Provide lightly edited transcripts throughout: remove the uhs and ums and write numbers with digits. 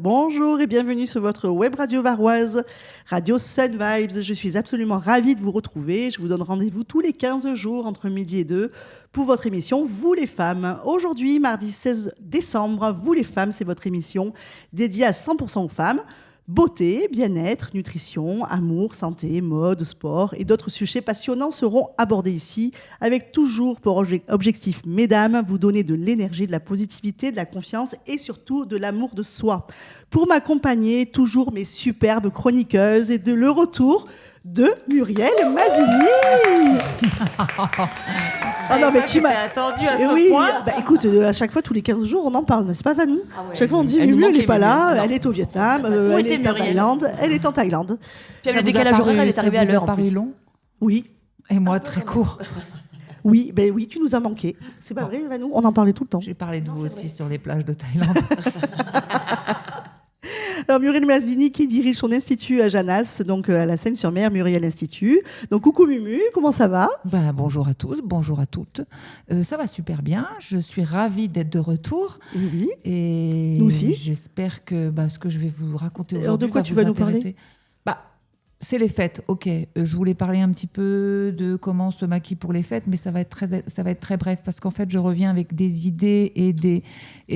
Bonjour et bienvenue sur votre web radio varoise, Radio Sun Vibes. Je suis absolument ravie de vous retrouver. Je vous donne rendez-vous tous les 15 jours entre midi et 2 pour votre émission Vous les femmes. Aujourd'hui, mardi 16 décembre, Vous les femmes, c'est votre émission dédiée à 100% aux femmes. Beauté, bien-être, nutrition, amour, santé, mode, sport et d'autres sujets passionnants seront abordés ici avec toujours pour objectif, mesdames, vous donner de l'énergie, de la positivité, de la confiance et surtout de l'amour de soi. Pour m'accompagner, toujours mes superbes chroniqueuses et de le retour de Muriel Masini. Ah non, mais tu m'as attendu à ce point. Bah, écoute, à chaque fois, tous les 15 jours, on en parle, n'est-ce pas, Vanou? Chaque fois, on dit Mumu, elle n'est pas là, elle est au Vietnam, elle est en Thaïlande, elle est en Thaïlande. Puis le décalage horaire, elle est arrivée à l'heure. Paris long. Oui. Et moi, très court. Oui, ben oui, tu nous as manqué. C'est pas vrai, Vanou? On en parlait tout le temps. J'ai parlé de vous aussi sur les plages de Thaïlande. Alors Muriel Masini qui dirige son institut à Janas, donc à la Seine-sur-Mer, Muriel Institut. Donc coucou Mumu, comment ça va? Bonjour à tous, bonjour à toutes. Ça va super bien, je suis ravie d'être de retour. Oui. Et nous aussi. J'espère que ce que je vais vous raconter aujourd'hui alors de quoi tu vas nous parler? C'est les fêtes, ok. Je voulais parler un petit peu de comment on se maquille pour les fêtes, mais ça va être très bref parce qu'en fait, je reviens avec des idées et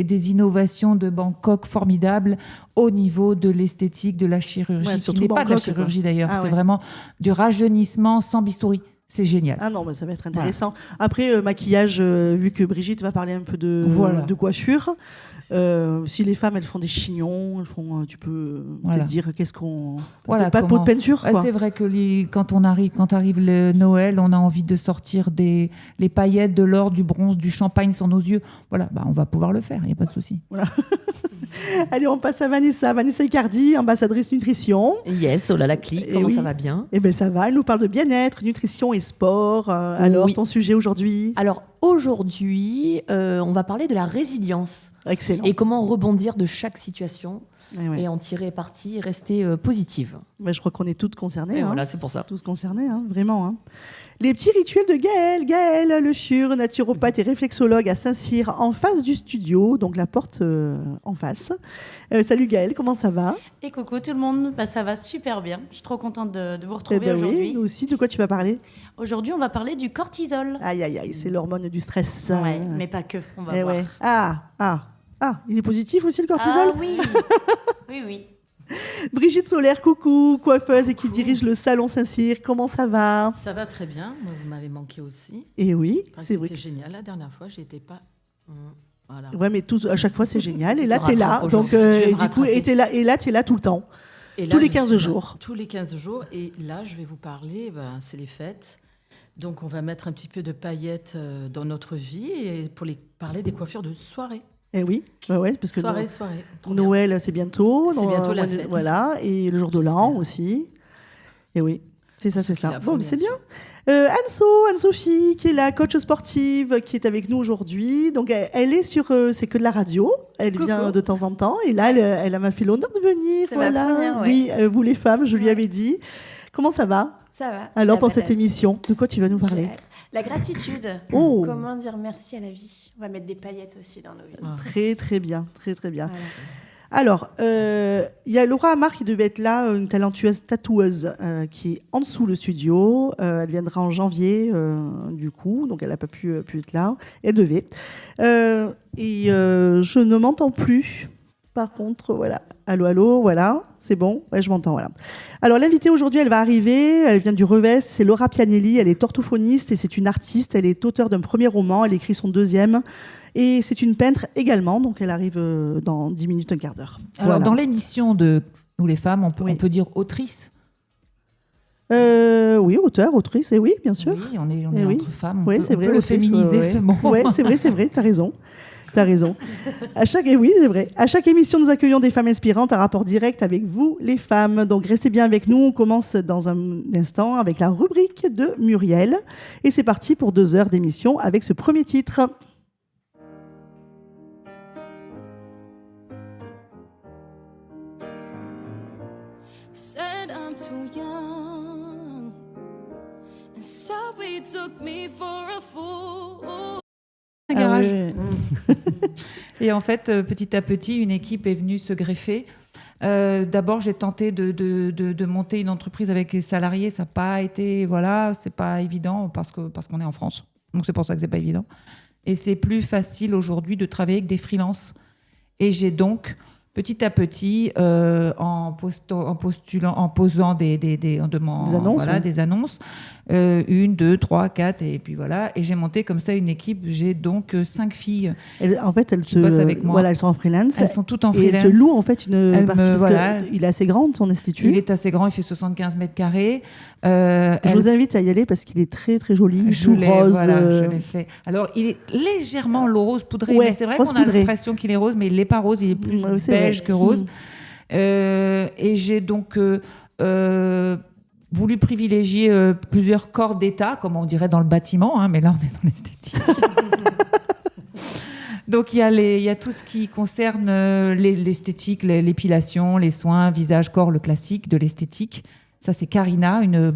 des innovations de Bangkok formidables au niveau de l'esthétique, de la chirurgie, qui n'est pas de la chirurgie d'ailleurs. C'est vraiment du rajeunissement sans bistouri. C'est génial. Ah non, mais ça va être intéressant. Voilà. Après, maquillage, vu que Brigitte va parler un peu de coiffure, si les femmes, elles font des chignons, tu peux te dire qu'est-ce qu'on... Pas de peau de peinture, quoi. C'est vrai que quand arrive le Noël, on a envie de sortir les paillettes, de l'or, du bronze, du champagne sur nos yeux. Voilà, on va pouvoir le faire, il n'y a pas de souci. Voilà. Allez, on passe à Vanessa Icardi, ambassadrice nutrition. Yes, oh là la clique, comment ça va bien? Eh bien ça va, elle nous parle de bien-être, nutrition et sport. Alors, ton sujet aujourd'hui? Alors aujourd'hui, on va parler de la résilience. Excellent. Et comment rebondir de chaque situation et en tirer parti et rester positive. Je crois qu'on est toutes concernées. Voilà, c'est pour ça. Tous concernés, vraiment. Les petits rituels de Gaëlle Le Fur, naturopathe et réflexologue à Saint-Cyr, en face du studio, donc la porte en face. Salut Gaëlle, comment ça va? Et coucou tout le monde, ça va super bien. Je suis trop contente de vous retrouver aujourd'hui. Oui, nous aussi. De quoi tu vas parler? Aujourd'hui, on va parler du cortisol. Aïe, c'est l'hormone du stress. Ouais, mais pas que, on va voir. Il est positif aussi le cortisol? Ah oui, oui. Brigitte Solaire, coucou, coiffeuse et qui dirige le salon Saint-Cyr. Comment ça va? Ça va très bien. Moi, vous m'avez manqué aussi. Et oui, c'est vrai. C'était génial. La dernière fois, j'étais pas. Voilà. Ouais, mais à chaque fois, c'est génial. Et là, tu es là. Donc, du coup, tu es là tout le temps. Et tous les 15 jours. Tous les 15 jours. Et là, je vais vous parler, c'est les fêtes. Donc, on va mettre un petit peu de paillettes dans notre vie et pour parler des coiffures de soirée. Eh oui, parce que soirée. Noël, c'est bientôt. C'est bientôt la fête. Voilà, et le jour de l'an aussi. Et oui, c'est ça. Bon, c'est bien. Anne-Sophie, qui est la coach sportive, qui est avec nous aujourd'hui. Donc, elle est sur C'est que de la radio. Elle vient de temps en temps. Et là, elle m'a fait l'honneur de venir. C'est ma première, Oui, vous les femmes, je lui avais dit. Comment ça va? Ça va. Alors, pour cette émission, de quoi tu vas nous parler? La gratitude. Oh. Comment dire merci à la vie? On va mettre des paillettes aussi dans nos vies. Très, très bien. Voilà. Alors, il y a Laura Amar qui devait être là, une talentueuse tatoueuse qui est en dessous le studio. Elle viendra en janvier, du coup, donc elle n'a pas pu être là. Elle devait. Et je ne m'entends plus. Par contre, voilà. Allô, voilà. C'est bon? Ouais, je m'entends, voilà. Alors, l'invitée aujourd'hui, elle va arriver. Elle vient du Revest. C'est Laura Pianelli. Elle est orthophoniste et c'est une artiste. Elle est auteure d'un premier roman. Elle écrit son deuxième. Et c'est une peintre également. Donc, elle arrive dans 10 minutes, un quart d'heure. Alors, dans l'émission de Nous les femmes, on peut dire autrice? Oui, auteur, autrice, et oui, bien sûr. Oui, on est entre femmes. Oui, c'est vrai. On peut le féminiser, ce mot. Oui, c'est vrai, t'as raison. Oui, c'est vrai. À chaque émission, nous accueillons des femmes inspirantes à rapport direct avec vous, les femmes. Donc, restez bien avec nous. On commence dans un instant avec la rubrique de Muriel. Et c'est parti pour 2 heures d'émission avec ce premier titre. Said I'm too young, and so he took me for a fool. Ah courage. Ouais. Et en fait, petit à petit, une équipe est venue se greffer. D'abord, j'ai tenté de monter une entreprise avec les salariés. Ça n'a pas été, c'est pas évident parce qu'on est en France. Donc c'est pour ça que c'est pas évident. Et c'est plus facile aujourd'hui de travailler avec des freelances. Et j'ai donc petit à petit, en posant des annonces, 1, 2, 3, 4, et puis voilà. Et j'ai monté comme ça une équipe. J'ai donc 5 filles qui bossent avec moi. Voilà, elles sont en freelance. Elles sont toutes en freelance. Et elles te louent en fait une partie, parce qu'il est assez grand, ton institut. Il est assez grand, il fait 75 mètres carrés. Je vous invite à y aller parce qu'il est très très joli, tout rose. Voilà, je l'ai fait. Alors, il est légèrement rose poudré, mais c'est vrai qu'on a l'impression qu'il est rose, mais il n'est pas rose, il est plus beige que rose. Et j'ai donc voulu privilégier plusieurs corps d'état, comme on dirait dans le bâtiment, hein, mais là on est dans l'esthétique. Donc il y a tout ce qui concerne l'esthétique, l'épilation, les soins, visage, corps, le classique de l'esthétique. Ça, c'est Karina, une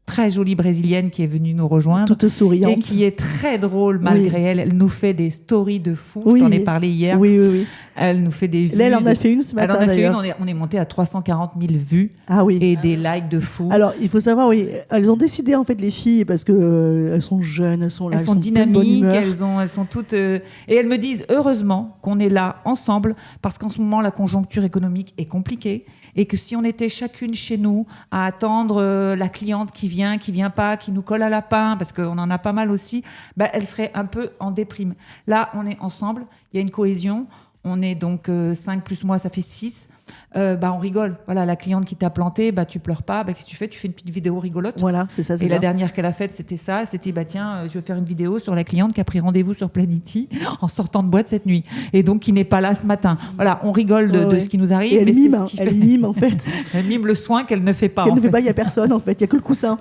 très jolie brésilienne qui est venue nous rejoindre. Toute souriante. Et qui est très drôle malgré elle. Elle nous fait des stories de fou. Je t'en ai parlé hier. Oui. Elle nous fait des vues. Là, elle en a fait une ce matin. Elle en a fait une. On est monté à 340 000 vues. Et des likes de fou. Alors, il faut savoir, elles ont décidé, en fait, les filles, parce qu'elles sont jeunes, elles sont là. Elles sont dynamiques, elles sont toutes. Et elles me disent, heureusement qu'on est là ensemble, parce qu'en ce moment, la conjoncture économique est compliquée. Et que si on était chacune chez nous à attendre la cliente qui vient pas, qui nous colle à la pain, parce qu'on en a pas mal aussi, elle serait un peu en déprime. Là, on est ensemble, il y a une cohésion. On est donc 5 plus moi, ça fait 6. On rigole. Voilà, la cliente qui t'a planté, tu pleures pas. Qu'est-ce que tu fais ? Tu fais une petite vidéo rigolote. Voilà, c'est ça. Et la dernière qu'elle a faite, c'était ça. C'était, tiens, je vais faire une vidéo sur la cliente qui a pris rendez-vous sur Planity en sortant de boîte cette nuit. Et donc, qui n'est pas là ce matin. Voilà, on rigole de ce qui nous arrive. Et elle mime, elle mime, en fait. Elle mime le soin qu'elle ne fait pas. Qu'elle ne fait pas, il n'y a personne, en fait. Il n'y a que le coussin.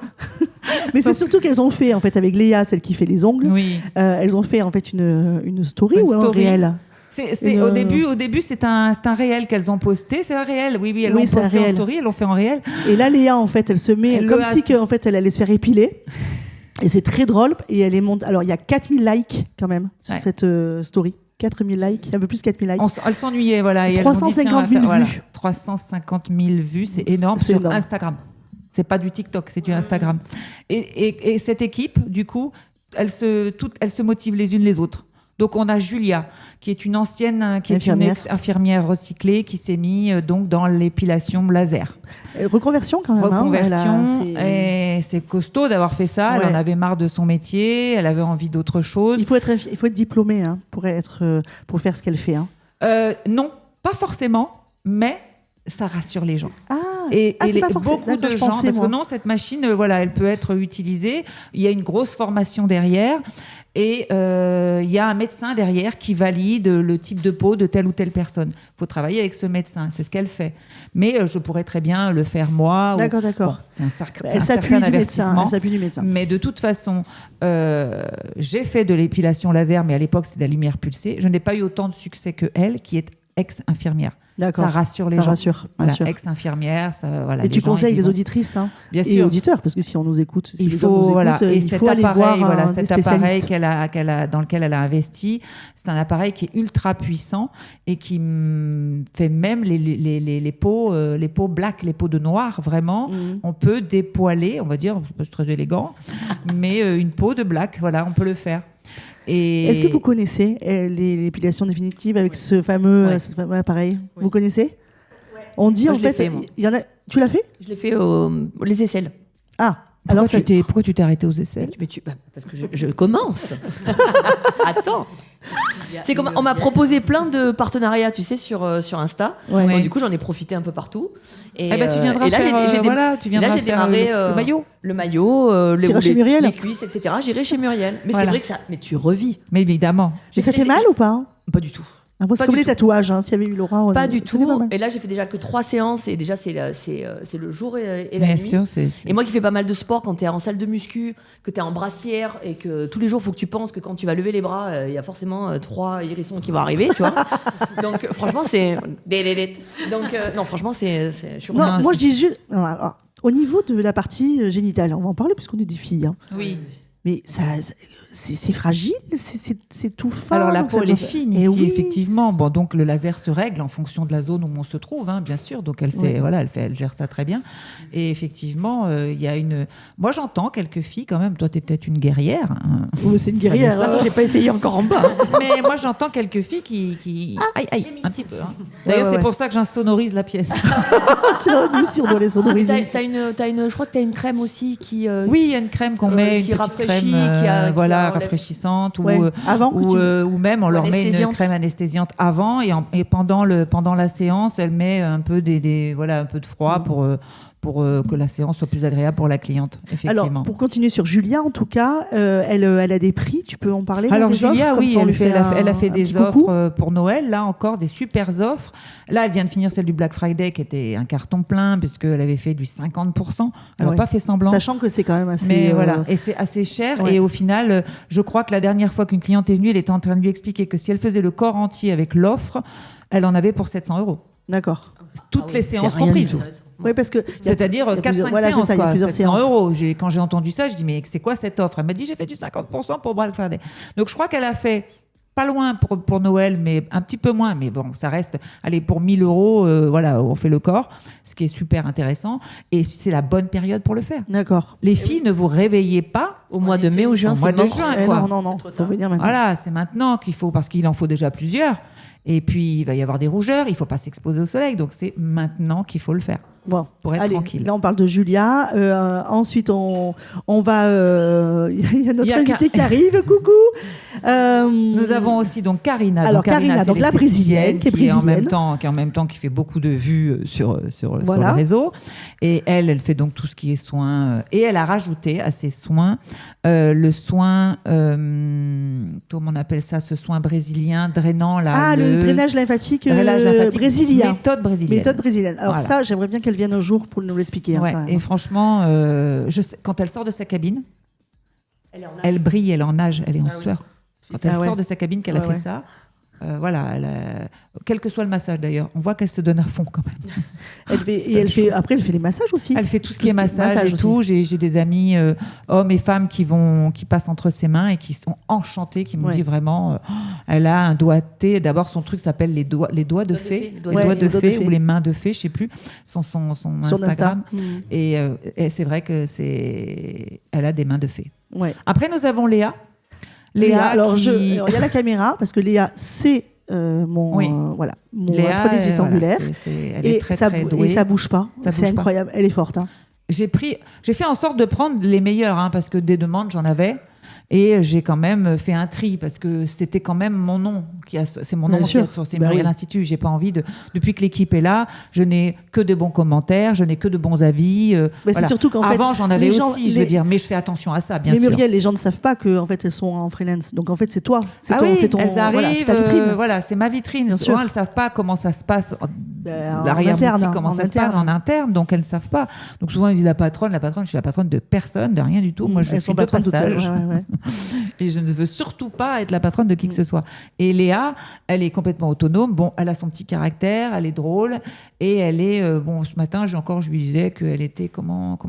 Mais c'est surtout qu'elles ont fait, en fait, avec Léa, celle qui fait les ongles. Oui. Elles ont fait, en fait, une story ou un réel. Au début, c'est un réel qu'elles ont posté. C'est un réel, oui, elles l'ont posté en story, elles l'ont fait en réel. Et là, Léa, en fait, elle se met comme si en fait, elle allait se faire épiler. Et c'est très drôle. Et elle est montée. Alors, il y a 4000 likes quand même sur cette story. 4000 likes, un peu plus de 4000 likes. Elles s'ennuyaient, voilà. Et 350 000 vues. Voilà, 350 000 vues, c'est énorme sur Instagram. C'est pas du TikTok, c'est du Instagram. Et cette équipe, du coup, elles se motivent les unes les autres. Donc on a Julia, qui est une ancienne, qui est une infirmière recyclée, qui s'est mise donc dans l'épilation laser. Reconversion quand même. Reconversion, et c'est costaud d'avoir fait ça. Elle en avait marre de son métier, elle avait envie d'autre chose. Il faut être diplômé pour faire ce qu'elle fait. Non, pas forcément, mais ça rassure les gens. C'est pas forcément. Beaucoup de gens, parce que non, cette machine, elle peut être utilisée. Il y a une grosse formation derrière. Et il y a un médecin derrière qui valide le type de peau de telle ou telle personne. Il faut travailler avec ce médecin, c'est ce qu'elle fait. Mais je pourrais très bien le faire moi. D'accord. Bon, c'est un certain avertissement. Elle s'appuie du médecin. Mais de toute façon, j'ai fait de l'épilation laser, mais à l'époque, c'est de la lumière pulsée. Je n'ai pas eu autant de succès que elle, qui est ex-infirmière. D'accord. Ça rassure les gens. Rassure, voilà, sûr. Ex-infirmière, et tu conseilles les auditrices bien et sûr. Auditeurs, parce que si on nous écoute, il faut cet appareil, dans lequel elle a investi, c'est un appareil qui est ultra puissant et qui fait même les peaux black, les peaux de noir, vraiment. On peut dépoiler, on va dire, c'est très élégant, mais une peau de black, voilà, on peut le faire. Est-ce que vous connaissez l'épilation définitive avec ce fameux appareil ? Vous connaissez ? On dit en fait, il y en a. Tu l'as fait ? Je l'ai fait les aisselles. Pourquoi tu t'es arrêtée aux aisselles ? Parce que je commence. Attends. C'est comme on m'a proposé plein de partenariats, tu sais, sur Insta. Bon, du coup, j'en ai profité un peu partout. Et tu viendras j'ai démarré le maillot, les cuisses, etc. J'irai chez Muriel. Mais c'est vrai que ça. Mais tu revis. Mais évidemment. Mais ça fait mal ou pas ? Pas du tout. C'est comme les tatouages, s'il y avait eu Laura. Pas du tout. Et là, j'ai fait déjà que 3 séances. Et déjà, c'est le jour et la nuit. Bien sûr, Et moi qui fais pas mal de sport, quand tu es en salle de muscu, que tu es en brassière et que tous les jours, il faut que tu penses que quand tu vas lever les bras, il y a forcément 3 hérissons qui vont arriver, tu vois. Donc, franchement, c'est... Donc, non, franchement, c'est... Non, moi, je dis juste... Au niveau de la partie génitale, on va en parler puisqu'on est des filles. Oui. Mais c'est fragile, c'est tout fin. Alors la donc peau ça elle est doit- fine Eh ici, oui. effectivement. Bon, donc le laser se règle en fonction de la zone où on se trouve, hein, bien sûr. Donc elle sait, voilà, elle gère ça très bien. Et effectivement, il y a une. Moi, j'entends quelques filles quand même. Toi, t'es peut-être une guerrière. Hein. Oh, c'est une guerrière. Attends, j'ai pas essayé encore en bas. Mais moi, j'entends quelques filles qui... Aïe, un petit peu. Hein. D'ailleurs, ouais, c'est ouais. pour ça que j'insonorise la pièce. Tiens, nous aussi, on doit les sonoriser. Je crois que tu as une crème aussi qui. Oui, il y a une crème qu'on met, qui une petite rafraîchit, crème qui enlève- rafraîchissante, Ouais, avant que ou même on Ou leur met une anesthésiante. crème anesthésiante avant et pendant la séance, elle met un peu un peu de froid pour que la séance soit plus agréable pour la cliente, effectivement. Alors, pour continuer sur Julia, en tout cas, elle a des prix. Tu peux en parler là, Alors des Julia, offres, comme oui, ça, on elle lui fait a fait un des petit offres coucou. pour Noël. Là encore, des super offres. Là, elle vient de finir celle du Black Friday qui était un carton plein puisqu'elle avait fait du 50%. Elle n'a Ouais. pas fait semblant. Sachant que c'est quand même assez. Mais voilà, et c'est assez cher. ouais. Et au final, je crois que la dernière fois qu'une cliente est venue, elle était en train de lui expliquer que si elle faisait le corps entier avec l'offre, elle en avait pour 700 €. D'accord. Toutes les séances rien comprises. du tout. Oui, parce que. C'est-à-dire il y a 4-5 plusieurs- voilà, c'est séances, ça, il y a quoi, plusieurs 700 séances. €. Quand j'ai entendu ça, je dis mais c'est quoi cette offre? Elle m'a dit j'ai fait du 50% pour Black Friday. Donc je crois qu'elle a fait pas loin pour Noël, mais un petit peu moins. Mais bon, ça reste, allez, pour 1 000 €, voilà, on fait le corps, ce qui est super intéressant. Et c'est la bonne période pour le faire. D'accord. Les filles, ne vous réveillez pas Au mois de mai ou juin, au mois c'est de mort. juin, Eh quoi. non, trop faut tard. venir maintenant. Voilà, c'est maintenant qu'il faut, parce qu'il en faut déjà plusieurs. Et puis, il va y avoir des rougeurs, il ne faut pas s'exposer au soleil. Donc, c'est maintenant qu'il faut le faire Bon, pour être allez, tranquille. là on parle de Julia. Ensuite, on va. Il y a notre Il y a invité qui arrive. Coucou. Nous avons aussi donc Karina. Alors, donc Karina, Karina, c'est donc la brésilienne, qui est qui en même brésilienne. temps, qui fait beaucoup de vues sur Voilà. le réseau. Et elle fait donc tout ce qui est soins. Et elle a rajouté à ses soins le soin, comment on appelle ça, ce soin brésilien drainant là. Le drainage lymphatique, drainage lymphatique brésilien. Méthode brésilienne. Méthode brésilienne. Alors Voilà. ça, j'aimerais bien qu'elle vienne un jour pour nous l'expliquer. hein, Ouais, quand même. et franchement, quand elle sort de sa cabine, elle brille, elle est en nage, elle est en sueur. Quand elle Ah ouais. sort de sa cabine, qu'elle a Ouais, fait ouais. ça, quel que soit le massage d'ailleurs, on voit qu'elle se donne à fond quand même. Après, elle fait les massages aussi. Elle fait tout ce qui est massage et aussi. tout. J'ai des amis hommes et femmes qui passent entre ses mains et qui sont enchantés, qui m'ont Ouais. dit vraiment, elle a un doigté. D'abord, son truc s'appelle les doigts de fée, fée. les Ouais, doigts les de doigts de fée fée. ou les mains de fée, je sais plus, son Instagram. Insta. Et c'est vrai que elle a des mains de fée. Ouais. Après, nous avons Léa. Léa, alors qui- il y a la caméra parce que Léa, c'est mon Oui. mon Léa, prothésiste voilà, angulaire. elle est très, très douée. Et ça bouge pas. Ça C'est bouge pas. incroyable. Elle est forte. Hein. J'ai fait en sorte de prendre les meilleurs, hein, parce que des demandes, j'en avais. Et j'ai quand même fait un tri parce que c'était quand même mon nom c'est mon nom Bien qui sûr. c'est Bah Muriel oui. Institut. J'ai pas envie depuis que l'équipe est là, je n'ai que de bons commentaires, je n'ai que de bons avis. Mais voilà. c'est surtout qu'en fait, Avant, j'en avais les gens- aussi, je veux dire, mais je fais attention à ça, bien Mais sûr. Muriel, les gens ne savent pas que en fait elles sont en freelance. Donc en fait, c'est toi. C'est Ah ton, oui, c'est ton, elles arrivent, voilà, c'est ta vitrine. voilà, c'est ma vitrine. Bien Souvent, sûr. elles savent pas comment ça se passe En l'arrière-boutique, interne, comment en ça se passe interne. en interne, donc elles ne savent pas. Donc souvent, ils disent la patronne, je suis la patronne de personne, de rien du tout. Moi, je Elles suis sont de patronnes toutes seules. passage. Ouais. Et je ne veux surtout pas être la patronne de qui que ce soit. Et Léa, elle est complètement autonome. Bon, elle a son petit caractère, elle est drôle. Et elle est... ce matin, je lui disais qu'elle était...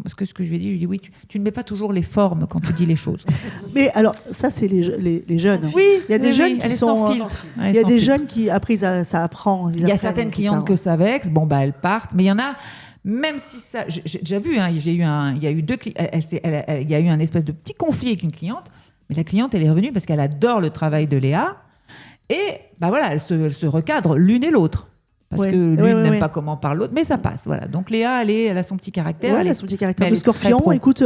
ce que je lui ai dit, je lui ai dit, oui, tu ne mets pas toujours les formes quand tu dis les choses. Mais alors, ça, c'est les jeunes. Oui, Il y a des jeunes elle qui est sont. sans filtre. Elle est Il y a sans des filtre. jeunes qui, après, ça apprend. Il y a certaines clientes que ça vexe. Bon, elles partent. Mais il y en a... Même si ça... J'ai déjà vu, hein, il y a eu il y a eu un espèce de petit conflit avec une cliente. Mais la cliente, elle est revenue parce qu'elle adore le travail de Léa. Et voilà, elles se recadrent l'une et l'autre. Parce Ouais. que l'une Ouais, n'aime ouais. pas comment parle l'autre, mais ça passe. Voilà. Donc Léa, elle a son petit caractère. Ouais, elle elle a est- son petit caractère mais de elle est très scorpion. pro. Écoute,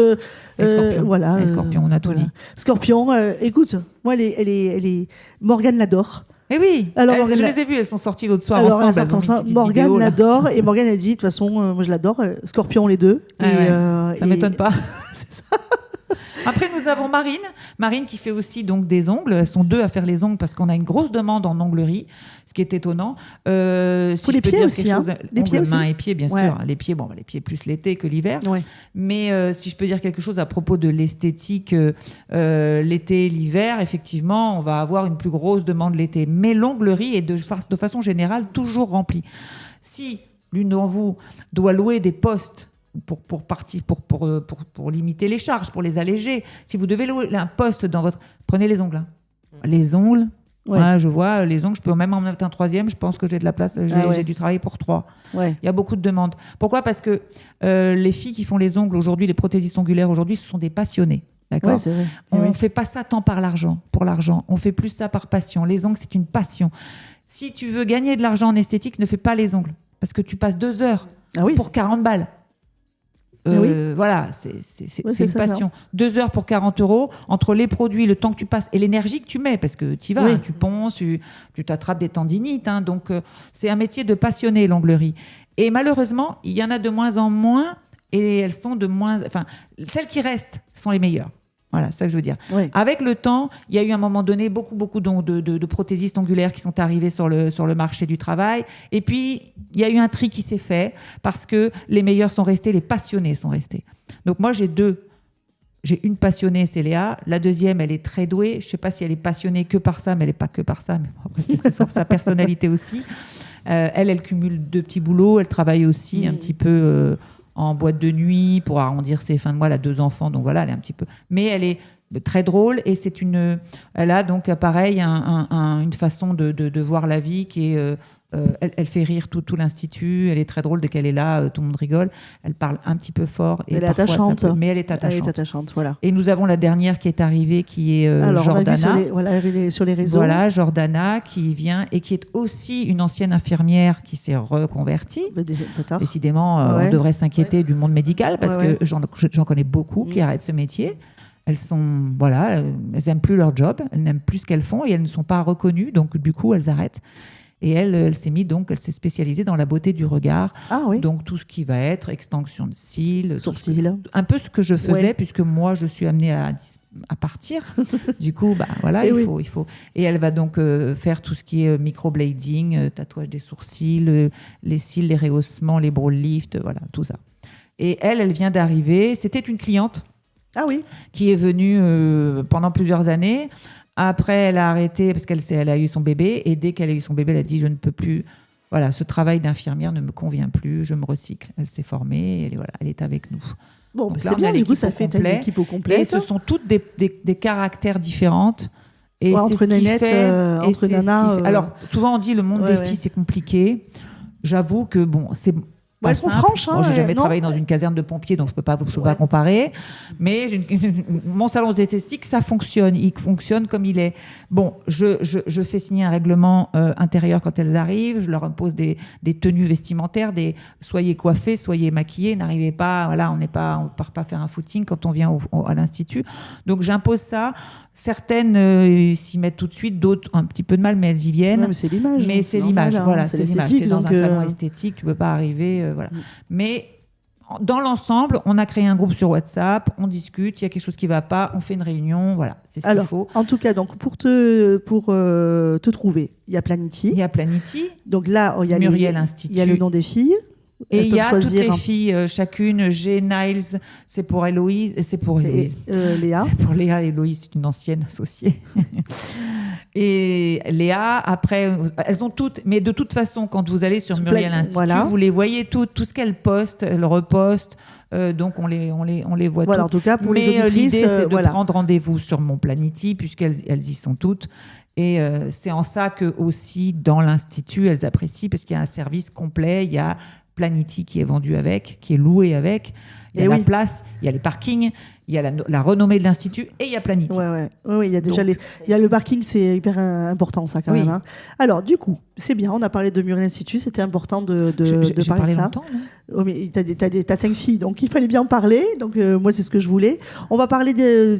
Et scorpion. voilà. Et scorpion, on a tout dit. Scorpion, écoute, moi, elle est... Morgane l'adore. Eh oui, Alors, je Morgane, les ai vues, elles sont sorties l'autre soir alors, ensemble. elles elles ont sortent mis une ensemble. petite Morgane vidéo, là. l'adore. Et Morgane a dit, de toute façon, moi, je l'adore. Scorpion, les deux. Ah ouais, ça et- m'étonne pas. C'est ça. Après, nous avons Marine qui fait aussi donc des ongles. Elles sont deux à faire les ongles parce qu'on a une grosse demande en onglerie, ce qui est étonnant. Pour les je peux pieds dire aussi, quelque hein. chose, Les pieds ongles, aussi. mains et pieds, bien Ouais. sûr. Les pieds plus l'été que l'hiver. Ouais. Mais si je peux dire quelque chose à propos de l'esthétique, l'été et l'hiver, effectivement, on va avoir une plus grosse demande l'été. Mais l'onglerie est de façon générale toujours remplie. Si l'une d'entre vous doit louer des postes pour limiter les charges, pour les alléger. Si vous devez louer un poste dans votre... Prenez les ongles. Les ongles, je vois, les ongles, je peux même en mettre un troisième, je pense que j'ai de la place, j'ai du travail pour 3. Ouais. Il y a beaucoup de demandes. Pourquoi ? Parce que les filles qui font les ongles aujourd'hui, les prothésistes ongulaires aujourd'hui, ce sont des passionnés. D'accord ? Ouais, c'est vrai. On ne fait pas ça tant pour l'argent. On fait plus ça par passion. Les ongles, c'est une passion. Si tu veux gagner de l'argent en esthétique, ne fais pas les ongles. Parce que tu passes 2 heures pour 40 balles. Voilà, c'est une passion. 2 heures pour 40 €, entre les produits, le temps que tu passes et l'énergie que tu mets, parce que tu y vas, tu ponces, tu t'attrapes des tendinites. Donc, c'est un métier de passionné, l'onglerie. Et malheureusement, il y en a de moins en moins, et elles sont de moins... Enfin, celles qui restent sont les meilleures. Voilà, c'est ça que je veux dire. Oui. Avec le temps, il y a eu à un moment donné beaucoup de prothésistes ongulaires qui sont arrivés sur le marché du travail. Et puis, il y a eu un tri qui s'est fait parce que les meilleurs sont restés, les passionnés sont restés. Donc moi, j'ai une passionnée, c'est Léa. La deuxième, elle est très douée. Je ne sais pas si elle est passionnée que par ça, mais elle n'est pas que par ça. Mais après, c'est sa personnalité aussi. Elle cumule 2 petits boulots. Elle travaille aussi un petit peu... en boîte de nuit pour arrondir ses fins de mois. Elle a 2 enfants, donc voilà, elle est un petit peu... Mais elle est très drôle et elle a donc pareil une façon de voir la vie qui est... elle fait rire tout l'institut, elle est très drôle dès qu'elle est là, tout le monde rigole. Elle parle un petit peu fort. Et elle est attachante. Mais elle est attachante. Elle est attachante, voilà. Et nous avons la dernière qui est arrivée, qui est Jordana. Elle est sur les réseaux. Voilà, Jordana, qui vient et qui est aussi une ancienne infirmière qui s'est reconvertie. Décidément, on devrait s'inquiéter du monde médical parce que j'en connais beaucoup qui arrêtent ce métier. Elles n'aiment plus leur job, elles n'aiment plus ce qu'elles font et elles ne sont pas reconnues, donc du coup, elles arrêtent. Et elle s'est spécialisée dans la beauté du regard. Ah, oui. Donc tout ce qui va être extension de cils, sourcils. Un peu ce que je faisais puisque moi je suis amenée à partir. Du coup, il faut. Et elle va donc faire tout ce qui est microblading, tatouage des sourcils, les cils, les rehaussements, les brow lifts, voilà, tout ça. Et elle vient d'arriver. C'était une cliente. Ah oui. Qui est venue pendant plusieurs années. Après, elle a arrêté parce qu'elle a eu son bébé. Et dès qu'elle a eu son bébé, elle a dit « Je ne peux plus... Voilà, ce travail d'infirmière ne me convient plus. Je me recycle. » Elle s'est formée et elle est avec nous. Bon, donc c'est bien, du coup, ça fait une équipe au complet. Et ce sont toutes des caractères différentes. Et c'est entre Nénette, entre Nana... Alors, souvent, on dit le monde des filles, c'est compliqué. J'avoue que, c'est... Elles sont franches. Moi, j'ai jamais travaillé dans une caserne de pompiers, donc je peux pas comparer. Mais mon salon d'esthétique, ça fonctionne. Il fonctionne comme il est. Bon, je fais signer un règlement intérieur quand elles arrivent. Je leur impose des tenues vestimentaires, soyez coiffés, soyez maquillés. N'arrivez pas, voilà, on part pas faire un footing quand on vient à l'institut. Donc j'impose ça. Certaines s'y mettent tout de suite, d'autres un petit peu de mal, mais elles y viennent. Ouais, mais c'est l'image. Mais c'est l'image, voilà, c'est l'image. Tu es dans un salon esthétique, tu peux pas arriver. Voilà. Mais dans l'ensemble, on a créé un groupe sur WhatsApp, on discute, il y a quelque chose qui ne va pas, on fait une réunion, voilà, c'est ce qu'il faut. En tout cas, donc, pour te trouver, il y a Planity. Il y a Planity. Donc là, il y a Muriel Institut. Il y a le nom des filles. Et il y a toutes les filles, chacune. G. Niles, c'est pour Héloïse, et c'est pour Héloïse. Léa. C'est pour Léa. Héloïse, c'est une ancienne associée. Et Léa, après, elles ont toutes, mais de toute façon, quand vous allez sur Muriel Institut, vous les voyez toutes, tout ce qu'elles postent, elles repostent, donc on les voit toutes. En tout cas, pour les auditrices, l'idée, c'est de prendre rendez-vous sur mon Planity, puisqu'elles y sont toutes. Et c'est en ça que aussi, dans l'Institut, elles apprécient, parce qu'il y a un service complet, il y a Planity qui est vendu avec, qui est loué avec, il y a la place, il y a les parkings, il y a la renommée de l'Institut et il y a Planity. Oui, il y a déjà il y a le parking, c'est hyper important ça quand même. Hein. Alors du coup, c'est bien, on a parlé de Muriel Institut, c'était important de parler de ça. Mais t'as 5 filles, donc il fallait bien en parler. Donc moi c'est ce que je voulais. On va parler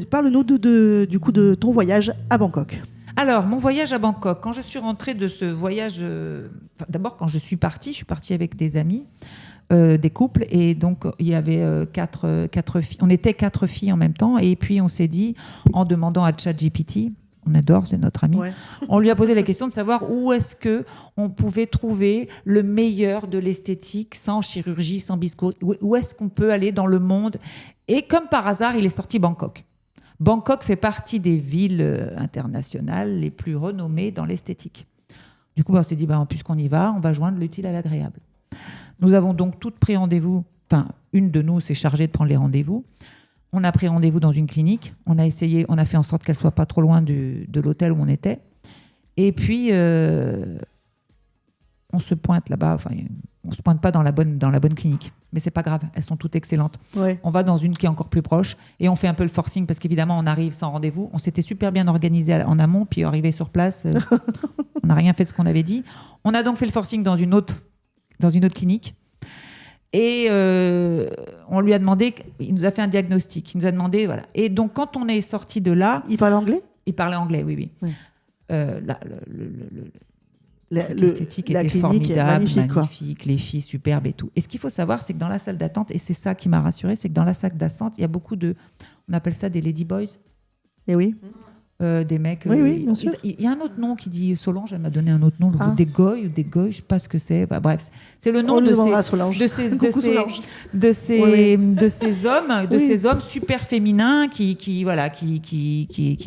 parle-nous du coup de ton voyage à Bangkok. Alors, mon voyage à Bangkok, quand je suis rentrée de ce voyage... d'abord, quand je suis partie avec des amis, des couples, et donc il y avait 4 filles. On était 4 filles en même temps, et puis on s'est dit, en demandant à ChatGPT, on adore, c'est notre ami, on lui a posé la question de savoir où est-ce qu'on pouvait trouver le meilleur de l'esthétique, sans chirurgie, sans biscours, où est-ce qu'on peut aller dans le monde. Et comme par hasard, il est sorti Bangkok. Bangkok fait partie des villes internationales les plus renommées dans l'esthétique. Du coup, on s'est dit, puisqu'on y va, on va joindre l'utile à l'agréable. Nous avons donc toutes pris rendez-vous, une de nous s'est chargée de prendre les rendez-vous. On a pris rendez-vous dans une clinique. On a fait en sorte qu'elle soit pas trop loin de l'hôtel où on était. Et puis, on se pointe là-bas. Enfin, on se pointe pas dans la bonne clinique. Mais c'est pas grave. Elles sont toutes excellentes. Ouais. On va dans une qui est encore plus proche et on fait un peu le forcing parce qu'évidemment, on arrive sans rendez-vous. On s'était super bien organisé en amont. Puis, arrivé sur place, on n'a rien fait de ce qu'on avait dit. On a donc fait le forcing dans une autre clinique. Et on lui a demandé, il nous a fait un diagnostic, il nous a demandé, voilà. Et donc, quand on est sorti de là... Il parle anglais ? Il parlait anglais, oui. Oui. L'esthétique était formidable, magnifique, les filles superbes et tout. Et ce qu'il faut savoir, c'est que dans la salle d'attente, et c'est ça qui m'a rassurée, c'est que dans la salle d'attente, il y a beaucoup on appelle ça des ladyboys. Et oui. Des mecs. Oui, bien sûr. Il y a un autre nom qui dit Solange, elle m'a donné un autre nom, des goy ou des goy, je sais pas ce que c'est. Enfin, bref, c'est le nom de ces hommes super féminins qui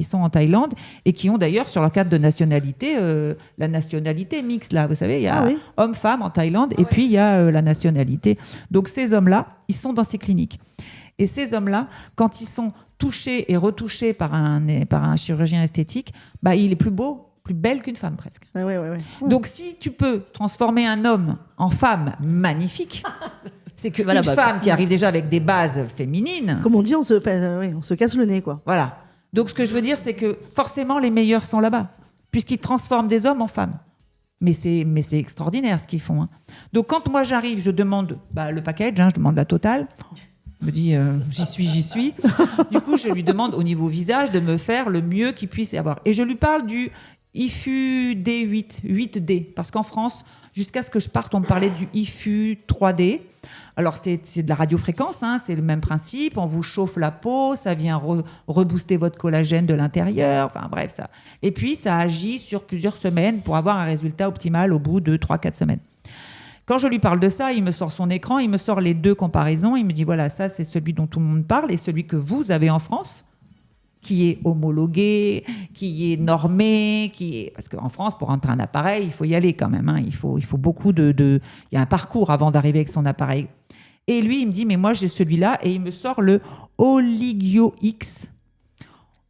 sont en Thaïlande et qui ont d'ailleurs sur leur carte de nationalité la nationalité mixte là. Vous savez, il y a homme-femme en Thaïlande et puis il y a la nationalité. Donc ces hommes-là, ils sont dans ces cliniques. Et ces hommes-là, quand ils sont touchés et retouchés par un chirurgien esthétique, bah, il est plus beau, plus belle qu'une femme presque. Ouais. Donc si tu peux transformer un homme en femme magnifique, c'est qu'une femme qui arrive déjà avec des bases féminines... Comme on dit, on se casse le nez, quoi. Voilà. Donc ce que je veux dire, c'est que forcément les meilleurs sont là-bas, puisqu'ils transforment des hommes en femmes. Mais c'est extraordinaire ce qu'ils font. Hein. Donc quand moi j'arrive, je demande le package, je demande la totale... me dit j'y suis. Du coup, je lui demande au niveau visage de me faire le mieux qu'il puisse y avoir. Et je lui parle du IFU D8, 8D. Parce qu'en France, jusqu'à ce que je parte, on me parlait du IFU 3D. Alors, c'est de la radiofréquence, c'est le même principe. On vous chauffe la peau, ça vient rebooster votre collagène de l'intérieur. Enfin, bref, ça. Et puis, ça agit sur plusieurs semaines pour avoir un résultat optimal au bout de 3-4 semaines. Quand je lui parle de ça, il me sort son écran, il me sort les deux comparaisons. Il me dit, voilà, ça, c'est celui dont tout le monde parle et celui que vous avez en France, qui est homologué, qui est normé, parce qu'en France, pour rentrer un appareil, il faut y aller quand même. Il faut beaucoup il y a un parcours avant d'arriver avec son appareil. Et lui, il me dit, mais moi, j'ai celui-là. Et il me sort le Oligio X.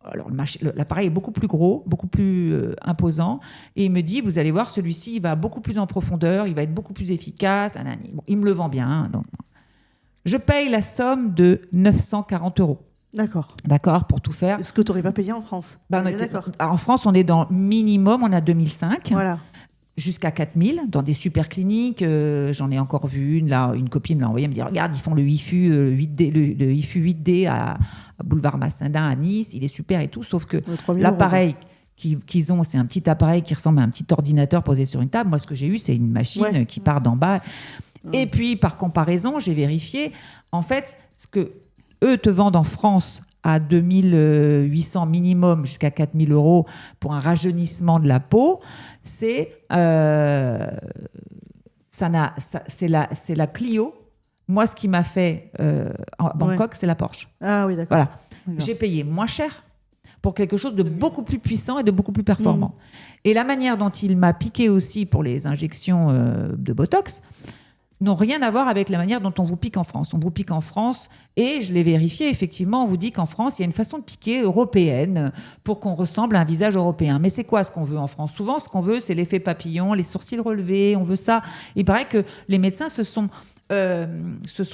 Alors, l'appareil est beaucoup plus gros, beaucoup plus imposant. Et il me dit, vous allez voir, celui-ci, il va beaucoup plus en profondeur, il va être beaucoup plus efficace. Bon, il me le vend bien. Donc. Je paye la somme de 940 €. D'accord, pour tout faire. Ce que tu n'aurais pas payé en France. D'accord. En France, on est dans minimum, on a 2005. Voilà. Jusqu'à 4000 dans des super cliniques. J'en ai encore vu une copine me l'a envoyé, elle me dit regarde, ils font le IFU 8D, le IFU 8D à Boulevard Massin-Dun à Nice, il est super et tout, sauf que l'appareil qu'ils ont, c'est un petit appareil qui ressemble à un petit ordinateur posé sur une table. Moi, ce que j'ai eu, c'est une machine qui part d'en bas. Et puis, par comparaison, j'ai vérifié. En fait, ce que eux te vendent en France à 2800 minimum jusqu'à 4000 € pour un rajeunissement de la peau, c'est la Clio. Moi, ce qui m'a fait à Bangkok, c'est la Porsche. Ah oui, d'accord. Voilà. J'ai payé moins cher pour quelque chose de beaucoup plus puissant et de beaucoup plus performant. Et la manière dont il m'a piqué aussi pour les injections de Botox n'ont rien à voir avec la manière dont on vous pique en France. On vous pique en France et je l'ai vérifié, effectivement, on vous dit qu'en France, il y a une façon de piquer européenne pour qu'on ressemble à un visage européen. Mais c'est quoi ce qu'on veut en France ? Souvent, ce qu'on veut, c'est l'effet papillon, les sourcils relevés, on veut ça. Il paraît que les médecins se sont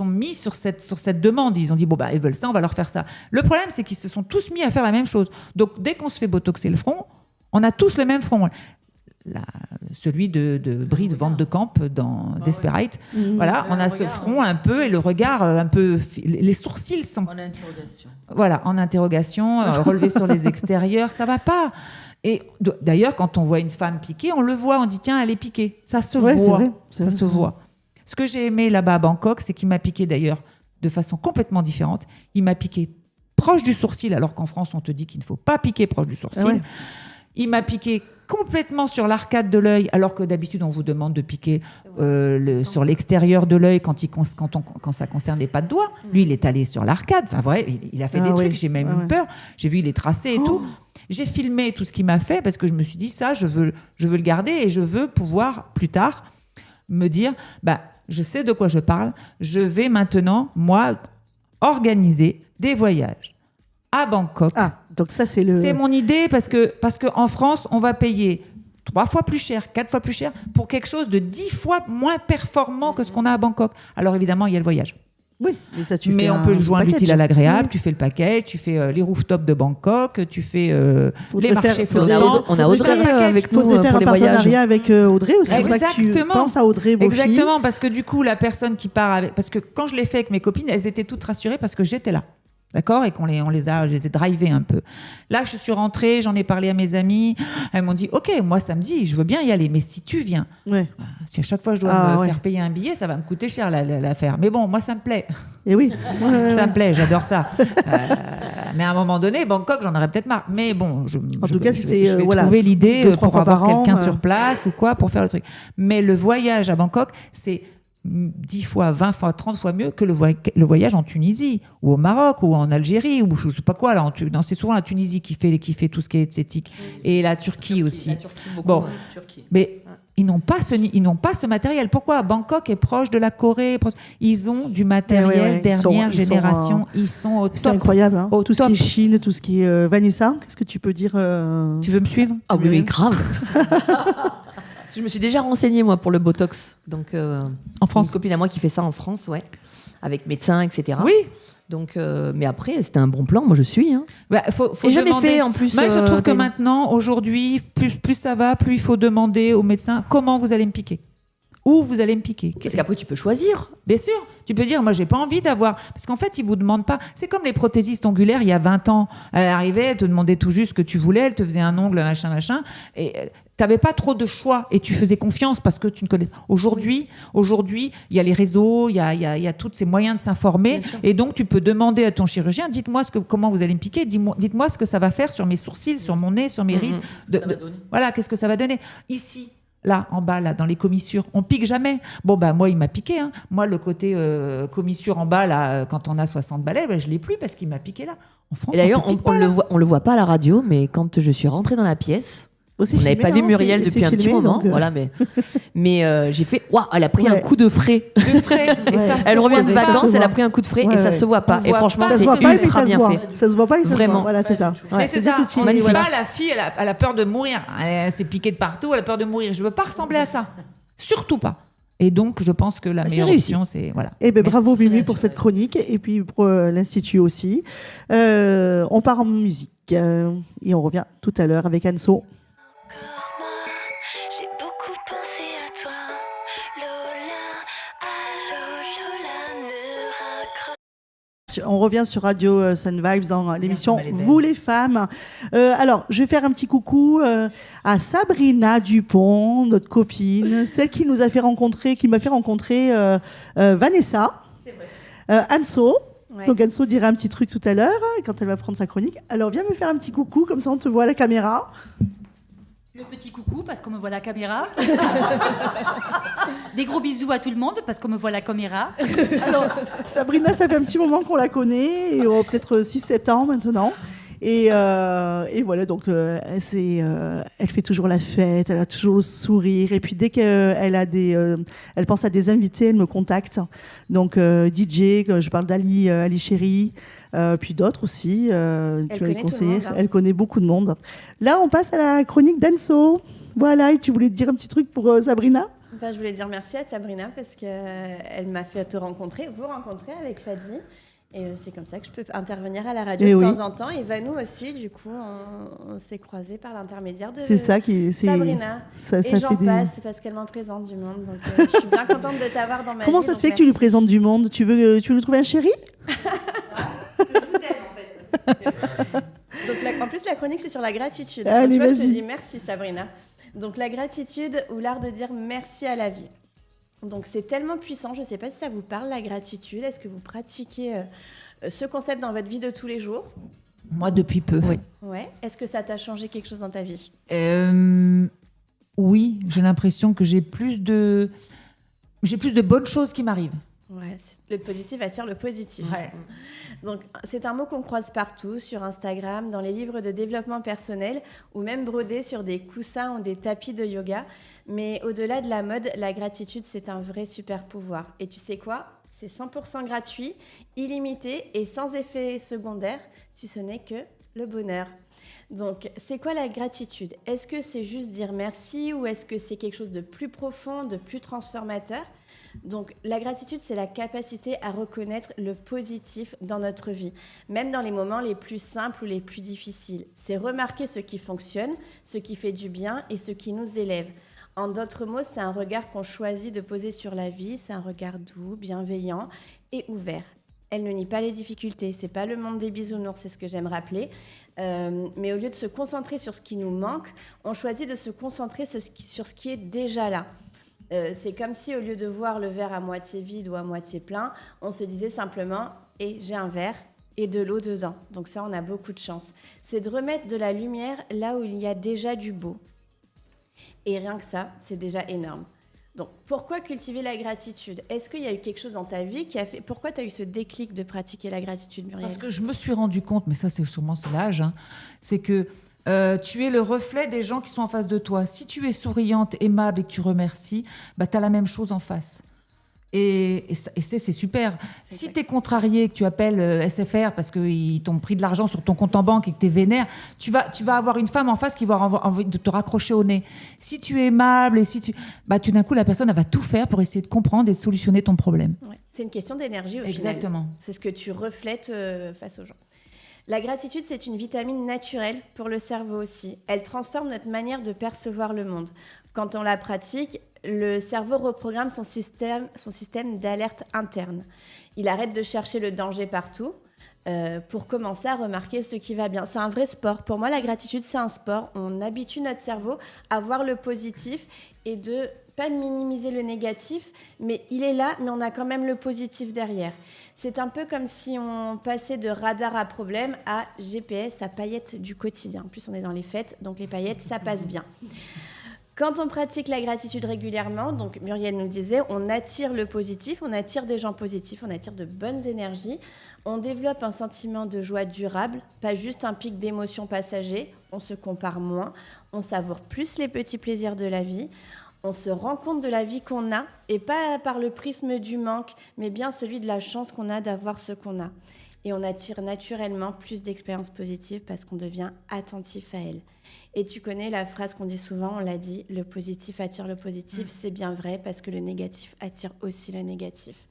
mis sur cette demande. Ils ont dit, ils veulent ça, on va leur faire ça. Le problème, c'est qu'ils se sont tous mis à faire la même chose. Donc, dès qu'on se fait botoxer le front, on a tous le même front. Celui de Brie de Van de Camp dans Desperate. Voilà, on a ce front un peu et le regard un peu... Les sourcils sont... En interrogation. Voilà, en interrogation, relevé sur les extérieurs, ça va pas. Et d'ailleurs, quand on voit une femme piquée, on le voit, on dit tiens, elle est piquée. Ça se voit. Ça se voit. Ce que j'ai aimé là-bas à Bangkok, c'est qu'il m'a piqué d'ailleurs de façon complètement différente. Il m'a piqué proche du sourcil, alors qu'en France, on te dit qu'il ne faut pas piquer proche du sourcil. Ah ouais. Il m'a piqué complètement sur l'arcade de l'œil, alors que d'habitude, on vous demande de piquer sur l'extérieur de l'œil quand ça concerne les pas de doigts. Lui, il est allé sur l'arcade. Enfin, vrai, il a fait des trucs, j'ai même eu peur. J'ai vu, il est tracé et tout. J'ai filmé tout ce qu'il m'a fait parce que je me suis dit, ça, je veux le garder et je veux pouvoir, plus tard, me dire... je sais de quoi je parle. Je vais maintenant, moi, organiser des voyages à Bangkok. Ah, donc ça, c'est le... C'est mon idée parce que en France, on va payer 3 fois plus cher, 4 fois plus cher pour quelque chose de 10 fois moins performant que ce qu'on a à Bangkok. Alors évidemment, il y a le voyage. Oui, mais ça, tu Mais fais on peut joindre package. l'utile à l'agréable, Oui. tu fais le package, tu fais les rooftops de Bangkok, tu fais Faudrait les marchés faire- flottants. On a Faudrait Audrey faire avec nous Faudrait faire pour un les voyages. partenariat avec Audrey aussi. Faudrait que tu Exactement. penses à Audrey Beaufy. Exactement, parce que du coup, la personne qui part avec... Parce que quand je l'ai fait avec mes copines, elles étaient toutes rassurées parce que j'étais là. D'accord ? Et je les ai drivées un peu. Là, je suis rentrée, j'en ai parlé à mes amies. Elles m'ont dit, OK, moi, samedi, je veux bien y aller. Mais si tu viens, Ouais. si à chaque fois je dois Ah, me ouais. faire payer un billet, ça va me coûter cher l'affaire. Mais bon, moi, ça me plaît. Et oui. Ouais. Ça me plaît, j'adore ça. Mais à un moment donné, Bangkok, j'en aurais peut-être marre. Mais bon, En tout cas, si je c'est, vais voilà, trouver l'idée 2-3 pour fois avoir par an, quelqu'un sur place ou quoi pour faire le truc. Mais le voyage à Bangkok, c'est 10 fois, 20 fois, 30 fois mieux que le voyage en Tunisie ou au Maroc ou en Algérie ou je sais pas quoi. Là, non, c'est souvent la Tunisie qui fait tout ce qui est esthétique. Et la Turquie aussi. Bon. Mais ils n'ont pas ce matériel. Pourquoi ? Bangkok est proche de la Corée. Ils ont du matériel ouais. dernière Ils sont, génération. Ils sont au C'est top. incroyable. Hein. Au Tout ce top. qui est Chine, tout ce qui est... Vanessa, qu'est-ce que tu peux dire Tu veux me suivre ? Ah oui, oui, grave. Parce que je me suis déjà renseignée, moi, pour le Botox. Donc, En France. une copine à moi qui fait ça en France, ouais. Avec médecin, etc. Oui. Donc, mais après, c'était un bon plan. Moi, je suis. Hein. Bah, faut Et jamais demander. fait, en plus. Moi, je trouve que Taylor. maintenant, aujourd'hui, plus ça va, plus il faut demander au médecin comment vous allez me piquer. Où vous allez me piquer. Parce qu'après, tu peux choisir. Bien sûr, tu peux dire, moi, j'ai pas envie d'avoir... Parce qu'en fait, ils vous demandent pas... C'est comme les prothésistes ongulaires, il y a 20 ans. Elle arrivait, elle te demandait tout juste ce que tu voulais, elle te faisait un ongle, machin. Et t'avais pas trop de choix et tu faisais confiance parce que tu ne connais... Aujourd'hui, il y a les réseaux, il y a tous ces moyens de s'informer. Et donc, tu peux demander à ton chirurgien, dites-moi comment vous allez me piquer, dites-moi ce que ça va faire sur mes sourcils, sur mon nez, sur mes rides. Voilà, qu'est-ce que ça va donner. Ici... Là, en bas, là, dans les commissures, on pique jamais. Bon, bah, moi, il m'a piqué. Hein. Moi, le côté commissure en bas, là, quand on a 60 balais, bah, je l'ai plus parce qu'il m'a piqué là. En France, Et d'ailleurs, te pique on pas, le là. voit, on le voit pas à la radio, mais quand je suis rentrée dans la pièce, Aussi on n'avait filmé, pas vu non, Muriel c'est depuis un petit filmé, moment, donc, voilà, mais j'ai fait, waouh, elle a pris Ouais. un coup de frais. De frais. Et ça, Elle se revient voit de pas. ça se vacances, elle voit. a pris un coup de frais Ouais, et ça ouais. se voit pas. On Et voit franchement, pas, Ça se c'est voit pas, mais ultra ça se bien voit. fait. Ça se voit pas et ça se Vraiment. voit. Voilà, c'est ça. Mais c'est ça, que tu- on dit voilà. pas la fille, elle a peur de mourir. Elle s'est piquée de partout, elle a peur de mourir. Je veux pas ressembler à ça. Surtout pas. Et donc, je pense que la c'est meilleure réussi. option, c'est... Voilà. Eh ben, Merci. bravo Mimi pour cette chronique et puis pour l'Institut aussi. On part en musique et on revient tout à l'heure avec Anso. J'ai beaucoup pensé à toi, Lola. Allô, Lola, ne raccroche. On revient sur Radio Sun Vibes dans l'émission elle est belle. Vous les femmes. Alors, je vais faire un petit coucou à Sabrina Dupont, notre copine, celle qui nous a fait rencontrer, qui m'a fait rencontrer Vanessa. C'est vrai. Anso. Ouais. Donc Anso dira un petit truc tout à l'heure quand elle va prendre sa chronique. Alors viens me faire un petit coucou, comme ça on te voit à la caméra. Le petit coucou parce qu'on me voit à la caméra. Des gros bisous à tout le monde parce qu'on me voit à la caméra. Alors, Sabrina, ça fait un petit moment qu'on la connaît, et, peut-être 6-7 ans maintenant. Et voilà, donc elle fait toujours la fête, elle a toujours le sourire. Et puis dès qu'elle elle pense à des invités, elle me contacte. Donc DJ, je parle d'Ali, Ali Chéri, puis d'autres aussi. Tu vas les connaît tout le conseiller. monde, hein. Elle connaît beaucoup de monde. Là, on passe à la chronique d'Anso. Voilà, et tu voulais te dire un petit truc pour Sabrina ? Ben, je voulais dire merci à Sabrina parce qu'elle m'a fait vous rencontrer avec Shadi. Et c'est comme ça que je peux intervenir à la radio Et de oui. temps en temps. Et Vanou aussi, du coup, on s'est croisés par l'intermédiaire de C'est ça qui Sabrina. Ça Et fait j'en des... passe, c'est parce qu'elle m'en présente du monde. Donc je suis bien contente de t'avoir dans ma vie. Comment ça donc se fait que tu lui merci. présentes du monde ? Tu veux lui trouver un chéri ? Donc, en plus, la chronique, c'est sur la gratitude. Allez, Donc, tu vois, je te vas-y. dis merci, Sabrina. Donc, la gratitude ou l'art de dire merci à la vie. Donc, c'est tellement puissant. Je ne sais pas si ça vous parle, la gratitude. Est-ce que vous pratiquez ce concept dans votre vie de tous les jours ? Moi, depuis peu. Oui. Ouais. Est-ce que ça t'a changé quelque chose dans ta vie ? Oui, j'ai l'impression que j'ai plus de bonnes choses qui m'arrivent. Ouais, le positif attire le positif. Ouais. Donc, c'est un mot qu'on croise partout, sur Instagram, dans les livres de développement personnel, ou même brodé sur des coussins ou des tapis de yoga. Mais au-delà de la mode, la gratitude, c'est un vrai super pouvoir. Et tu sais quoi ? C'est 100% gratuit, illimité et sans effet secondaire, si ce n'est que le bonheur. Donc, c'est quoi la gratitude ? Est-ce que c'est juste dire merci ou est-ce que c'est quelque chose de plus profond, de plus transformateur ? Donc, la gratitude, c'est la capacité à reconnaître le positif dans notre vie, même dans les moments les plus simples ou les plus difficiles. C'est remarquer ce qui fonctionne, ce qui fait du bien et ce qui nous élève. En d'autres mots, c'est un regard qu'on choisit de poser sur la vie, c'est un regard doux, bienveillant et ouvert. Elle ne nie pas les difficultés, c'est pas le monde des bisounours, c'est ce que j'aime rappeler. Mais au lieu de se concentrer sur ce qui nous manque, on choisit de se concentrer sur ce qui est déjà là. C'est comme si au lieu de voir le verre à moitié vide ou à moitié plein, on se disait simplement « et j'ai un verre » et de l'eau dedans. Donc ça, on a beaucoup de chance. C'est de remettre de la lumière là où il y a déjà du beau. Et rien que ça, c'est déjà énorme. Donc, pourquoi cultiver la gratitude ? Est-ce qu'il y a eu quelque chose dans ta vie qui a fait... Pourquoi tu as eu ce déclic de pratiquer la gratitude, Muriel ? Parce que je me suis rendu compte, mais ça c'est l'âge, hein, c'est que tu es le reflet des gens qui sont en face de toi. Si tu es souriante, aimable et que tu remercies, bah, tu as la même chose en face. Et c'est super. Si tu es contrarié, que tu appelles SFR parce qu'ils t'ont pris de l'argent sur ton compte en banque et que tu es vénère, tu vas avoir une femme en face qui va avoir envie de te raccrocher au nez. Si tu es aimable, et tout d'un coup, la personne elle va tout faire pour essayer de comprendre et de solutionner ton problème. Ouais. C'est une question d'énergie au Exactement. final. C'est ce que tu reflètes face aux gens. La gratitude, c'est une vitamine naturelle pour le cerveau aussi. Elle transforme notre manière de percevoir le monde. Quand on la pratique, le cerveau reprogramme son système d'alerte interne. Il arrête de chercher le danger partout pour commencer à remarquer ce qui va bien. C'est un vrai sport. Pour moi, la gratitude, c'est un sport. On habitue notre cerveau à voir le positif et de pas minimiser le négatif, mais il est là, mais on a quand même le positif derrière. C'est un peu comme si on passait de radar à problème à GPS, à paillettes du quotidien. En plus, on est dans les fêtes, donc les paillettes, ça passe bien. Quand on pratique la gratitude régulièrement, donc Muriel nous le disait, on attire le positif, on attire des gens positifs, on attire de bonnes énergies, on développe un sentiment de joie durable, pas juste un pic d'émotions passager, on se compare moins, on savoure plus les petits plaisirs de la vie, on se rend compte de la vie qu'on a, et pas par le prisme du manque, mais bien celui de la chance qu'on a d'avoir ce qu'on a. Et on attire naturellement plus d'expériences positives parce qu'on devient attentif à elles. Et tu connais la phrase qu'on dit souvent, on l'a dit, le positif attire le positif, c'est bien vrai parce que le négatif attire aussi le négatif.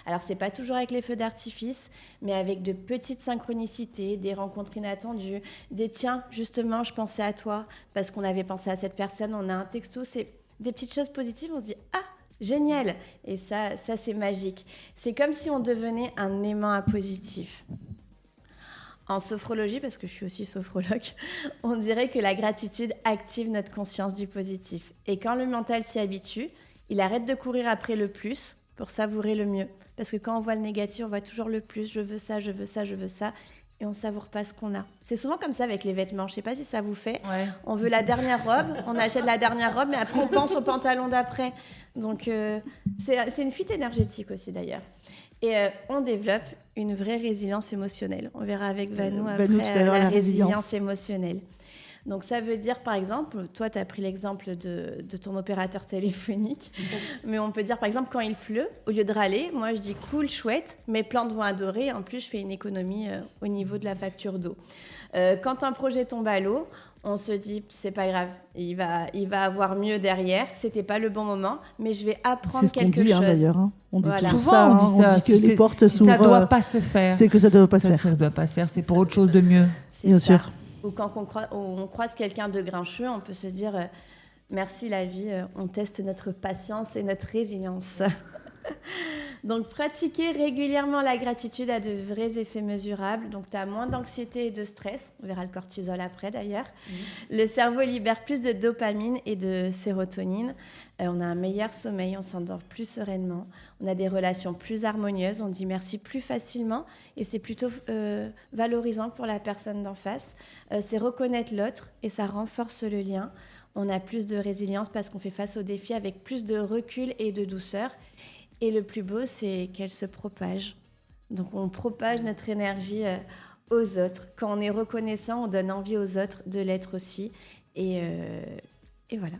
Alors, c'est pas toujours avec les feux d'artifice, mais avec de petites synchronicités, des rencontres inattendues, des tiens, justement, je pensais à toi parce qu'on avait pensé à cette personne, on a un texto, c'est des petites choses positives, on se dit « Ah, génial !» Et ça, c'est magique. C'est comme si on devenait un aimant à positif. En sophrologie, parce que je suis aussi sophrologue, on dirait que la gratitude active notre conscience du positif. Et quand le mental s'y habitue, il arrête de courir après le plus pour savourer le mieux. Parce que quand on voit le négatif, on voit toujours le plus. Je veux ça, je veux ça, je veux ça. Et on ne savoure pas ce qu'on a. C'est souvent comme ça avec les vêtements. Je ne sais pas si ça vous fait. Ouais. On veut la dernière robe, on achète la dernière robe, mais après on pense au pantalon d'après. Donc c'est une fuite énergétique aussi d'ailleurs. Et on développe une vraie résilience émotionnelle. On verra avec Vanou après la résilience émotionnelle. Donc ça veut dire par exemple, toi tu as pris l'exemple de ton opérateur téléphonique, mais on peut dire par exemple quand il pleut, au lieu de râler, moi je dis cool, chouette, mes plantes vont adorer, en plus je fais une économie au niveau de la facture d'eau. Quand un projet tombe à l'eau, on se dit c'est pas grave, il va avoir mieux derrière, c'était pas le bon moment, mais je vais apprendre quelque chose. C'est ce qu'on dit d'ailleurs. Hein. On dit voilà. souvent ça, on dit que les portes s'ouvrent. Ça doit pas se faire. C'est que ça doit pas se faire. Ça doit pas se faire, c'est pour autre chose de mieux. Bien sûr. Ou quand on croise quelqu'un de grincheux, on peut se dire merci la vie, on teste notre patience et notre résilience. Donc pratiquer régulièrement la gratitude a de vrais effets mesurables. Donc tu as moins d'anxiété et de stress, on verra le cortisol après d'ailleurs. Le cerveau libère plus de dopamine et de sérotonine. On a un meilleur sommeil, on s'endort plus sereinement. On a des relations plus harmonieuses, on dit merci plus facilement et c'est plutôt valorisant pour la personne d'en face. C'est reconnaître l'autre et ça renforce le lien. On a plus de résilience parce qu'on fait face aux défis avec plus de recul et de douceur. Et le plus beau, c'est qu'elle se propage. Donc on propage notre énergie aux autres. Quand on est reconnaissant, on donne envie aux autres de l'être aussi. Et voilà.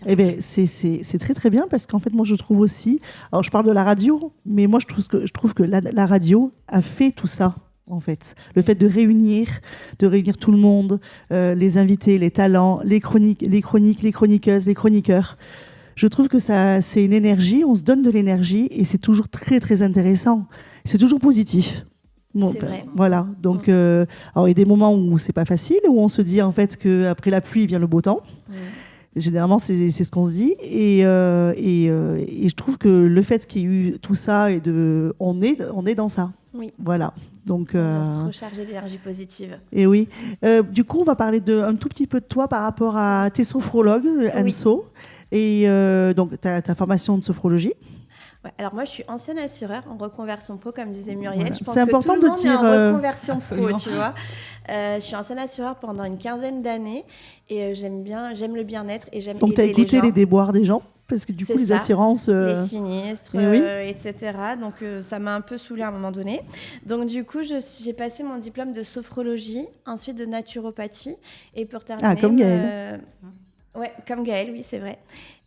Eh ben, c'est très très bien parce qu'en fait moi je trouve aussi, alors je parle de la radio, mais moi je trouve que la radio a fait tout ça en fait. Le fait de réunir tout le monde, les invités, les talents, les chroniqueuses, les chroniqueurs. Je trouve que ça c'est une énergie, on se donne de l'énergie et c'est toujours très très intéressant. C'est toujours positif. Bon, C'est vrai. Voilà. Donc, alors il y a des moments où c'est pas facile, où on se dit en fait que après la pluie vient le beau temps. Généralement, c'est ce qu'on se dit. Et je trouve que le fait qu'il y ait eu tout ça, on est dans ça. Oui. Voilà. Donc, On doit se recharger d'énergie positive. et oui. Du coup, on va parler un tout petit peu de toi par rapport à tes sophrologues, Anso. Et donc, ta formation de sophrologie. Ouais, alors moi, je suis ancienne assureur en reconversion pro, comme disait Muriel. Voilà. Je pense C'est important que tout le de monde dire, est en reconversion pro, absolument. tu vois. Je suis ancienne assureur pendant une quinzaine d'années et j'aime le bien-être et j'aime Donc, tu as aider écouté les gens. les déboires des gens parce que du coup, C'est les ça. assurances. Les sinistres, eh oui. etc. Donc ça m'a un peu saoulée à un moment donné. Donc du coup, j'ai passé mon diplôme de sophrologie, ensuite de naturopathie. Et pour terminer... comme Gaëlle. Ouais, comme Gaëlle, oui, c'est vrai.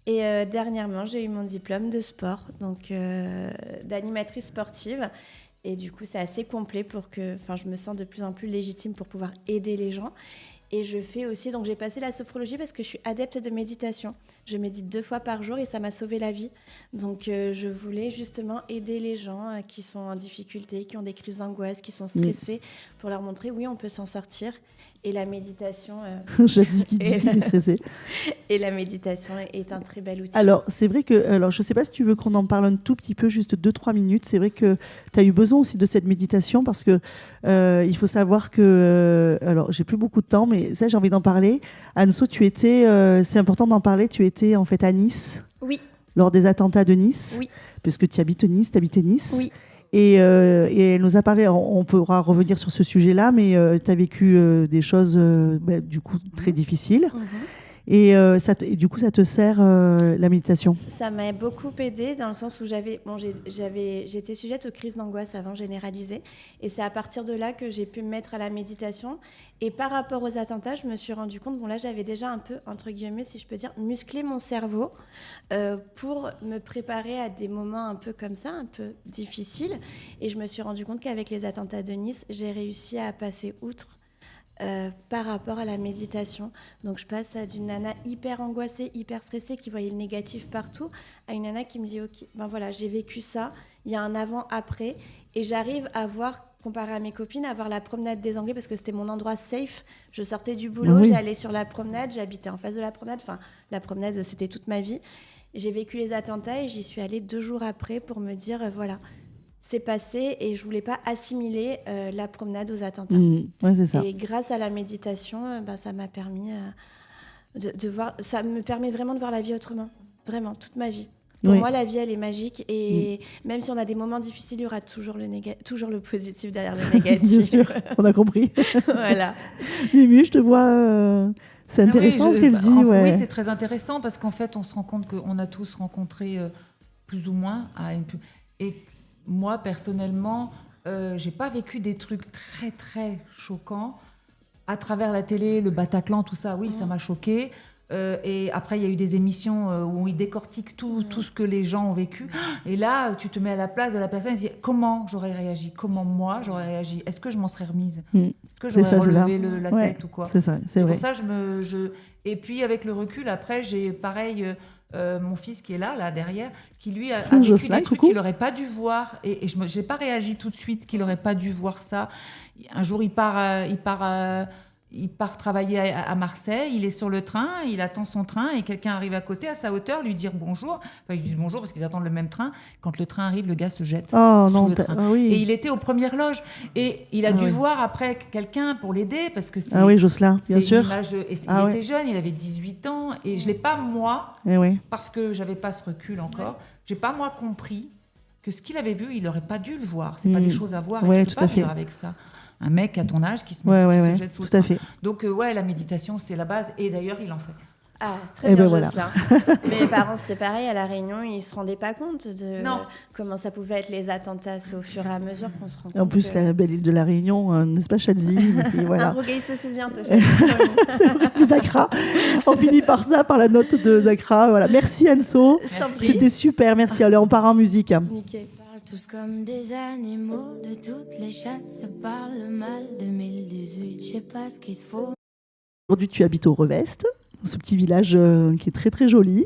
Et dernièrement, j'ai eu mon diplôme de sport, donc d'animatrice sportive. Et du coup, c'est assez complet pour que je me sens de plus en plus légitime pour pouvoir aider les gens. Et je fais aussi, donc j'ai passé la sophrologie parce que je suis adepte de méditation. Je médite 2 fois par jour et ça m'a sauvé la vie. Donc je voulais justement aider les gens qui sont en difficulté, qui ont des crises d'angoisse, qui sont stressés, pour leur montrer, oui, on peut s'en sortir. Et la méditation... Jadis qui dit qu'il est stressé. Et la méditation est un très bel outil. Alors, c'est vrai que, je ne sais pas si tu veux qu'on en parle un tout petit peu, juste 2-3 minutes. C'est vrai que tu as eu besoin aussi de cette méditation parce que il faut savoir que, alors, j'ai plus beaucoup de temps, mais ça, j'ai envie d'en parler. Anso, tu étais, c'est important d'en parler, tu étais en fait à Nice. Oui. Lors des attentats de Nice. Oui. Parce que tu habites Nice, tu habitais Nice. Oui. Et elle nous a parlé, on pourra revenir sur ce sujet-là, mais tu as vécu des choses, du coup, très difficiles. Et du coup, ça te sert la méditation? Ça m'a beaucoup aidée dans le sens où j'étais sujette aux crises d'angoisse avant généralisées. Et c'est à partir de là que j'ai pu me mettre à la méditation. Et par rapport aux attentats, je me suis rendu compte, là j'avais déjà un peu, entre guillemets, si je peux dire, musclé mon cerveau pour me préparer à des moments un peu comme ça, un peu difficiles. Et je me suis rendu compte qu'avec les attentats de Nice, j'ai réussi à passer outre par rapport à la méditation. Donc je passe d'une nana hyper angoissée, hyper stressée, qui voyait le négatif partout, à une nana qui me dit ok, voilà, j'ai vécu ça, il y a un avant-après, et j'arrive à voir, comparé à mes copines, à voir la promenade des Anglais, parce que c'était mon endroit safe. Je sortais du boulot, j'allais sur la promenade, j'habitais en face de la promenade, la promenade c'était toute ma vie. J'ai vécu les attentats et j'y suis allée 2 jours après pour me dire voilà, c'est passé, et je voulais pas assimiler la promenade aux attentats. Ouais, c'est ça. Et grâce à la méditation, ça m'a permis de voir. Ça me permet vraiment de voir la vie autrement, vraiment toute ma vie. Pour moi, la vie elle est magique, et même si on a des moments difficiles, il y aura toujours le positif derrière le négatif. Bien sûr, on a compris. Voilà. Mimu, je te vois. C'est intéressant ce qu'elle dit. Oui, c'est très intéressant parce qu'en fait, on se rend compte qu'on a tous rencontré plus ou moins et moi, personnellement, j'ai pas vécu des trucs très, très choquants. À travers la télé, le Bataclan, tout ça, oui, ça m'a choquée. Et après, il y a eu des émissions où ils décortiquent tout ce que les gens ont vécu. Et là, tu te mets à la place de la personne et tu dis comment j'aurais réagi, comment moi j'aurais réagi. Est-ce que je m'en serais remise? Est-ce que j'aurais relevé la tête ou quoi? C'est ça, c'est vrai. Pour ça, Et puis, avec le recul, après, j'ai pareil... mon fils qui est là derrière, qui lui a vécu des trucs qu'il n'aurait pas dû voir, et je n'ai pas réagi tout de suite qu'il n'aurait pas dû voir ça. Un jour, il part travailler à Marseille, il est sur le train, il attend son train, et quelqu'un arrive à côté, à sa hauteur, lui dire bonjour. Enfin, ils disent bonjour parce qu'ils attendent le même train. Quand le train arrive, le gars se jette sous le train. Et il était aux premières loges. Et il a dû voir après quelqu'un pour l'aider, parce que c'est... Ah oui, Jocelyn, bien sûr. Il était jeune, il avait 18 ans, et je ne l'ai pas, moi, parce que je n'avais pas ce recul encore, je n'ai pas, moi, compris que ce qu'il avait vu, il n'aurait pas dû le voir. Ce n'est pas des choses à voir, et tu ne peux pas vivre avec ça. Un mec à ton âge qui se met se jette sous le train. Donc, la méditation, c'est la base. Et d'ailleurs, il en fait. Ah, très Eh bien, ben voilà. Jocelyn. Mes parents, c'était pareil, à La Réunion, ils se rendaient pas compte de Non. comment ça pouvait être les attentats. C'est au fur et à mesure qu'on se rend compte. En plus, que- la belle île de la Réunion, n'est-ce pas, Chadzi? Et Un voilà. rougail saucisse bientôt. Promis. C'est vrai, les Accra. On finit par ça, par la note d'Accra. Voilà. Merci Anso. Je t'en prie. C'était super, merci. Allez, on part en musique. Nickel. Parlent tous comme des animaux, de toutes les chattes, ça parle mal. 2018, je sais pas ce qu'il faut. Aujourd'hui, tu habites au Revest, dans ce petit village qui est très très joli.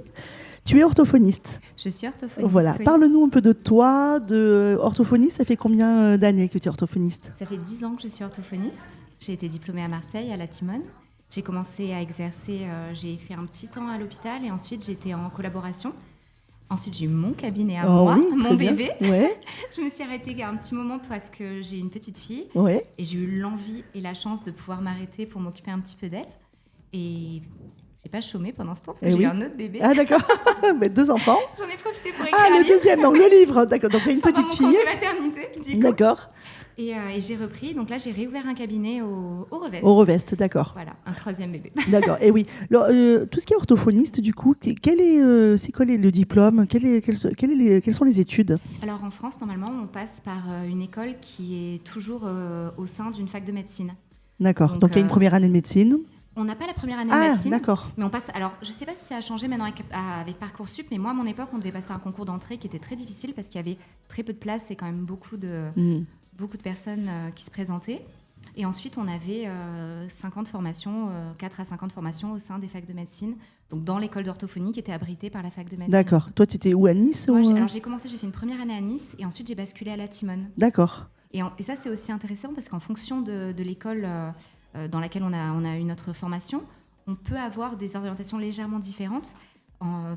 Tu es orthophoniste. Je suis orthophoniste. Voilà. Oui. Parle-nous un peu de toi, de orthophoniste. Ça fait combien d'années que tu es orthophoniste? Ça fait 10 ans que je suis orthophoniste. J'ai été diplômée à Marseille, à la Timone. J'ai commencé à exercer, j'ai fait un petit temps à l'hôpital et ensuite j'étais en collaboration. Ensuite, j'ai eu mon cabinet à moi, oui, mon très bien. bébé. Ouais, Je me suis arrêtée un petit moment parce que j'ai une petite fille ouais. et j'ai eu l'envie et la chance de pouvoir m'arrêter pour m'occuper un petit peu d'elle. Et j'ai pas chômé pendant ce temps parce que Eh j'ai oui. eu un autre bébé. Ah d'accord. Mais 2 enfants. J'en ai profité pour écrire Ah, un le livre deuxième, donc le livre. D'accord. Donc une pendant petite mon fille. congé maternité, du coup. D'accord. Et j'ai repris. Donc là, j'ai réouvert un cabinet au Revest. Au Revest, d'accord. Voilà, un 3e bébé. D'accord. Et oui. Alors, tout ce qui est orthophoniste, du coup, c'est quoi le diplôme? Quelles sont les études? Alors en France, normalement, on passe par une école qui est toujours au sein d'une fac de médecine. D'accord. Donc, Donc il y a une première année de médecine. On n'a pas la première année de Ah, médecine. d'accord. Mais on passe. Alors, je ne sais pas si ça a changé maintenant avec Parcoursup, mais moi, à mon époque, on devait passer un concours d'entrée qui était très difficile parce qu'il y avait très peu de places et quand même beaucoup de personnes qui se présentaient. Et ensuite, on avait 50 formations, 4 à 50 formations au sein des facs de médecine, donc dans l'école d'orthophonie qui était abritée par la fac de médecine. D'accord. Toi, tu étais où, à Nice Moi, ou... alors j'ai fait une première année à Nice et ensuite j'ai basculé à la Timone. D'accord. Et ça, c'est aussi intéressant parce qu'en fonction de l'école dans laquelle on a eu notre formation, on peut avoir des orientations légèrement différentes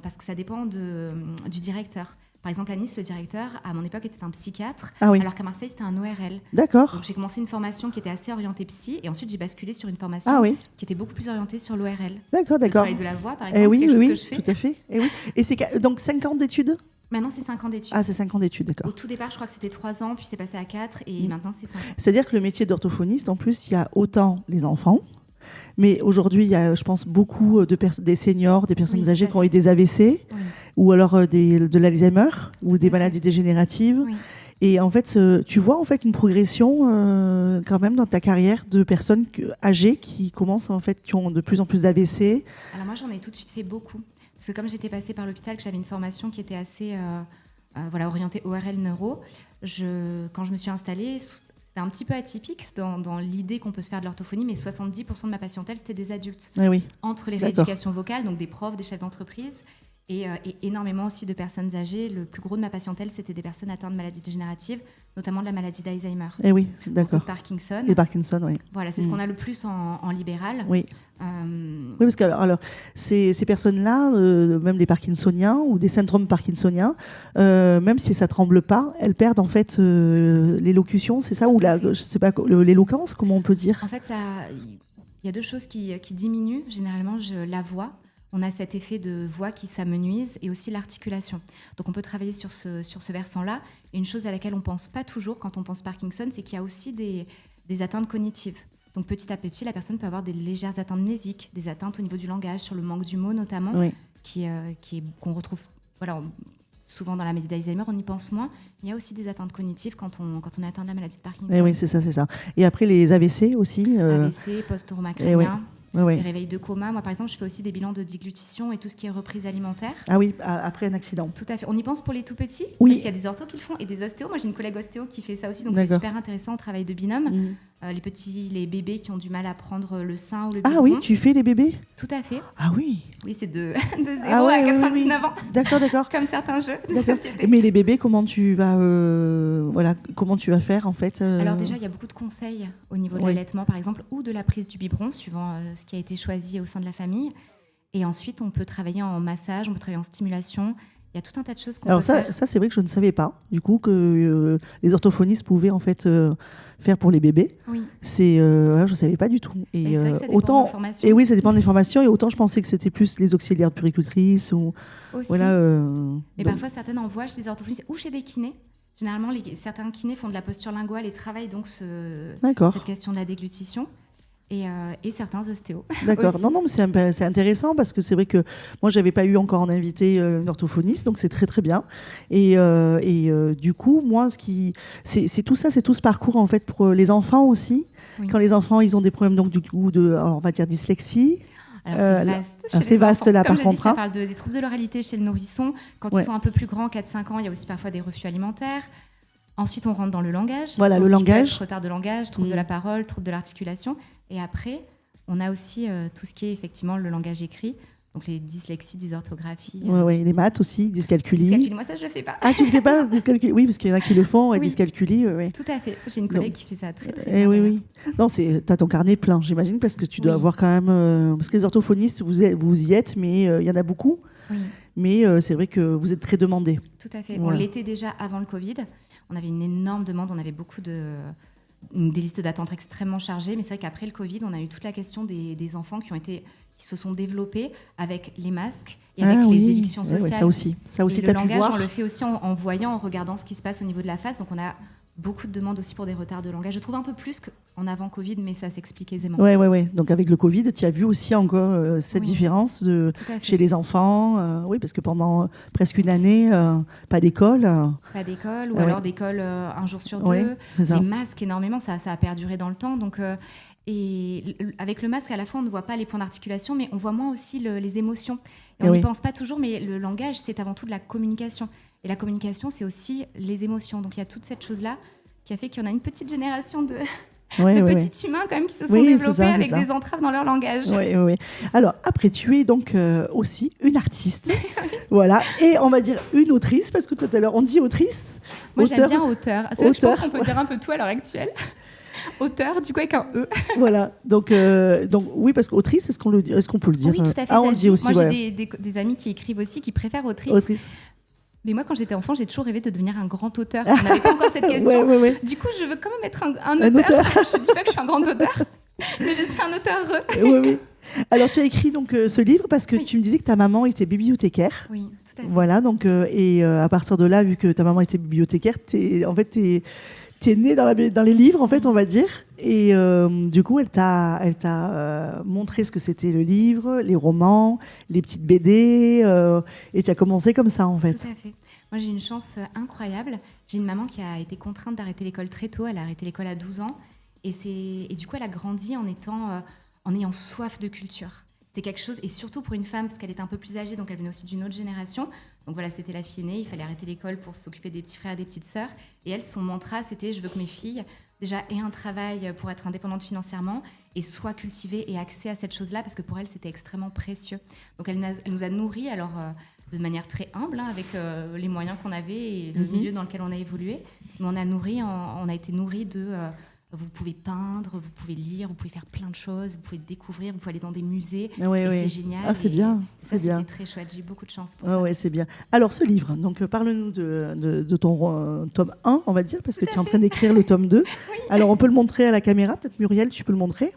parce que ça dépend du directeur. Par exemple, à Nice, le directeur, à mon époque, était un psychiatre, Ah oui. alors qu'à Marseille, c'était un ORL. D'accord. Donc j'ai commencé une formation qui était assez orientée psy et ensuite j'ai basculé sur une formation Ah oui. qui était beaucoup plus orientée sur l'ORL. D'accord, Le d'accord. travail de la voix, par exemple, Eh c'est oui, quelque chose oui, que je fais. tout à fait. Eh oui. Et c'est donc 5 ans d'études? Maintenant, c'est 5 ans d'études. Ah, c'est 5 ans d'études, Au d'accord. tout départ, je crois que c'était 3 ans, puis c'est passé à 4 et maintenant c'est 5 ans. C'est-à-dire que le métier d'orthophoniste, en plus, il y a autant les enfants, mais aujourd'hui, il y a, je pense, beaucoup des seniors, des personnes Oui, âgées tout à qui ont eu fait. des AVC, Oui. ou alors de l'Alzheimer, ou Tout des à fait. maladies dégénératives. Oui. Et en fait, tu vois en fait une progression quand même dans ta carrière de personnes âgées qui commencent en fait, qui ont de plus en plus d'AVC. Alors moi, j'en ai tout de suite fait beaucoup. Parce que comme j'étais passée par l'hôpital, que j'avais une formation qui était assez orientée ORL neuro, quand je me suis installée, c'était un petit peu atypique dans l'idée qu'on peut se faire de l'orthophonie, mais 70% de ma patientèle, c'était des adultes. Ah oui. Entre les D'accord. rééducations vocales, donc des profs, des chefs d'entreprise, et énormément aussi de personnes âgées. Le plus gros de ma patientèle, c'était des personnes atteintes de maladies dégénératives, notamment de la maladie d'Alzheimer. Eh oui, Beaucoup d'accord. de Parkinson. Les Parkinson, oui. Voilà, c'est ce qu'on a le plus en libéral. Oui. Oui, parce que alors, ces personnes-là, même les Parkinsoniens ou des syndromes parkinsoniens, même si ça tremble pas, elles perdent en fait l'élocution, c'est ça, Tout ou à fait. je sais pas, l'éloquence, comment on peut dire. En fait, il y a deux choses qui diminuent. Généralement, la voix. On a cet effet de voix qui s'amenuise et aussi l'articulation. Donc, on peut travailler sur ce versant-là. Et une chose à laquelle on ne pense pas toujours quand on pense Parkinson, c'est qu'il y a aussi des atteintes cognitives. Donc, petit à petit, la personne peut avoir des légères atteintes mnésiques, des atteintes au niveau du langage, sur le manque du mot notamment, Oui. qu'on retrouve souvent dans la maladie d'Alzheimer, on y pense moins. Il y a aussi des atteintes cognitives quand on est atteint de la maladie de Parkinson. Eh oui, c'est ça, c'est ça. Et après les AVC aussi. AVC, post-trauma Eh oui. crânien. Oui. Les réveils de coma. Moi, par exemple, je fais aussi des bilans de déglutition et tout ce qui est reprise alimentaire. Ah oui, après un accident. Tout à fait. On y pense pour les tout petits, Oui. parce qu'il y a des orthos qui le font et des ostéos. Moi, j'ai une collègue ostéo qui fait ça aussi, donc c'est D'accord. super intéressant, on travaille de binôme. Mhm. Les bébés qui ont du mal à prendre le sein ou le biberon. Ah oui, tu fais les bébés? Tout à fait. Ah oui. Oui, c'est de 0 Ah ouais, à oui, oui, 99 oui. ans, D'accord, d'accord. comme certains jeux de D'accord. société. Mais les bébés, comment tu vas faire en fait Alors déjà, il y a beaucoup de conseils au niveau de Oui. l'allaitement, par exemple, ou de la prise du biberon, suivant ce qui a été choisi au sein de la famille. Et ensuite, on peut travailler en massage, on peut travailler en stimulation. Il y a tout un tas de choses qu'on peut Alors faire. ça c'est vrai que je ne savais pas, du coup, que les orthophonistes pouvaient en fait faire pour les bébés. Oui. Je ne savais pas du tout. Et Mais c'est vrai que ça dépend autant, de nos formations. et oui, ça dépend des formations. Et autant je pensais que c'était plus les auxiliaires de puéricultrices ou Aussi. voilà. Mais donc- parfois, certaines envoient chez des orthophonistes ou chez des kinés. Généralement, certains kinés font de la posture linguale et travaillent donc D'accord. cette question de la déglutition. et certains ostéos. D'accord. aussi. Non, mais c'est intéressant parce que c'est vrai que moi, j'avais pas eu encore en invité une orthophoniste, donc c'est très très bien. Et du coup, moi, c'est tout ça, c'est tout ce parcours en fait pour les enfants aussi. Oui. Quand les enfants, ils ont des problèmes donc du coup alors, on va dire dyslexie. Alors c'est vaste. chez c'est les vaste, enfants. là, Comme par je dis, contre, ça hein. parle des troubles de l'oralité chez le nourrisson. Quand Ouais. ils sont un peu plus grands, 4-5 ans, il y a aussi parfois des refus alimentaires. Ensuite, on rentre dans le langage. Voilà, Donc, le ce qui peut langage. être retard de langage, trouble de la parole, trouble de l'articulation. Et après, on a aussi tout ce qui est effectivement le langage écrit. Donc les dyslexies, dysorthographies. Ouais, les maths aussi, dyscalculie. Dyscalculie, moi ça je le fais pas. Ah, tu le fais pas, dyscalculie? Oui, parce qu'il y en a qui le font, et Oui. dyscalculie, ouais. Tout à fait. J'ai une collègue qui fait ça très très Eh bien. oui, d'ailleurs. oui. Non, t'as ton carnet plein, j'imagine, parce que tu dois Oui. avoir quand même. Parce que les orthophonistes, vous y êtes, mais il y en a beaucoup. Oui, Mais c'est vrai que vous êtes très demandés. tout à fait. Voilà. On l'était déjà avant le Covid. On avait une énorme demande, on avait beaucoup des listes d'attente extrêmement chargées. Mais c'est vrai qu'après le Covid, on a eu toute la question des enfants qui se sont développés avec les masques et avec Ah les oui. évictions Ouais, sociales. ça aussi, Et t'as le pu langage, voir. on le fait aussi en voyant, en regardant ce qui se passe au niveau de la face. Donc on a beaucoup de demandes aussi pour des retards de langage. Je trouve un peu plus qu'en avant Covid, mais ça s'explique aisément. Ouais. Donc avec le Covid, tu as vu aussi encore cette Oui. différence Tout à fait. chez les enfants. Oui, parce que pendant presque une année, pas d'école. Pas d'école, ou Ah ouais. alors d'école un jour sur deux. Ouais, c'est ça. Les masques, énormément, ça a perduré dans le temps. Donc, avec le masque, à la fois, on ne voit pas les points d'articulation, mais on voit moins aussi les émotions. Et Eh on n'y oui. pense pas toujours, mais le langage, c'est avant tout de la communication. Et la communication, c'est aussi les émotions. Donc, il y a toute cette chose-là qui a fait qu'il y en a une petite génération de petits humains quand même qui se sont Oui, c'est développés ça, c'est avec ça. des entraves dans leur langage. Oui. Alors, après, tu es donc aussi une artiste. Voilà. Et on va dire une autrice, parce que tout à l'heure, on dit autrice. Moi, j'aime auteur. bien auteur. C'est vrai que je pense Auteur. qu'on peut dire un peu tout à l'heure actuelle. Auteur, du coup, avec un E. Voilà. Donc oui, parce qu'autrice, est-ce qu'on peut le dire? Oui, tout à fait. Ah, on ça le se dit aussi, Moi, ouais. j'ai des amis qui écrivent aussi, qui préfèrent autrice. Autrice. Mais moi, quand j'étais enfant, j'ai toujours rêvé de devenir un grand auteur. On n'avait pas encore cette question. Ouais. Du coup, je veux quand même être un Un auteur. Je ne dis pas que je suis un grand auteur, mais je suis un auteur heureux. Oui. Alors, tu as écrit donc ce livre parce que tu me disais que ta maman était bibliothécaire. Oui, tout à fait. Voilà, donc à partir de là, vu que ta maman était bibliothécaire, t'es née dans les livres, en fait, on va dire. Et du coup, elle t'a montré ce que c'était le livre, les romans, les petites BD, et tu as commencé comme ça, en fait. Tout à fait. Moi, j'ai une chance incroyable. J'ai une maman qui a été contrainte d'arrêter l'école très tôt. Elle a arrêté l'école à 12 ans. Et du coup, elle a grandi en ayant soif de culture. C'était quelque chose, et surtout pour une femme, parce qu'elle était un peu plus âgée, donc elle venait aussi d'une autre génération. Donc voilà, c'était la fille aînée, il fallait arrêter l'école pour s'occuper des petits frères et des petites sœurs. Et elle, son mantra, c'était « je veux que mes filles, déjà, aient un travail pour être indépendantes financièrement et soient cultivées et accès à cette chose-là », parce que pour elle, c'était extrêmement précieux. Donc elle nous a nourris, alors de manière très humble, hein, avec les moyens qu'on avait et le milieu dans lequel on a évolué. Mais on a été nourris de... vous pouvez peindre, vous pouvez lire, vous pouvez faire plein de choses, vous pouvez découvrir, vous pouvez aller dans des musées. Ouais. C'est génial. Ah, c'est bien. Ça, c'est bien. c'était très chouette. J'ai eu beaucoup de chance pour Ah ça. ouais, c'est bien. Alors, ce livre, donc parle-nous de ton tome 1, on va dire, parce que tu es en train d'écrire le tome 2. Alors, on peut le montrer à la caméra. Peut-être, Muriel, tu peux le montrer.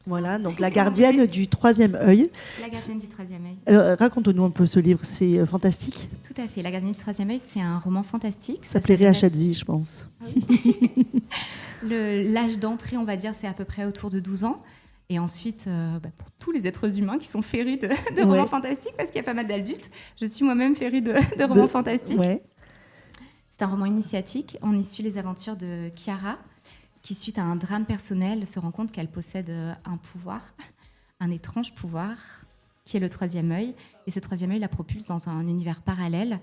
Voilà, donc La gardienne du troisième œil. La gardienne du troisième œil. Alors, raconte-nous un peu ce livre, c'est fantastique. Tout à fait. La gardienne du troisième œil, c'est un roman fantastique. Ça plairait à s'adresse- Shadzi, je pense. L'âge d'entrée, on va dire, c'est à peu près autour de 12 ans. Et ensuite, pour tous les êtres humains qui sont férus de romans fantastiques, parce qu'il y a pas mal d'adultes, je suis moi-même férue de romans fantastiques. Ouais. C'est un roman initiatique. On y suit les aventures de Chiara, qui, suite à un drame personnel, se rend compte qu'elle possède un pouvoir, un étrange pouvoir, qui est le troisième œil. Et ce troisième œil la propulse dans un univers parallèle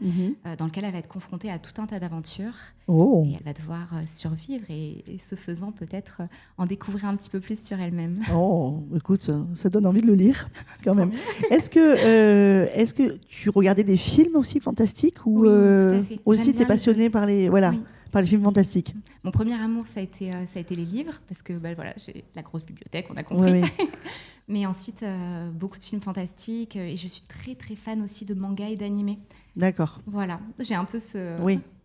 dans lequel elle va être confrontée à tout un tas d'aventures. Oh. Et elle va devoir survivre et ce faisant, peut-être en découvrir un petit peu plus sur elle-même. Oh, écoute, ça donne envie de le lire, quand même. Est-ce que tu regardais des films aussi fantastiques ou Oui, tout à fait. aussi J'aime t'es bien passionnée par les films fantastiques? Mon premier amour, ça a été les livres, parce que voilà, j'ai la grosse bibliothèque, on a compris. Oui. Mais ensuite, beaucoup de films fantastiques. Et je suis très, très fan aussi de manga et d'animé. D'accord. Voilà, j'ai un peu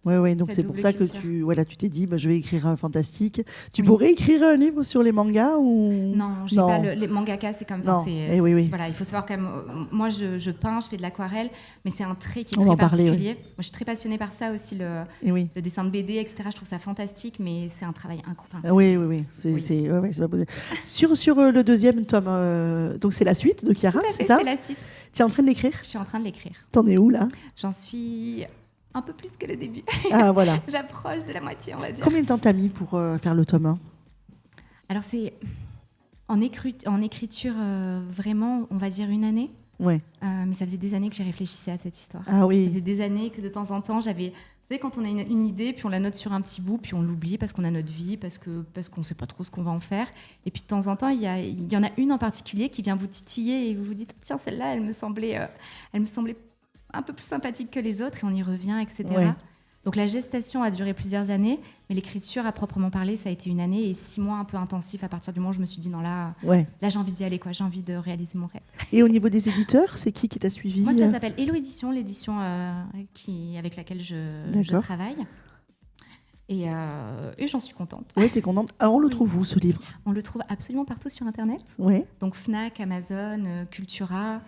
Ouais, donc Cette c'est pour double ça que écriture. tu t'es dit, je vais écrire un fantastique. Tu pourrais écrire un livre sur les mangas ou... Non, j'ai pas les mangaka, c'est comme Non. c'est, Oui. voilà, il faut savoir quand même. Moi, je peins, je fais de l'aquarelle, mais c'est un trait qui est On va très en parler, particulier. Moi, je suis très passionnée par ça aussi, le dessin de BD, etc. Je trouve ça fantastique, mais c'est un travail incroyable. Oui. C'est pas possible. Sur le deuxième tome, donc c'est la suite de Chiara, Tout à fait, c'est ça? c'est la suite. Tu es en train de l'écrire? Je suis en train de l'écrire. T'en es où là? J'en suis un peu plus que le début. Ah voilà. J'approche de la moitié, on va dire. Combien de temps t'as mis pour faire le tome 1? Alors c'est en écriture vraiment, on va dire 1 année. Ouais. Mais ça faisait des années que j'ai réfléchissé à cette histoire. Ah oui. Ça faisait des années que de temps en temps j'avais. Vous savez, quand on a une idée, puis on la note sur un petit bout, puis on l'oublie parce qu'on a notre vie, parce qu'on ne sait pas trop ce qu'on va en faire. Et puis de temps en temps, il y en a une en particulier qui vient vous titiller et vous vous dites tiens, celle-là, elle me semblait un peu plus sympathique que les autres, et on y revient, etc. Ouais. Donc la gestation a duré plusieurs années, mais l'écriture à proprement parler, ça a été 1 année et 6 mois un peu intensifs à partir du moment où je me suis dit non, là j'ai envie d'y aller, quoi. J'ai envie de réaliser mon rêve. Et au niveau des éditeurs, c'est qui t'a suivi? Moi, ça s'appelle Hello Édition, l'édition avec laquelle je travaille. Et j'en suis contente. Oui, t'es contente. Alors, on le trouve où, ce livre? On le trouve absolument partout sur Internet. Oui. Donc Fnac, Amazon, Cultura.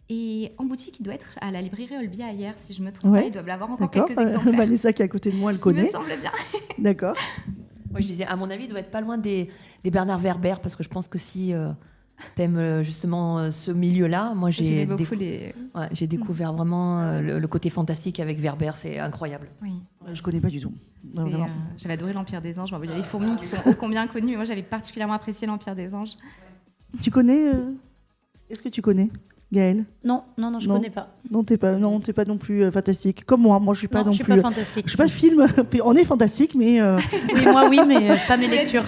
Et en boutique, il doit être à la librairie Olbia hier, si je ne me trompe pas. Ils doivent l'avoir encore quelques exemplaires. Vanessa, qui est à côté de moi, elle connaît. Il me semble bien. D'accord. Moi, je disais, à mon avis, il doit être pas loin des Bernard Werber, parce que je pense que si t'aimes justement ce milieu-là, moi j'ai découvert vraiment le côté fantastique avec Werber, c'est incroyable. Oui. Je connais pas du tout. J'avais adoré l'Empire des Anges. Il y a les fourmis qui sont ô combien connues, mais moi j'avais particulièrement apprécié l'Empire des Anges. Tu connais Est-ce que tu connais Gaëlle? Non, je connais pas. Non, t'es pas non plus fantastique. Comme moi, je suis pas non plus. Je suis pas fantastique. Je suis pas film. On est fantastique, mais. Oui, moi oui, mais pas mes lectures.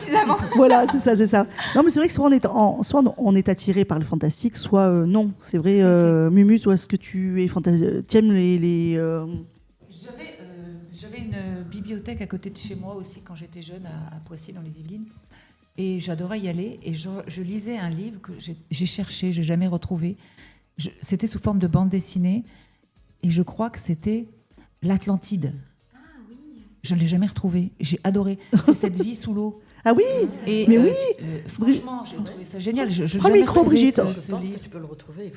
Voilà, c'est ça. Non, mais c'est vrai que soit on est attiré par le fantastique, soit non. C'est vrai, Mumu, toi, est-ce que tu es fantastique? Tu aimes les J'avais une bibliothèque à côté de chez moi aussi quand j'étais jeune à Poissy dans les Yvelines. Et j'adorais y aller. Et je lisais un livre que j'ai cherché, j'ai jamais retrouvé. C'était sous forme de bande dessinée. Et je crois que c'était l'Atlantide. Ah oui. Je ne l'ai jamais retrouvé. J'ai adoré. C'est cette vie sous l'eau. Ah oui. Mais oui. Franchement, j'ai trouvé ça génial. Prends le micro, Brigitte. Je pense que tu peux le retrouver.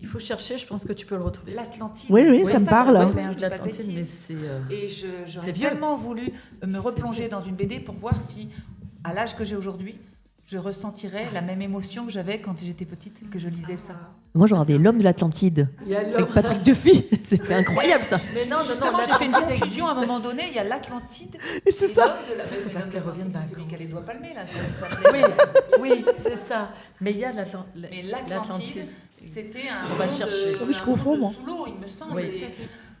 Il faut chercher. Je pense que tu peux le retrouver. L'Atlantide. Oui, ça me parle. L'Atlantide, mais c'est. Et j'aurais tellement voulu me replonger dans une BD pour voir si, à l'âge que j'ai aujourd'hui, je ressentirais la même émotion que j'avais quand j'étais petite, que je lisais ça. Moi, j'ai regardé L'Homme de l'Atlantide avec Patrick Duffy. C'était incroyable, ça. Mais non, justement, j'ai fait une confusion à un moment donné. Il y a l'Atlantide. Et c'est ça. C'est parce qu'elle revient de vacances. Celui qui a les doigts palmés, là. Oui, c'est ça. Mais il y a Mais l'Atlantide, c'était un. On va le chercher. Je confonds, moi. Sous l'eau, il me semble. Oui.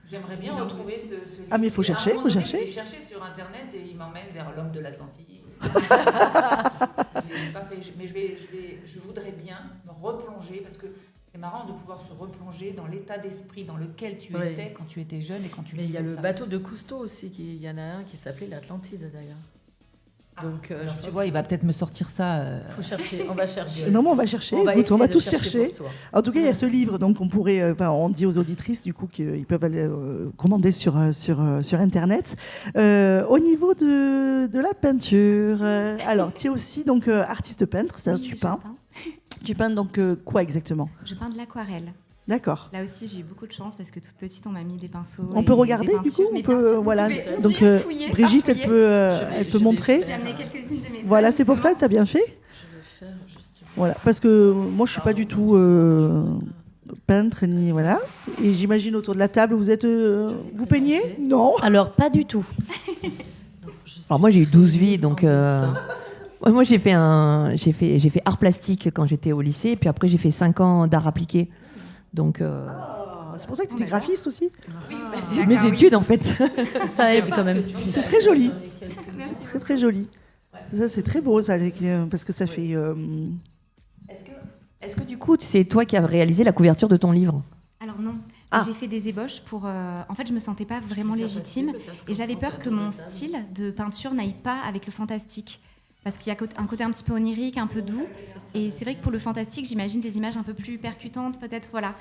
J'aimerais bien retrouver ce livre. Ah, mais il faut chercher, Il est cherché sur Internet et il m'emmène vers L'Homme de l'Atlantide. Je l'ai pas fait, mais je voudrais bien me replonger parce que c'est marrant de pouvoir se replonger dans l'état d'esprit dans lequel tu étais quand tu étais jeune et quand tu lisais ça. Mais il y a le bateau de Cousteau aussi, il y en a un qui s'appelait l'Atlantide d'ailleurs. Donc, tu vois, il va peut-être me sortir ça. Faut chercher, on va chercher. Non, mais on va chercher. On va tous chercher. En tout cas, il y a ce livre, donc on pourrait, on dit aux auditrices du coup qu'ils peuvent aller commander sur Internet. Au niveau de la peinture, alors tu es aussi donc artiste peintre, c'est-à-dire tu peins. Tu peins donc quoi exactement? Je peins de l'aquarelle. D'accord. Là aussi, j'ai eu beaucoup de chance parce que toute petite, on m'a mis des pinceaux. On peut regarder du coup, voilà. Donc Brigitte, elle peut montrer. J'ai amené quelques-unes de mes. Voilà, c'est pour ça que tu as bien fait. Je vais faire justement. Voilà, parce que moi, je suis pas du tout peintre ni voilà. Et j'imagine autour de la table, vous êtes, vous peignez? Non. Alors pas du tout. Alors moi, j'ai eu 12 vies, donc. Moi, j'ai fait art plastique quand j'étais au lycée, puis après j'ai fait 5 ans d'art appliqué. Donc, c'est pour ça que tu étais graphiste aussi. Oui, c'est mes études en fait. Ça aide quand même. C'est très joli. C'est très très joli. Ça c'est très beau ça, parce que ça fait. Est-ce que du coup c'est toi qui as réalisé la couverture de ton livre? Alors non. J'ai fait des ébauches pour. En fait, je me sentais pas vraiment légitime et j'avais peur que mon style de peinture n'aille pas avec le fantastique. parce qu'il y a un côté un petit peu onirique, un peu doux. Et c'est vrai que pour le fantastique, j'imagine des images un peu plus percutantes, peut-être, voilà,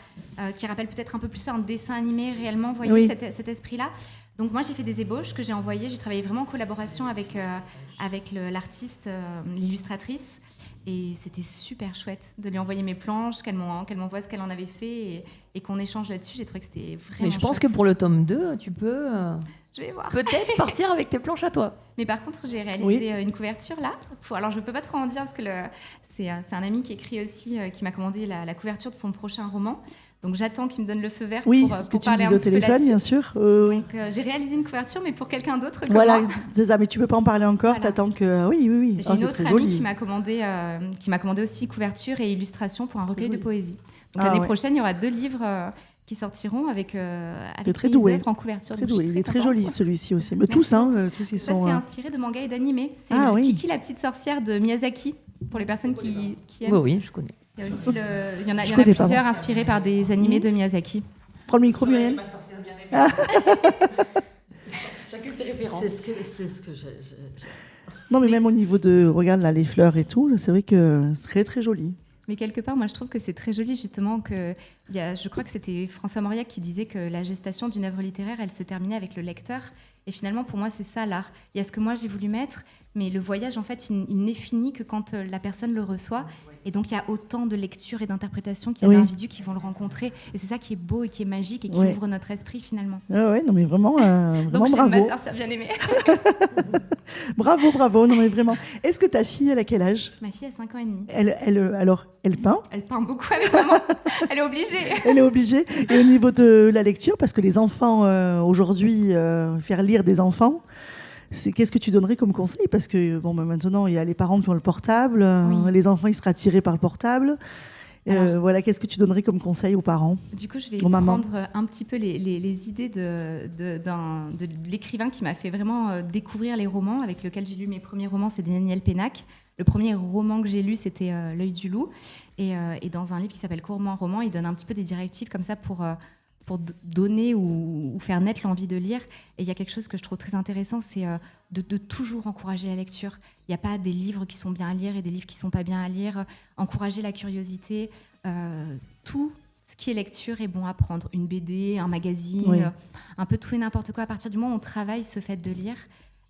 qui rappellent peut-être un peu plus un dessin animé réellement, vous voyez, cet esprit-là. Donc moi, j'ai fait des ébauches que j'ai envoyées. J'ai travaillé vraiment en collaboration avec l'artiste, l'illustratrice. Et c'était super chouette de lui envoyer mes planches, qu'elle m'envoie ce qu'elle en avait fait et qu'on échange là-dessus. J'ai trouvé que c'était vraiment Mais je pense chouette. que pour le tome 2, tu peux Je vais voir. peut-être partir avec tes planches à toi. Mais par contre, j'ai réalisé une couverture là. Alors, je ne peux pas trop en dire parce que c'est un ami qui écrit aussi, qui m'a commandé la couverture de son prochain roman. Donc, j'attends qu'il me donne le feu vert pour ce que tu me parler disais un au petit peu téléphone, là-dessus. bien sûr. Donc, j'ai réalisé une couverture, mais pour quelqu'un d'autre que Voilà, moi. c'est ça, mais tu ne peux pas en parler encore, Voilà. t'attends que... Oui. J'ai une c'est autre très amie joli. qui m'a commandé aussi couverture et illustration pour un recueil de poésie. Donc, Ah, l'année ouais. prochaine, il y aura 2 livres qui sortiront avec très des doué. œuvres en couverture. Très Donc, je doué. suis Il est très contente. joli, celui-ci aussi. Mais Merci. tous ils Ça, sont... c'est inspiré de manga et d'animé. C'est Kiki, la petite sorcière de Miyazaki, pour les personnes qui aiment. Oui, je connais. Il y a aussi il y en a connais pas, plusieurs inspirés par des animés de Miyazaki. Prends le micro, Muriel. Chacune ses références. C'est ce que j'ai. Non, mais même au niveau de... Regarde là, les fleurs et tout, là, c'est vrai que c'est très, très joli. Mais quelque part, moi, je trouve que c'est très joli, justement, je crois que c'était François Mauriac qui disait que la gestation d'une œuvre littéraire, elle se terminait avec le lecteur. Et finalement, pour moi, c'est ça, l'art. Il y a ce que moi, j'ai voulu mettre, mais le voyage, en fait, il n'est fini que quand la personne le reçoit. Et donc, il y a autant de lectures et d'interprétations qu'il y a d'individus qui vont le rencontrer. Et c'est ça qui est beau et qui est magique et qui ouvre notre esprit, finalement. Ouais, non, mais vraiment, Donc, j'aime bravo. ma sœur, bien aimée. Bravo, non, mais vraiment. Est-ce que ta fille, elle a quel âge? Ma fille a 5 ans et demi. Elle peint? Elle peint beaucoup avec maman. Elle est obligée. Elle est obligée. Et au niveau de la lecture, parce que les enfants, aujourd'hui, faire lire des enfants, qu'est-ce que tu donnerais comme conseil? Parce que maintenant, il y a les parents qui ont le portable, les enfants, ils seraient attirés par le portable. Voilà, qu'est-ce que tu donnerais comme conseil aux parents? Du coup, je vais prendre un petit peu les idées de l'écrivain qui m'a fait vraiment découvrir les romans, avec lequel j'ai lu mes premiers romans, c'est Daniel Pénac. Le premier roman que j'ai lu, c'était L'œil du loup. Et dans un livre qui s'appelle Courement roman, il donne un petit peu des directives comme ça pour donner ou faire naître l'envie de lire. Et il y a quelque chose que je trouve très intéressant, c'est de toujours encourager la lecture. Il n'y a pas des livres qui sont bien à lire et des livres qui ne sont pas bien à lire. Encourager la curiosité. Tout ce qui est lecture est bon à prendre. Une BD, un magazine, un peu tout et n'importe quoi. À partir du moment où on travaille ce fait de lire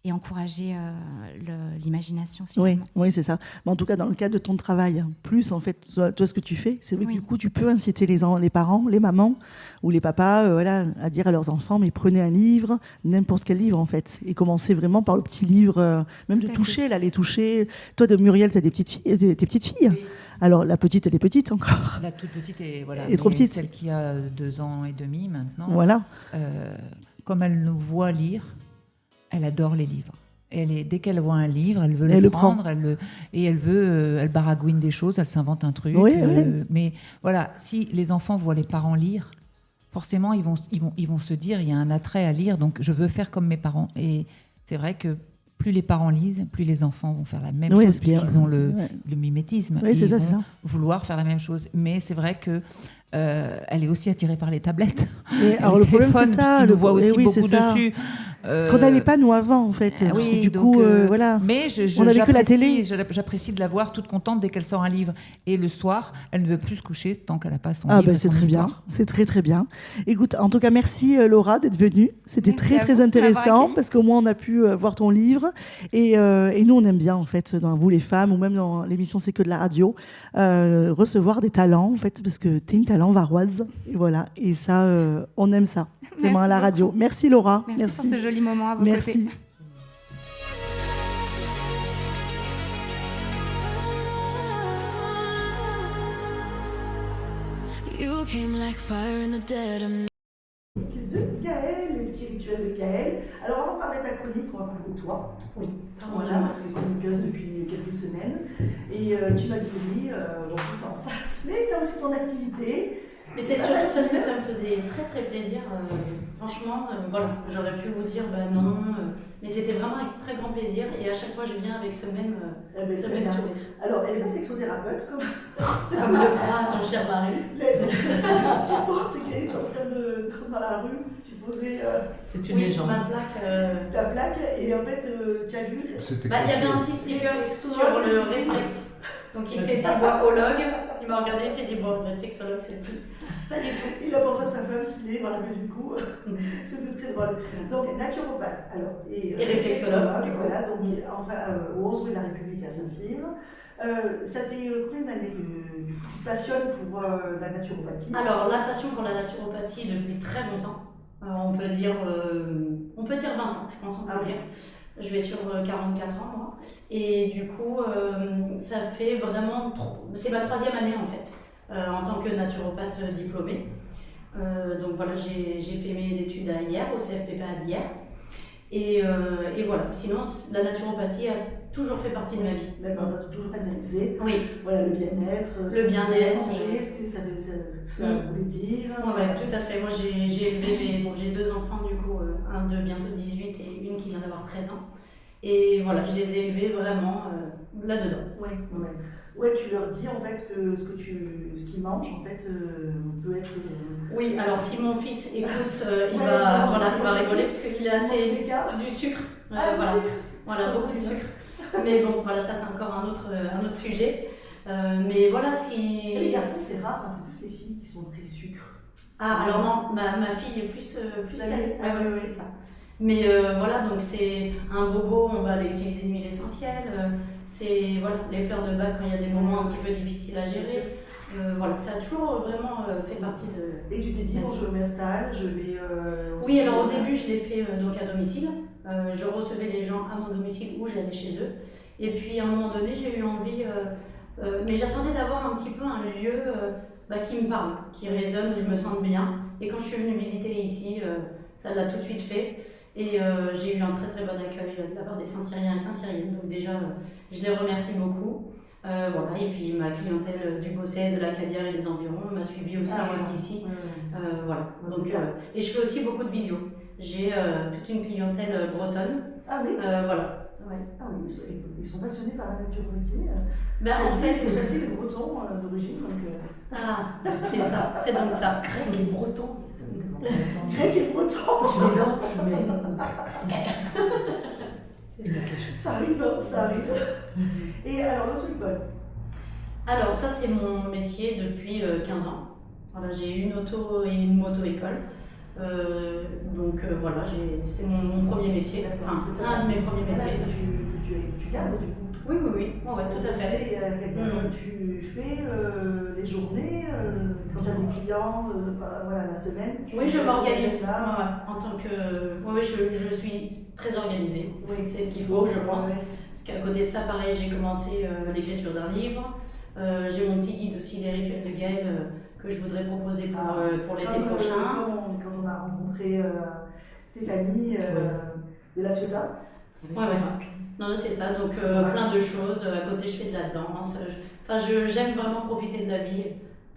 et encourager l'imagination, finalement. Oui, c'est ça. Mais en tout cas, dans le cadre de ton travail, plus en fait, toi ce que tu fais, c'est vrai que du coup, tu peux inciter les parents, les mamans ou les papas à dire à leurs enfants, mais prenez un livre, n'importe quel livre en fait, et commencez vraiment par le petit livre, même de toucher, les toucher. Toi, de Muriel, tu as tes petites filles. Oui. Alors, la petite, elle est petite encore. La toute petite est trop petite. Celle qui a 2 ans et demi maintenant. Voilà. Comme elle nous voit lire, elle adore les livres. Dès qu'elle voit un livre, elle veut le prendre, elle baragouine des choses, elle s'invente un truc. Mais voilà, si les enfants voient les parents lire, forcément, ils vont se dire, il y a un attrait à lire, donc je veux faire comme mes parents. Et c'est vrai que plus les parents lisent, plus les enfants vont faire la même chose, puisqu'ils ont le mimétisme. Oui, ils vont vouloir faire la même chose. Mais c'est vrai que elle est aussi attirée par les tablettes. Mais alors le problème, c'est ça. Le voit aussi beaucoup dessus. Ce qu'on n'avait pas nous avant, en fait. Parce que, du coup, voilà. Mais on n'avait que la télé. J'apprécie de la voir toute contente dès qu'elle sort un livre. Et le soir, elle ne veut plus se coucher tant qu'elle n'a pas son livre. C'est très bien. C'est très très bien. Écoute, en tout cas, merci Laura d'être venue. C'était très très intéressant parce qu'au moins on a pu voir ton livre. Et nous, on aime bien en fait dans Vous les femmes ou même dans l'émission C'est que de la radio recevoir des talents en fait parce que t'es une talent varoise. Et voilà. Et ça, on aime ça. Vraiment à la radio. Merci Laura. Merci pour ce joli moment à vos côtés. You came like fire in the dead of night. De Gaël, le petit rituel de Gaël. Alors avant de parler de ta chronique, on va parler de toi. Oui. Voilà, parce que tu es chroniqueuse depuis quelques semaines. Et tu m'as dit oui, bon, tout ça en face. Mais tu as aussi ton activité. Mais c'est surtout parce que ça me faisait très très plaisir. Franchement, voilà, j'aurais pu vous dire non, mais c'était vraiment avec très grand plaisir. Et à chaque fois, je viens avec ce même sourire. Alors, elle est sexothérapeute, comme le bras à ton cher mari. La petite histoire, c'est qu'elle est en train dans la rue, tu posais C'est une légende. Ma plaque. ta plaque et en fait, tu as vu. Il y avait un petit sticker sur le réflexe. Donc il s'est dit boicologue, il m'a regardé, il s'est dit bon, notre sexologue celle-ci. Pas du tout. Il a pensé à sa femme qu'il est, voilà, mais du coup, c'était très drôle. Donc naturopathe, alors, et réflexologue, du coup. voilà, donc au 11 rue de la République à Saint-Cyr. Ça fait combien d'années que tu te passionnes pour la naturopathie? Alors la passion pour la naturopathie depuis très longtemps. On peut dire 20 ans, je pense on peut dire. Je vais sur 44 ans moi. Et du coup, ça fait vraiment, c'est ma 3e année en fait, en tant que naturopathe diplômée. Donc voilà, j'ai fait mes études à Hyères, au CFPPA d'Hyères. Et voilà, sinon la naturopathie a toujours fait partie de ma vie. D'accord, ça t'a toujours intéressé. Oui. Voilà, le bien-être. Le bien-être. Ce que ça voulait dire. Oui, tout à fait. Moi j'ai élevé j'ai 2 enfants du coup, un de bientôt 18 et une qui vient d'avoir 13 ans. Et voilà, je les ai élevés vraiment là-dedans. Oui, ouais, tu leur dis en fait que ce qu'ils mangent en fait peut être. Oui, alors si mon fils écoute, il va rigoler parce qu'il a assez du sucre. Voilà, beaucoup de sucre. Mais bon, voilà, ça c'est encore un autre sujet. Mais voilà, si. Les garçons, c'est rare, c'est plus les filles qui sont très sucre. Ah, alors non, ma fille est plus salée. Ouais, c'est ça. Mais voilà, donc c'est un bobo, on va aller utiliser une huile essentielle. C'est voilà, les fleurs de bac quand il y a des moments un petit peu difficiles à gérer. Voilà, ça a toujours vraiment fait partie de. Et tu t'es dit, bon, je m'installe, je vais. Oui, alors au début, je l'ai fait donc à domicile. Je recevais les gens à mon domicile ou j'allais chez eux. Et puis à un moment donné, j'ai eu envie, mais j'attendais d'avoir un petit peu un lieu qui me parle, qui résonne, où je me sente bien. Et quand je suis venue visiter ici, ça l'a tout de suite fait. Et j'ai eu un très très bon accueil de la part des Saint-Cyriens et Saint-Cyriennes. Donc déjà, je les remercie beaucoup. Voilà, et puis ma clientèle du Bosset, de la Cadière et des environs m'a suivi aussi jusqu'ici. Voilà. Donc, et je fais aussi beaucoup de visio. J'ai toute une clientèle bretonne. Ah oui. Voilà. Ouais. Ah oui, ils sont passionnés par la naturopathie. En fait, c'est les Bretons d'origine. Ah, c'est ça, c'est donc ça. Grec et breton. Grec et breton. Tu mélanges, mais. Ça arrive, ça arrive. Et alors, l'auto-école? Alors, ça, c'est mon métier depuis 15 ans. Voilà, j'ai une auto et une moto-école. Donc voilà, c'est mon premier métier, enfin un de mes premiers métiers. Tu gardes du coup? Oui, tout à fait. Tu fais les journées, quand tu as des clients, la semaine? Oui, je m'organise. En tant que. Oui, je suis très organisée. Oui, c'est ce qu'il faut, je pense. Parce qu'à côté de ça, pareil, j'ai commencé l'écriture d'un livre. J'ai mon petit guide aussi des rituels de Gaëlle que je voudrais proposer pour l'été prochain. Quand on a rencontré Stéphanie de la Ciotat. Non, c'est ça, donc plein de choses. À côté, je fais de la danse. J'aime vraiment profiter de la vie.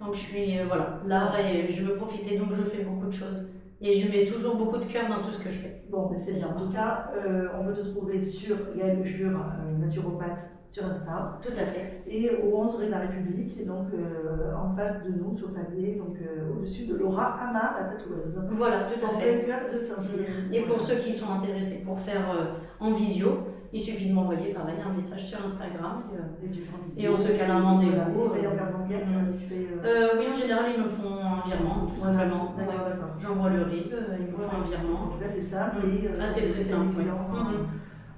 Donc je suis là et je veux profiter, donc je fais beaucoup de choses. Et je mets toujours beaucoup de cœur dans tout ce que je fais. Bon, c'est bien. En tout cas, on peut te trouver sur Gaëlle Bufur, naturopathe, sur Insta. Tout à fait. Et au 11 rue de la République, donc en face de nous, sur le palier, donc au-dessus de Laura Amar, la tatoueuse. Voilà, tout à fait. En plein cœur de Saint-Cyr. Et pour ceux qui sont intéressés pour faire en visio, il suffit de m'envoyer pareil un message sur Instagram et on se cale un rendez-vous. Et en carte bancaire, tu fais. Oui, en général, ils me font un virement, tout simplement. D'accord. J'envoie le RIB, ils me font un virement. En tout cas, c'est simple. C'est très simple.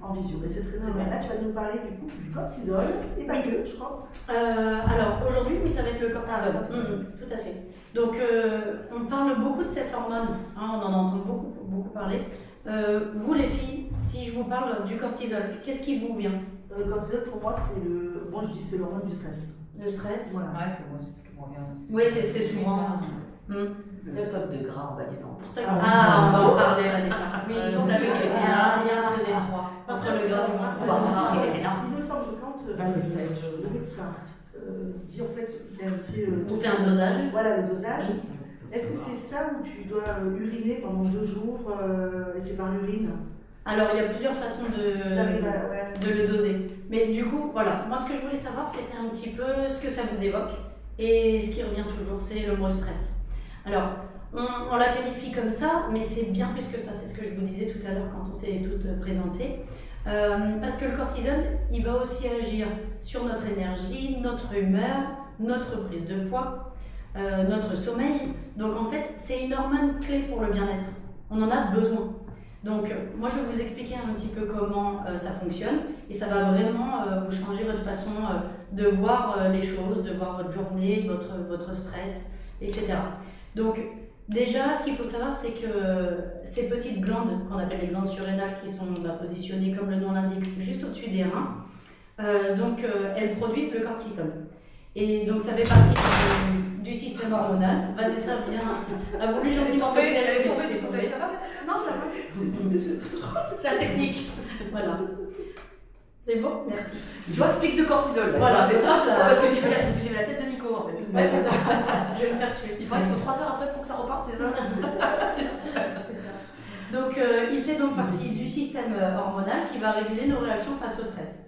En visio, mais c'est très bien. Là, tu vas nous parler du coup du cortisol et pas que, je crois. Alors aujourd'hui, oui, ça va être le cortisol. Tout à fait. Donc, on parle beaucoup de cette hormone. On en entend beaucoup parler. Vous, les filles, si je vous parle du cortisol, qu'est-ce qui vous vient? Le cortisol, pour moi, c'est l'hormone du stress. Le stress. Voilà. Ouais, c'est ce qui me revient aussi. Oui, c'est souvent. Le stock de gras en bas du ventre. On va en parler, Vanessa. Oui, vous savez qu'il y a un lien très étroit entre le gras et le ventre. Il me semble que quand le médecin dit en fait, on fait un dosage. Voilà, le dosage. Est-ce que c'est ça où tu dois uriner pendant 2 jours et c'est par l'urine? Alors, il y a plusieurs façons de le doser. Mais du coup, voilà, moi ce que je voulais savoir, c'était un petit peu ce que ça vous évoque. Et ce qui revient toujours, c'est le mot stress. Alors, On la qualifie comme ça, mais c'est bien plus que ça. C'est ce que je vous disais tout à l'heure quand on s'est toutes présentées. Parce que le cortisol, il va aussi agir sur notre énergie, notre humeur, notre prise de poids, notre sommeil. Donc en fait, c'est une hormone clé pour le bien-être. On en a besoin. Donc moi, je vais vous expliquer un petit peu comment ça fonctionne et ça va vraiment vous changer votre façon de voir les choses, de voir votre journée, votre stress, etc. Donc déjà, ce qu'il faut savoir, c'est que ces petites glandes, qu'on appelle les glandes surrénales, qui sont positionnées, comme le nom l'indique, juste au-dessus des reins, elles produisent le cortisol. Et donc ça fait partie du système hormonal. Vanessa a voulu gentiment m'éclairer. des photos, ça va? Non, ça va. C'est la technique. Voilà. C'est bon? Merci. Tu vois, explique de cortisol. Là. Voilà, c'est grave là. Parce que j'ai vu la tête de Nico en fait. Ouais, c'est ça. Je vais me faire tuer. Il paraît qu'il faut 3 heures après pour que ça reparte, c'est ça? C'est ça. Donc, il fait donc partie du système hormonal qui va réguler nos réactions face au stress.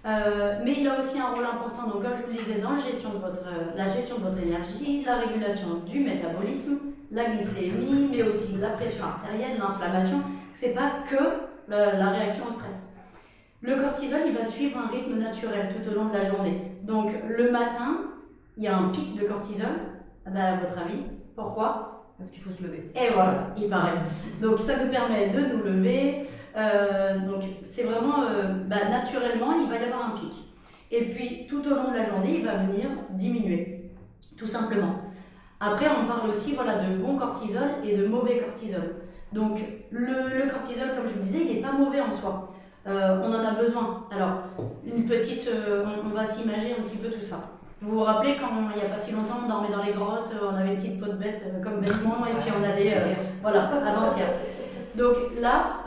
Mais il a aussi un rôle important, donc comme je vous le disais, dans la gestion de votre énergie, la régulation du métabolisme, la glycémie, mais aussi la pression artérielle, l'inflammation. C'est pas que la réaction au stress. Le cortisol, il va suivre un rythme naturel tout au long de la journée. Donc le matin, il y a un pic de cortisol. À votre avis, pourquoi? Parce qu'il faut se lever. Et voilà, il paraît. Donc ça nous permet de nous lever. Donc c'est vraiment, naturellement, il va y avoir un pic. Et puis tout au long de la journée, il va venir diminuer, tout simplement. Après, on parle aussi de bon cortisol et de mauvais cortisol. Donc le cortisol, comme je vous disais, il n'est pas mauvais en soi. On en a besoin. Alors, une petite, on va s'imager un petit peu tout ça. Vous vous rappelez quand, il n'y a pas si longtemps, on dormait dans les grottes, on avait une petite peau de bête comme vêtement et puis on allait, avant-hier. Donc là,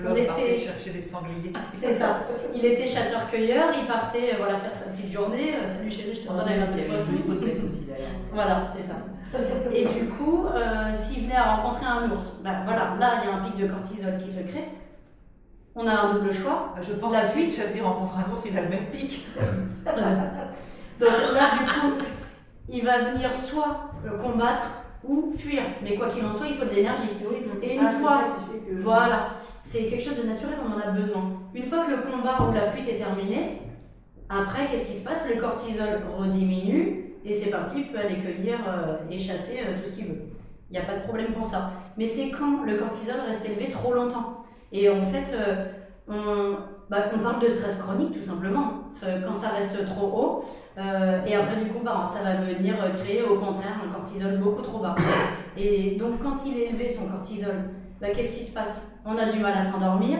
on était chercher des sangliers. C'est ça. Il était chasseur-cueilleur, il partait faire sa petite journée. Salut chérie, je te donne un petit poisson. Une peau de bête aussi d'ailleurs. Voilà, c'est ça. Et du coup, s'il venait à rencontrer un ours, là il y a un pic de cortisol qui se crée. On a un double choix. Je pense la que fuite. si Chazzy rencontre un ours, il a le même pic. Donc là, du coup, il va venir soit combattre ou fuir. Mais quoi qu'il en soit, il faut de l'énergie. Et une fois, voilà, c'est quelque chose de naturel, on en a besoin. Une fois que le combat ou la fuite est terminé, après, qu'est-ce qui se passe? Le cortisol rediminue et c'est parti, il peut aller cueillir et chasser tout ce qu'il veut. Il n'y a pas de problème pour ça. Mais c'est quand le cortisol reste élevé trop longtemps. Et en fait, on parle de stress chronique tout simplement, quand ça reste trop haut. Et après, du coup, ça va venir créer au contraire un cortisol beaucoup trop bas. Et donc, quand il est élevé, son cortisol, qu'est-ce qui se passe? On a du mal à s'endormir.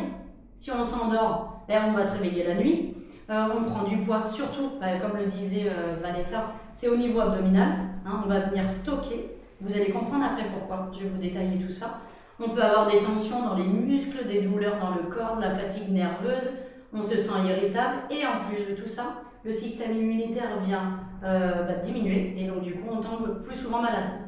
Si on s'endort, on va se réveiller la nuit. On prend du poids, surtout, comme le disait Vanessa, c'est au niveau abdominal. On va venir stocker. Vous allez comprendre après pourquoi. Je vais vous détailler tout ça. On peut avoir des tensions dans les muscles, des douleurs dans le corps, de la fatigue nerveuse, on se sent irritable et en plus de tout ça, le système immunitaire vient diminuer et donc du coup on tombe plus souvent malade.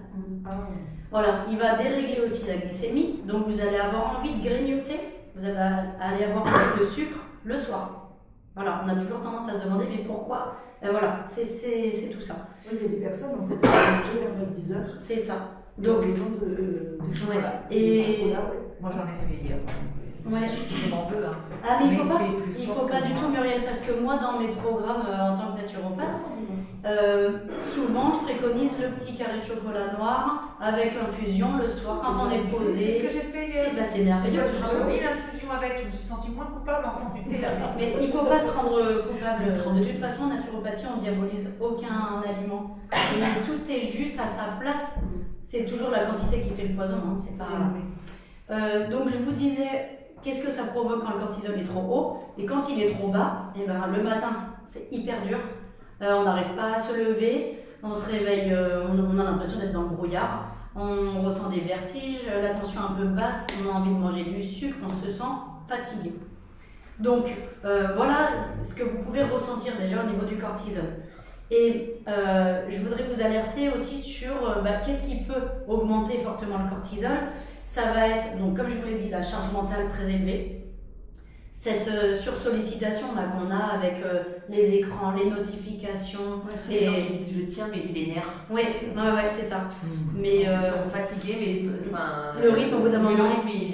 Voilà, il va dérégler aussi la glycémie, donc vous allez avoir envie de grignoter, vous allez avoir envie de sucre le soir. Voilà, on a toujours tendance à se demander mais pourquoi? Voilà, c'est tout ça. Oui, il y a des personnes en fait qui mangent vers 10 heures. C'est ça. Donc, de chocolat. Et moi j'en ai fait hier. Ouais. Je m'en veux. Ah mais il faut pas du tout, Muriel, parce que moi dans mes programmes en tant que naturopathe, souvent je préconise le petit carré de chocolat noir avec l'infusion le soir quand on est posé. C'est ce que j'ai fait hier. C'est merveilleux. J'ai mis l'infusion avec, je me suis sentie moins coupable en faisant du thé avec. Mais il faut pas se rendre coupable. De toute façon, en naturopathie, on diabolise aucun aliment. Et tout est juste à sa place. C'est toujours la quantité qui fait le poison, c'est pas. Donc je vous disais. Qu'est-ce que ça provoque quand le cortisol est trop haut? Et quand il est trop bas, le matin, c'est hyper dur. On n'arrive pas à se lever, on se réveille, on a l'impression d'être dans le brouillard, on ressent des vertiges, la tension un peu basse, on a envie de manger du sucre, on se sent fatigué. Donc voilà ce que vous pouvez ressentir déjà au niveau du cortisol. Et je voudrais vous alerter aussi sur qu'est-ce qui peut augmenter fortement le cortisol. Ça va être, donc comme je vous l'ai dit, la charge mentale très élevée. cette sursollicitation là qu'on a avec les écrans, les notifications. C'est les gens qui disent je tiens, mais c'est les nerfs. Ouais, c'est ça. Mais ils sont fatigués, mais le rythme au bout d'un moment,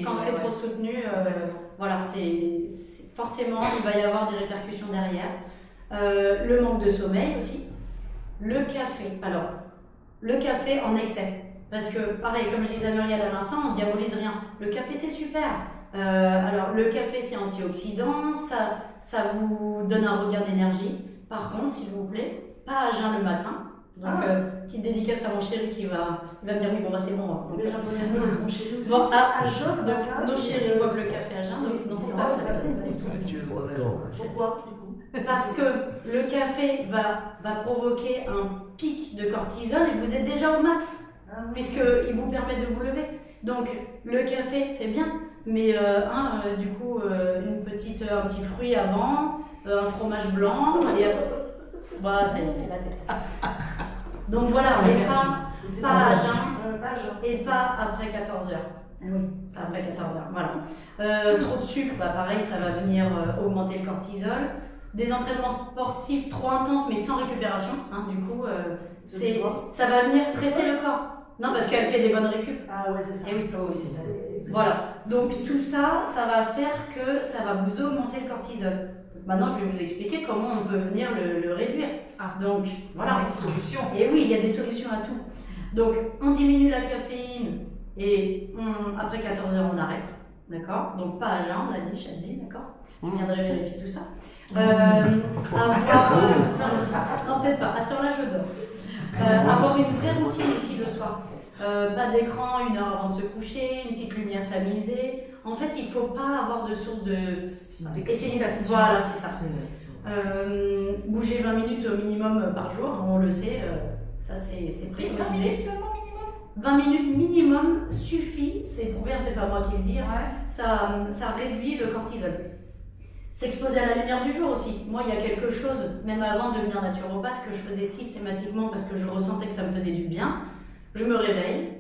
quand c'est ouais. trop soutenu, voilà, c'est forcément il va y avoir des répercussions derrière. Le manque de sommeil aussi. Le café. Alors, le café en excès. Parce que, pareil, comme je disais à Muriel à l'instant, on diabolise rien. Le café, c'est super. Alors, le café, c'est antioxydant, ça vous donne un regain d'énergie. Par contre, s'il vous plaît, pas à jeun le matin. Donc, petite dédicace à mon chéri qui va me dire oui, bon, bah, c'est bon. Donc, Déjà, mon chéri aussi, bon, à jeun, donc, d'accord. nos chéris boivent le café à jeun, donc non, c'est pas ça. Pourquoi? Parce que le café va provoquer un pic de cortisol et vous êtes déjà au max, puisqu'il vous permet de vous lever. Donc le café c'est bien, mais du coup un petit fruit avant, un fromage blanc, et bah, ça lui fait la tête. Donc voilà, on n'est pas à jeun et pas après 14h. Oui, après 14h, voilà. Trop de sucre, bah pareil, ça va venir augmenter le cortisol. Des entraînements sportifs trop intenses mais sans récupération, hein, du coup, ça va venir stresser le corps. Non, parce qu'elle fait des bonnes récup. Ah ouais, c'est ça. Et oui, c'est ça. Voilà. Donc tout ça, ça va faire que ça va vous augmenter le cortisol. Maintenant, je vais vous expliquer comment on peut venir le réduire. Donc voilà. Une solution. Et oui, il y a des solutions à tout. Donc on diminue la caféine et après 14h on arrête. D'accord? Donc pas à jeun, on a dit, Chadzi, d'accord? Je viendrai vérifier tout ça. Non, peut-être pas. À ce temps-là, je dors. Avoir une vraie routine aussi le soir. Pas d'écran 1 heure avant de se coucher, une petite lumière tamisée. En fait, il ne faut pas avoir de source d'excitation. Voilà, c'est ça. Bouger 20 minutes au minimum par jour, on le sait, ça c'est préconisé. 20 minutes seulement minimum? 20 minutes minimum suffit, c'est prouvé, c'est pas moi qui le dis, ça réduit le cortisol. S'exposer à la lumière du jour aussi. Moi, il y a quelque chose, même avant de devenir naturopathe, que je faisais systématiquement parce que je ressentais que ça me faisait du bien. Je me réveille,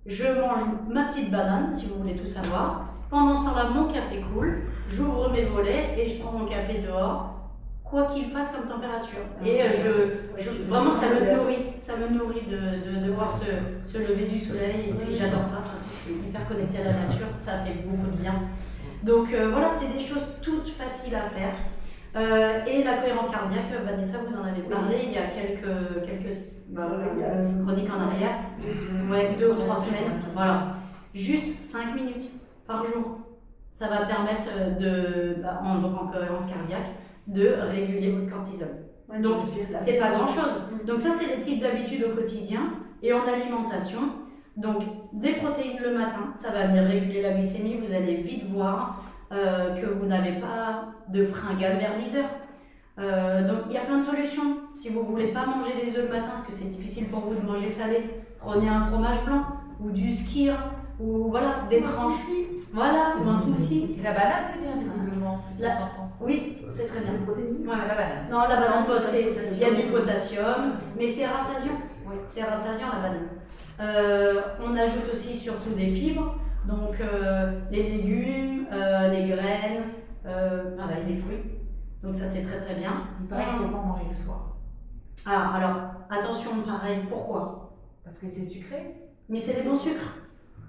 je mange ma petite banane, si vous voulez tout savoir. Pendant ce temps-là, mon café coule, j'ouvre mes volets et je prends mon café dehors, quoi qu'il fasse comme température. Et vraiment, ça me nourrit de voir se lever du soleil. Et puis j'adore ça, je suis hyper connectée à la nature, ça fait beaucoup de bien. Donc voilà, c'est des choses toutes faciles à faire. Et la cohérence cardiaque, Vanessa, vous en avez parlé il y a quelques chroniques en arrière. 2 ou 3 semaines. Voilà. Juste 5 minutes par jour. Ça va permettre en cohérence cardiaque, de réguler votre cortisol. Donc, c'est pas grand-chose. Donc ça, c'est des petites habitudes au quotidien. Et en alimentation, donc des protéines le matin, ça va venir réguler la glycémie. Vous allez vite voir que vous n'avez pas de fringales vers 10h. Donc il y a plein de solutions. Si vous ne voulez pas manger des œufs le matin, parce que c'est difficile pour vous de manger salé, prenez un fromage blanc ou du skyr ou voilà, des tranches. Voilà, ou un smoothie. La banane, c'est bien visiblement. Oui, c'est très bien. Ouais, la banane. Non, la banane, il y a du potassium, mais c'est rassasiant. Oui, c'est rassasiant la banane. On ajoute aussi surtout des fibres, donc les légumes, les graines, les fruits. Donc ça c'est très très bien. Il paraît qu'il ne faut pas manger le soir. Ah alors attention, pareil, pourquoi? Parce que c'est sucré. Mais c'est des bons sucres.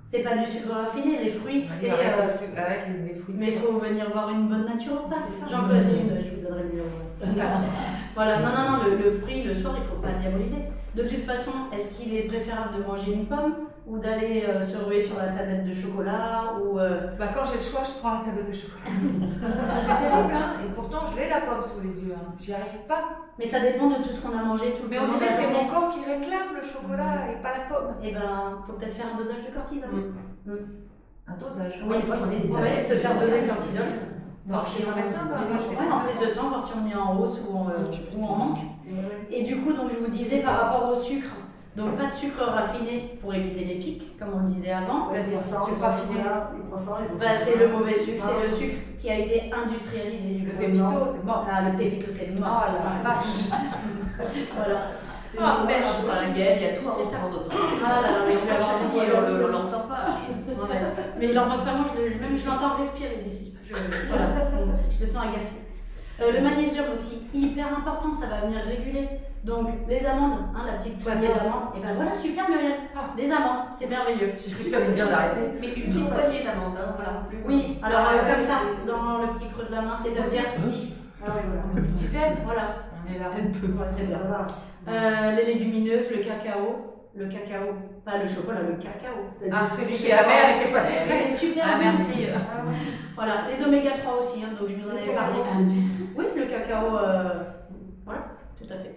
C'est pas du sucre raffiné, les fruits c'est. Avec les fruits. Mais il faut venir voir une bonne naturopathe. J'en connais une, je vous donnerai le numéro. Voilà, non, le fruit le soir il faut pas diaboliser. De toute façon, est-ce qu'il est préférable de manger une pomme ou d'aller se ruer sur la tablette de chocolat ou quand j'ai le choix, je prends la tablette de chocolat. C'est terrible, hein. Et pourtant, j'ai la pomme sous les yeux. Hein. J'y arrive pas. Mais ça dépend de tout ce qu'on a mangé tout le temps. Mais on dirait que c'est mon corps qui réclame le chocolat et pas la pomme. Eh ben, faut peut-être faire un dosage de cortisol. Un dosage. Oui, des fois j'en ai des tablettes. Se faire doser le cortisol. Voir si un médecin, en prise de sang, voir si on est en hausse ou en manque. Et du coup, donc je vous disais par rapport au sucre, donc pas de sucre raffiné pour éviter les pics, comme on le disait avant. C'est-à-dire sucre raffiné. C'est le mauvais sucre, c'est le sucre qui a été industrialisé. Le pépito, c'est mort. Ah, le pépito, c'est mort. Oh la vache. Voilà. Ah merde, la gueule, il y a tout à reprendre autour. Ah là là, mais je vais avoir dit, on l'entend pas. Ouais. Mais il n'embrasse pas moi, même je l'entends respirer d'ici. Voilà, je le sens agacé. Le magnésium aussi, hyper important, ça va venir réguler. Donc les amandes, la petite poignée d'amandes, et ben voilà, super Muriel. Les amandes, c'est merveilleux. J'ai cru que tu allais me dire d'arrêter. Mais une petite poignée d'amandes, voilà. Oui, alors comme ça, dans le petit creux de la main, c'est-à-dire 10. Ah oui, voilà. Tu sais, Voilà. on est là. Ouais, c'est bien. Ça va. Les légumineuses, le cacao, pas le chocolat, le cacao. Ah, celui qui est amer, c'est pas Il est super. Ah, bon. merci. Voilà, les oméga 3 aussi, donc je vous en avais parlé. Oui, le cacao, voilà, tout à fait.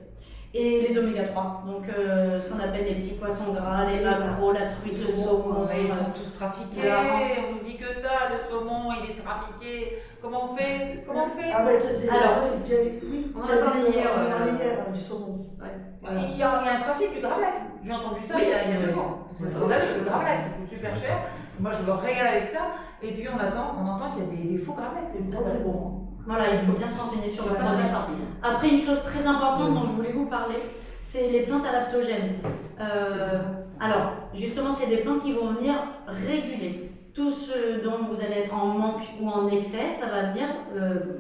Et les oméga 3, donc ce qu'on appelle les petits poissons gras, les maquereaux, la truite, le saumon. Mais ils sont tous trafiqués. Voilà. On nous dit que ça, le saumon, il est trafiqué. Comment on fait? Ah ouais, c'est Alors, oui, on en a parlé hier, du saumon. Il y a un trafic du Gravlax. J'ai entendu ça il y a 2 ans. C'est scandaleux, le Gravlax, ça coûte super cher. Moi, je me régale avec ça. Et puis, on entend qu'il y a des faux Gravlax. Et pourtant, c'est bon. Voilà, il faut bien se renseigner sur le produit. Après, une chose très importante dont je voulais vous parler, c'est les plantes adaptogènes. Alors, justement, c'est des plantes qui vont venir réguler tout ce dont vous allez être en manque ou en excès, ça va venir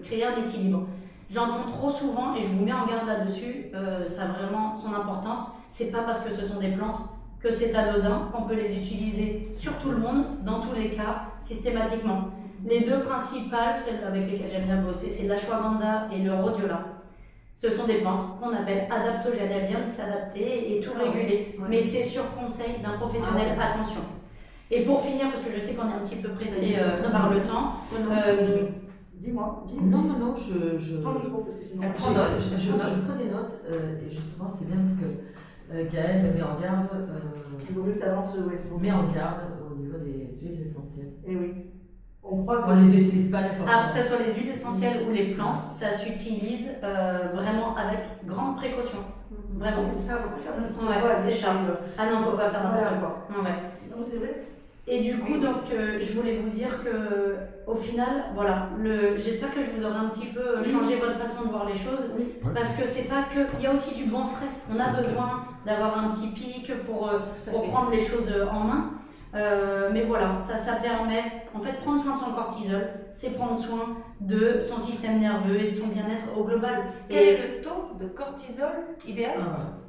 créer un équilibre. J'entends trop souvent, et je vous mets en garde là-dessus, ça a vraiment son importance, c'est pas parce que ce sont des plantes que c'est anodin qu'on peut les utiliser sur tout le monde, dans tous les cas, systématiquement. Les deux principales, celles avec lesquelles j'aime bien bosser, c'est l'ashwagandha et le rhodiola. Ce sont des plantes qu'on appelle adaptogènes, elles viennent s'adapter et tout réguler, mais c'est sur conseil d'un professionnel, attention. Et pour finir, parce que je sais qu'on est un petit peu pressé par le temps, dis-moi. Non, je Prends le micro parce que sinon. je prends des notes et justement c'est bien parce que Gaëlle me met en garde. Il vaut mieux que tu avances, met en garde au niveau des huiles essentielles. Et oui. On croit qu'on les utilise pas n'importe comment. Que ce soit les huiles essentielles ou les plantes, ça s'utilise vraiment avec grande précaution. Vraiment. C'est ça, faut pas faire n'importe quoi. Ouais, c'est ça. Ah non, faut pas faire n'importe quoi. Ouais. Non, c'est vrai. Et du coup, donc, je voulais vous dire que, au final, voilà, j'espère que je vous aurai un petit peu changé votre façon de voir les choses, parce que c'est pas que, il y a aussi du bon stress. On a besoin d'avoir un petit pic pour prendre les choses en main. Mais voilà, ça permet, en fait, prendre soin de son cortisol, c'est prendre soin de son système nerveux et de son bien-être au global. Quel est le taux de cortisol idéal?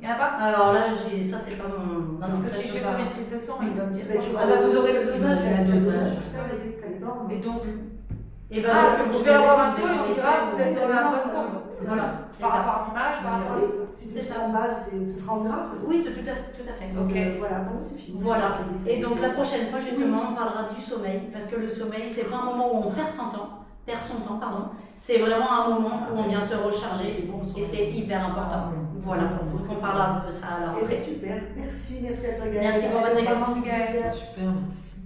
Il n'y en a pas? Alors là, ça c'est pas mon... Parce que si je vais faire une prise de sang, il va me dire... vous aurez le dosage. Et donc... Et je vais avoir un taux et on me dira, vous êtes dans la bonne courbe. Voilà, par rapport à mon âge, par rapport à tout ça. Si c'est ça en base, ce sera en gras. Oui, tout à fait. Donc voilà, bon, c'est fini. Voilà. Et donc la prochaine fois, justement, on parlera du sommeil, parce que le sommeil, c'est pas un moment où on perd son temps, c'est vraiment un moment où on vient se recharger, et c'est hyper important. Voilà, donc on parlera de ça alors après. Super, merci à toi Gaëlle. Merci pour votre écoute. Super, merci.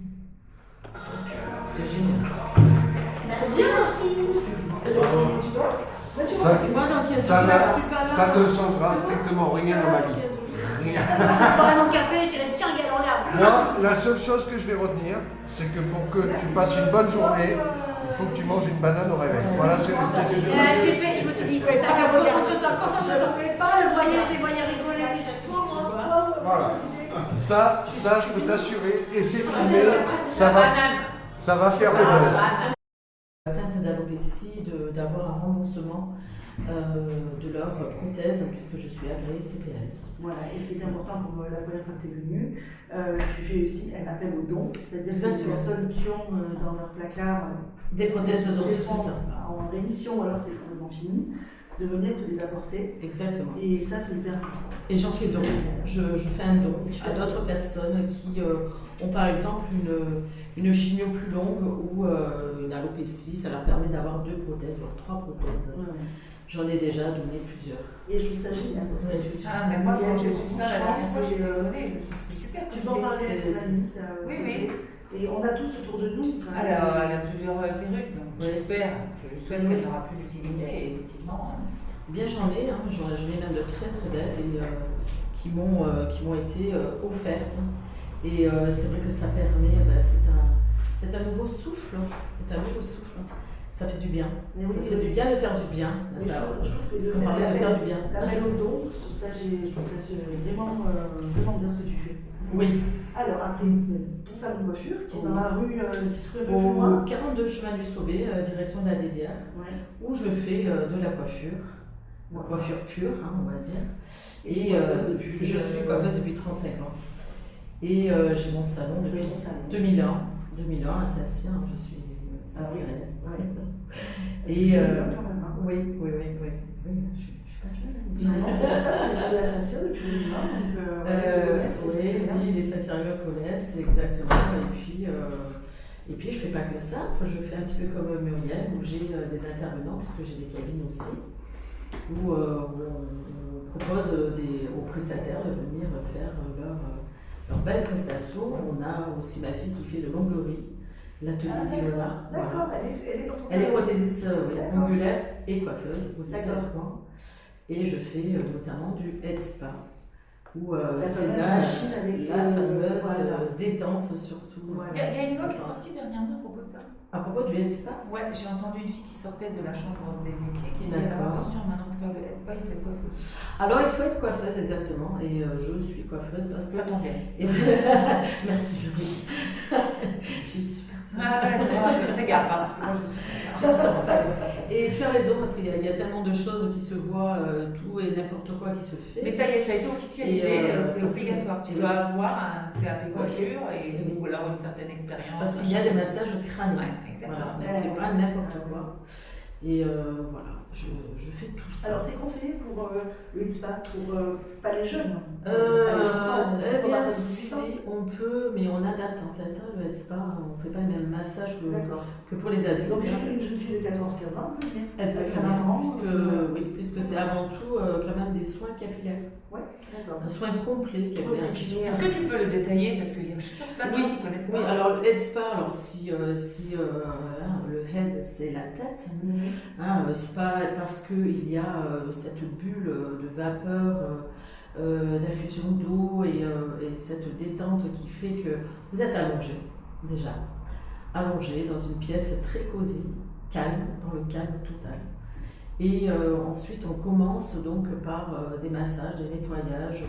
C'était génial. Merci. Ça ne changera strictement rien dans ma vie. Rien. Je boirais mon café, je dirais tiens, Gaëlle, regarde. Moi, la seule chose que je vais retenir, c'est que pour que tu passes une bonne journée, il faut que tu manges une banane au réveil. Voilà, c'est ce que je me suis dit, concentre-toi. Je les voyais rigoler. Voilà. Ça, je peux t'assurer, et c'est filmé, ça va faire le buzz. Atteinte d'alopécie, d'avoir un remboursement de leur prothèse, puisque je suis agréée CPL. Voilà, et ce qui est important, comme la première fois que tu es venue, tu fais aussi un appel aux dons, c'est-à-dire que les personnes qui ont dans leur placard des prothèses de dons, c'est ça. En rémission, ou alors c'est complètement fini, de venir te les apporter. Exactement. Et ça, c'est hyper important. Et j'en fais don. Je fais un don à d'autres personnes qui ont par exemple une chimio plus longue ou une alopécie. Ça leur permet d'avoir 2 prothèses, voire 3 prothèses. Ouais. J'en ai déjà donné plusieurs. Et je trouve ça génial parce que mais moi, quand j'ai su ça, la dernière fois, j'ai donné. C'est super. Tu peux en parler à ton amie. Oui. Et on a tous autour de nous. Alors, elle a plusieurs perruques, donc j'espère, je souhaite qu'elle aura plus d'utilité, et effectivement. Bien, j'en ai même de très belles et qui m'ont été offertes. Et c'est vrai que ça permet, c'est un nouveau souffle. Ça fait du bien. Mais Ça oui, fait du bien de faire du bien. Mais je trouve que parce qu'on parlait de faire du bien. L'appel au don, je trouve ça vraiment bien ce que tu fais. Oui. Alors après, ton salon de coiffure qui est dans la rue, petite rue un peu plus loin. Au 42 chemin du Sauvé, direction de la Dédière, où je fais de la coiffure. Coiffure pure, on va dire. Et je suis coiffeuse depuis 35 ans. Et j'ai mon salon depuis 2001. 2001 à Saint-Cyr, je suis Saint-Cyrienne. Et oui, je suis pas jeune. Non, c'est ça, c'est la Saint-Cyr depuis 2001. Oui, les Saint-Cyriens me connaissent, exactement. Et puis je fais pas que ça, je fais un petit peu comme Muriel, où j'ai des intervenants, puisque j'ai des cabines aussi, où on propose aux prestataires de venir faire leur belle prestation. On a aussi ma fille qui fait de l'onglerie, l'atelier d'Ilona. D'accord, elle est dans ton Elle est salon. prothésiste ongulaire et coiffeuse aussi avec moi. Et je fais notamment du head spa, où c'est la fameuse détente surtout. Il y a une loi qui est sortie dernièrement à propos de ça. À propos du head spa? Ouais, j'ai entendu une fille qui sortait de la chambre des métiers qui a dit attention, maintenant pour faire le head spa, il faut être coiffeuse. Alors il faut être coiffeuse, exactement, et je suis coiffeuse parce que. Ça tombe bien. Merci Julie. Je suis super. Ah ouais, fais gaffe, parce que moi je suis. Et tu as raison, parce qu'il y a tellement de choses qui se voient, tout et n'importe quoi qui se fait. Mais ça y est, ça a été officialisé, c'est obligatoire. Tu dois avoir un CAP coiffure ou alors une certaine expérience. Parce qu'il y a des massages crâniens. Ouais, exactement. Voilà, on ne fait pas n'importe quoi. Et voilà, je fais tout ça. Alors c'est conseillé pour le head spa, pour pas les jeunes. Eh bien si, on peut, mais on adapte en fait. Le head spa, on ne fait pas le même massage que pour les adultes. Donc une jeune fille de 14-15 ans peut venir elle peut avec sa venir, maman. puisque c'est avant tout quand même des soins capillaires. Ouais, d'accord. Un soin complet capillaire. Est-ce que tu peux le détailler parce qu'il y a plein de gens qui connaissent pas. Oui, alors le head spa, alors si le head c'est la tête, spa parce qu'il y a cette bulle de vapeur, d'infusion d'eau et cette détente qui fait que vous êtes allongé déjà, allongé dans une pièce très cosy, calme, dans le calme total. Et ensuite on commence donc par des massages, des nettoyages,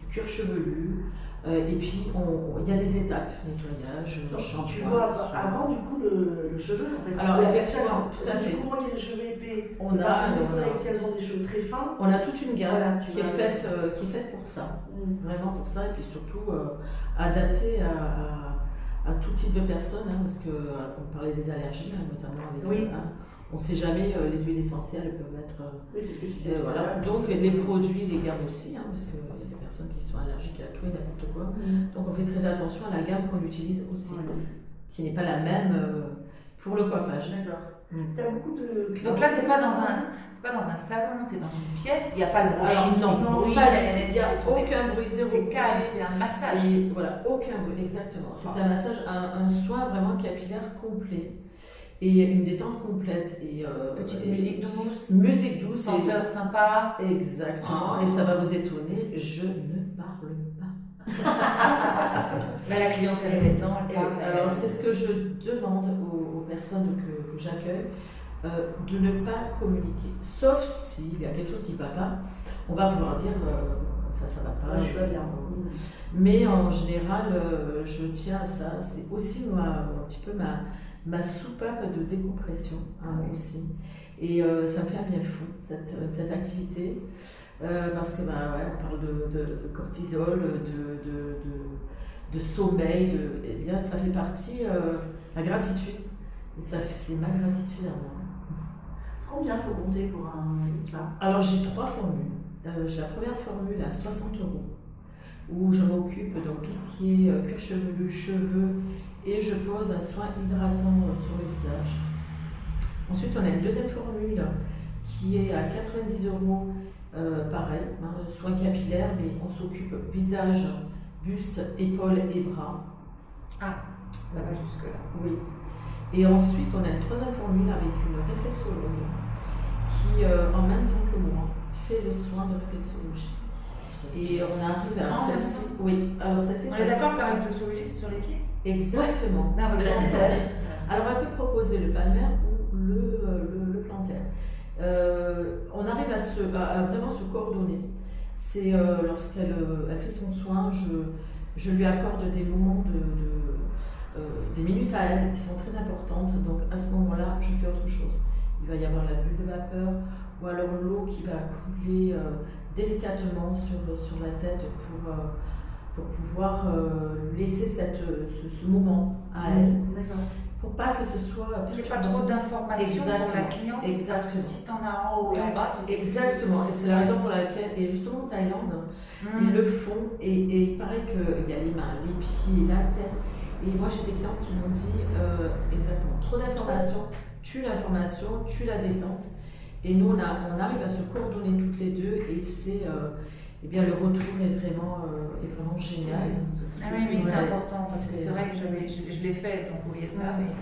du cuir chevelu. Et puis il y a des étapes, nettoyage, shampoing. Tu vois avant du coup le cheveu en fait. Alors effectivement, tout à fait. Du coup moi qui ai des cheveux épais, si elles ont des cheveux très fins. On a toute une gamme qui est faite pour ça, vraiment pour ça, et puis surtout adaptée à tout type de personnes, parce qu'on parlait des allergies, notamment avec on ne sait jamais, les huiles essentielles peuvent être. Oui, c'est ce que tu disais. Voilà. Donc les produits, les gammes aussi, parce qu'il y a des personnes qui sont allergiques à tout et n'importe quoi. Donc on fait très attention à la gamme qu'on utilise aussi, qui n'est pas la même pour le coiffage. D'accord. Tu as beaucoup de. Donc là, tu n'es pas dans un salon, tu es dans une pièce, il n'y a pas de bruit. Alors non, il n'y a aucun bruit, zéro. C'est calme, c'est un massage. Et voilà, aucun bruit, exactement. C'est un massage, un soin vraiment capillaire complet. Et une détente complète. Et, petite musique douce. Musique douce. Senteur sympa. Exactement. Et ça va vous étonner, je ne parle pas. Bah, la clientèle est détente, elle parle. Alors c'est ce que je demande aux personnes que j'accueille, de ne pas communiquer. Sauf s'il y a quelque chose qui ne va pas, on va pouvoir dire ça va pas. Je vais bien. Mais en général, je tiens à ça. C'est aussi un petit peu ma soupape de décompression aussi. Et ça me fait un bien fou, cette activité, parce que on parle de cortisol, de sommeil, eh bien ça fait partie, la gratitude. Et c'est ma gratitude à moi. Combien faut compter pour un spa? Alors j'ai 3 formules. J'ai la première formule à 60 €, où je m'occupe de tout ce qui est cuir chevelu, cheveux, et je pose un soin hydratant sur le visage. Ensuite, on a une deuxième formule qui est à 90 €, pareil, soin capillaire, mais on s'occupe visage, buste, épaules et bras. Ah, ça va jusque-là. Oui. Et ensuite, on a une troisième formule avec une réflexologue qui, en même temps que moi, fait le soin de réflexologie. Et on arrive à celle-ci. Oui, alors celle-ci. On est d'accord que la réflexologie, c'est sur les pieds? Exactement. Non, Alors, elle peut proposer le palmaire ou le plantaire. On arrive à vraiment se coordonner. C'est lorsqu'elle fait son soin, je lui accorde des moments des minutes à elle qui sont très importantes. Donc à ce moment-là, je fais autre chose. Il va y avoir la bulle de vapeur ou alors l'eau qui va couler délicatement sur la tête pour pouvoir laisser ce moment à elle. D'accord. Pour pas que ce soit Il n'y a pas trop d'informations pour la cliente. Exactement. Parce que si tu en as en haut et en bas, tu sais. Exactement. Et c'est la raison pour laquelle, et justement en Thaïlande, ils le font. Et il paraît qu'il y a les mains, les pieds, la tête. Et moi j'ai des clientes qui m'ont dit exactement, trop d'informations, tue l'information, tue la détente. Et nous on arrive à se coordonner toutes les deux et c'est eh bien le retour est vraiment génial. Ah oui, mais c'est important parce que c'est vrai que je l'ai fait donc courrier de table, mais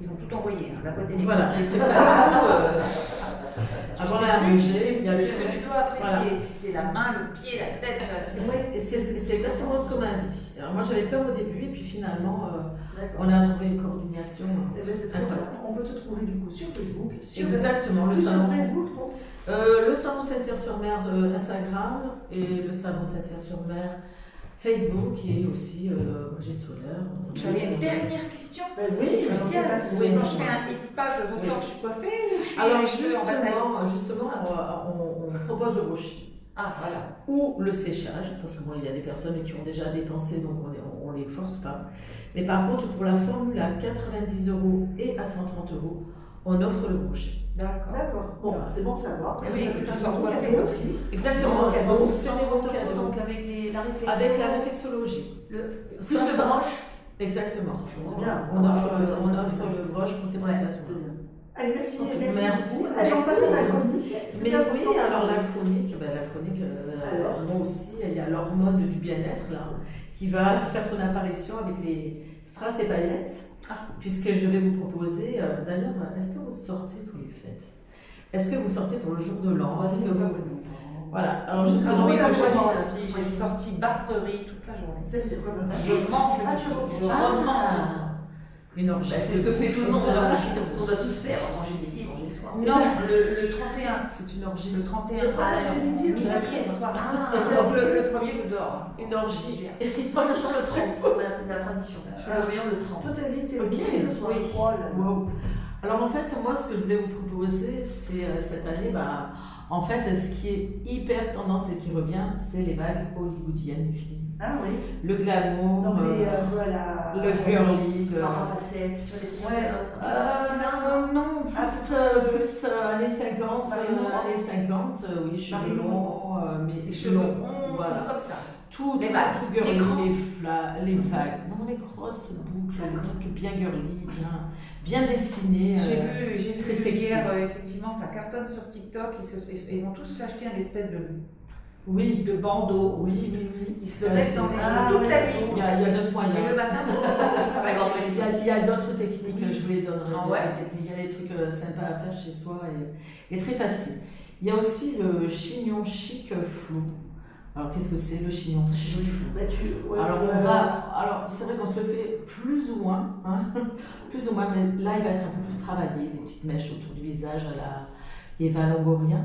ils ont tout envoyé, la boîte électronique. Voilà, et c'est ça. Avant la manger, il y a le ce que tu dois apprécier, si c'est la main, le pied, la tête. C'est exactement ce qu'on m'a dit. Alors moi j'avais peur au début et puis finalement on a trouvé une coordination. C'est très bien. On peut te trouver du coup sur Facebook. Exactement, le salon. Sur Facebook, le salon Saint-Cyr-sur-Mer de Instagram et le salon Saint-Cyr-sur-Mer Facebook et aussi Brigitte Solaire. J'avais une dernière question. Oui, cruciale. Quand je fais un spa, je ressors, je suis coiffée ou je suis alors les cheveux en bataille? justement, on propose le brushing. Ah, voilà. Ou le séchage, parce que bon, il y a des personnes qui ont déjà dépensé, donc on les force pas. Mais par contre, pour la formule à 90 € et à 130 €, on offre le brushing. D'accord. Bon, c'est bon de savoir. Et oui, ça peut tu faire sors un bon coiffée cadeau aussi. Exactement. Donc, On fait des bons cadeaux. donc avec la réflexion. Avec la réflexologie. Plus le broche. Exactement. C'est bien. On offre le broche pour ces prestations. Allez, merci. Merci. Beaucoup. Allez, on passe à la chronique. Mais oui, alors la chronique, moi aussi, il y a l'hormone du bien-être là, qui va faire son apparition avec les strass et paillettes. Puisque je vais vous proposer, d'ailleurs, est-ce que vous sortez pour les fêtes? Est-ce que vous sortez pour le jour de l'an? Est-ce que vous... Voilà, alors justement, j'ai sorti baffrerie toute la journée. C'est quoi ma Je mange, je remange. Une orgie. C'est ce que fait tout le monde. On doit tous faire, manger midi, manger le soir. Non, le 31. C'est une orgie. Le 31. Midi et soir. Donc le premier, je dors. Une orgie. Moi, je sors le 30. C'est la tradition. Je fais le meilleur le 30. Toi, t'as dit, Ok. le soir. Wow. Alors en fait, moi, ce que je voulais vous proposer, c'est cette année, en fait, ce qui est hyper tendance et qui revient, c'est les bagues hollywoodiennes du film. Ah oui. Le glamour, Donc voilà. le girly, le... Farah Facette, tu vois des non, plus années 50, oui, cheveux longs, mais cheveux longs, voilà. Comme ça. Tout girly, les vagues, non, les grosses boucles, les trucs bien girly, bien dessinés. J'ai vu très sexy. hier, effectivement, ça cartonne sur TikTok, ils vont tous s'acheter un espèce de bandeau. Oui. Ils se le mettent dans les cheveux toute la nuit. Il y a d'autres moyens. Et le matin, il y a d'autres techniques, je vous les donnerai. Il y a des trucs sympas à faire chez soi et très faciles. Il y a aussi le chignon chic flou. Alors qu'est-ce que c'est le chignon chic flou? Alors c'est vrai qu'on se le fait plus ou moins, mais là il va être un peu plus travaillé, des petites mèches autour du visage à la Eva Longoria.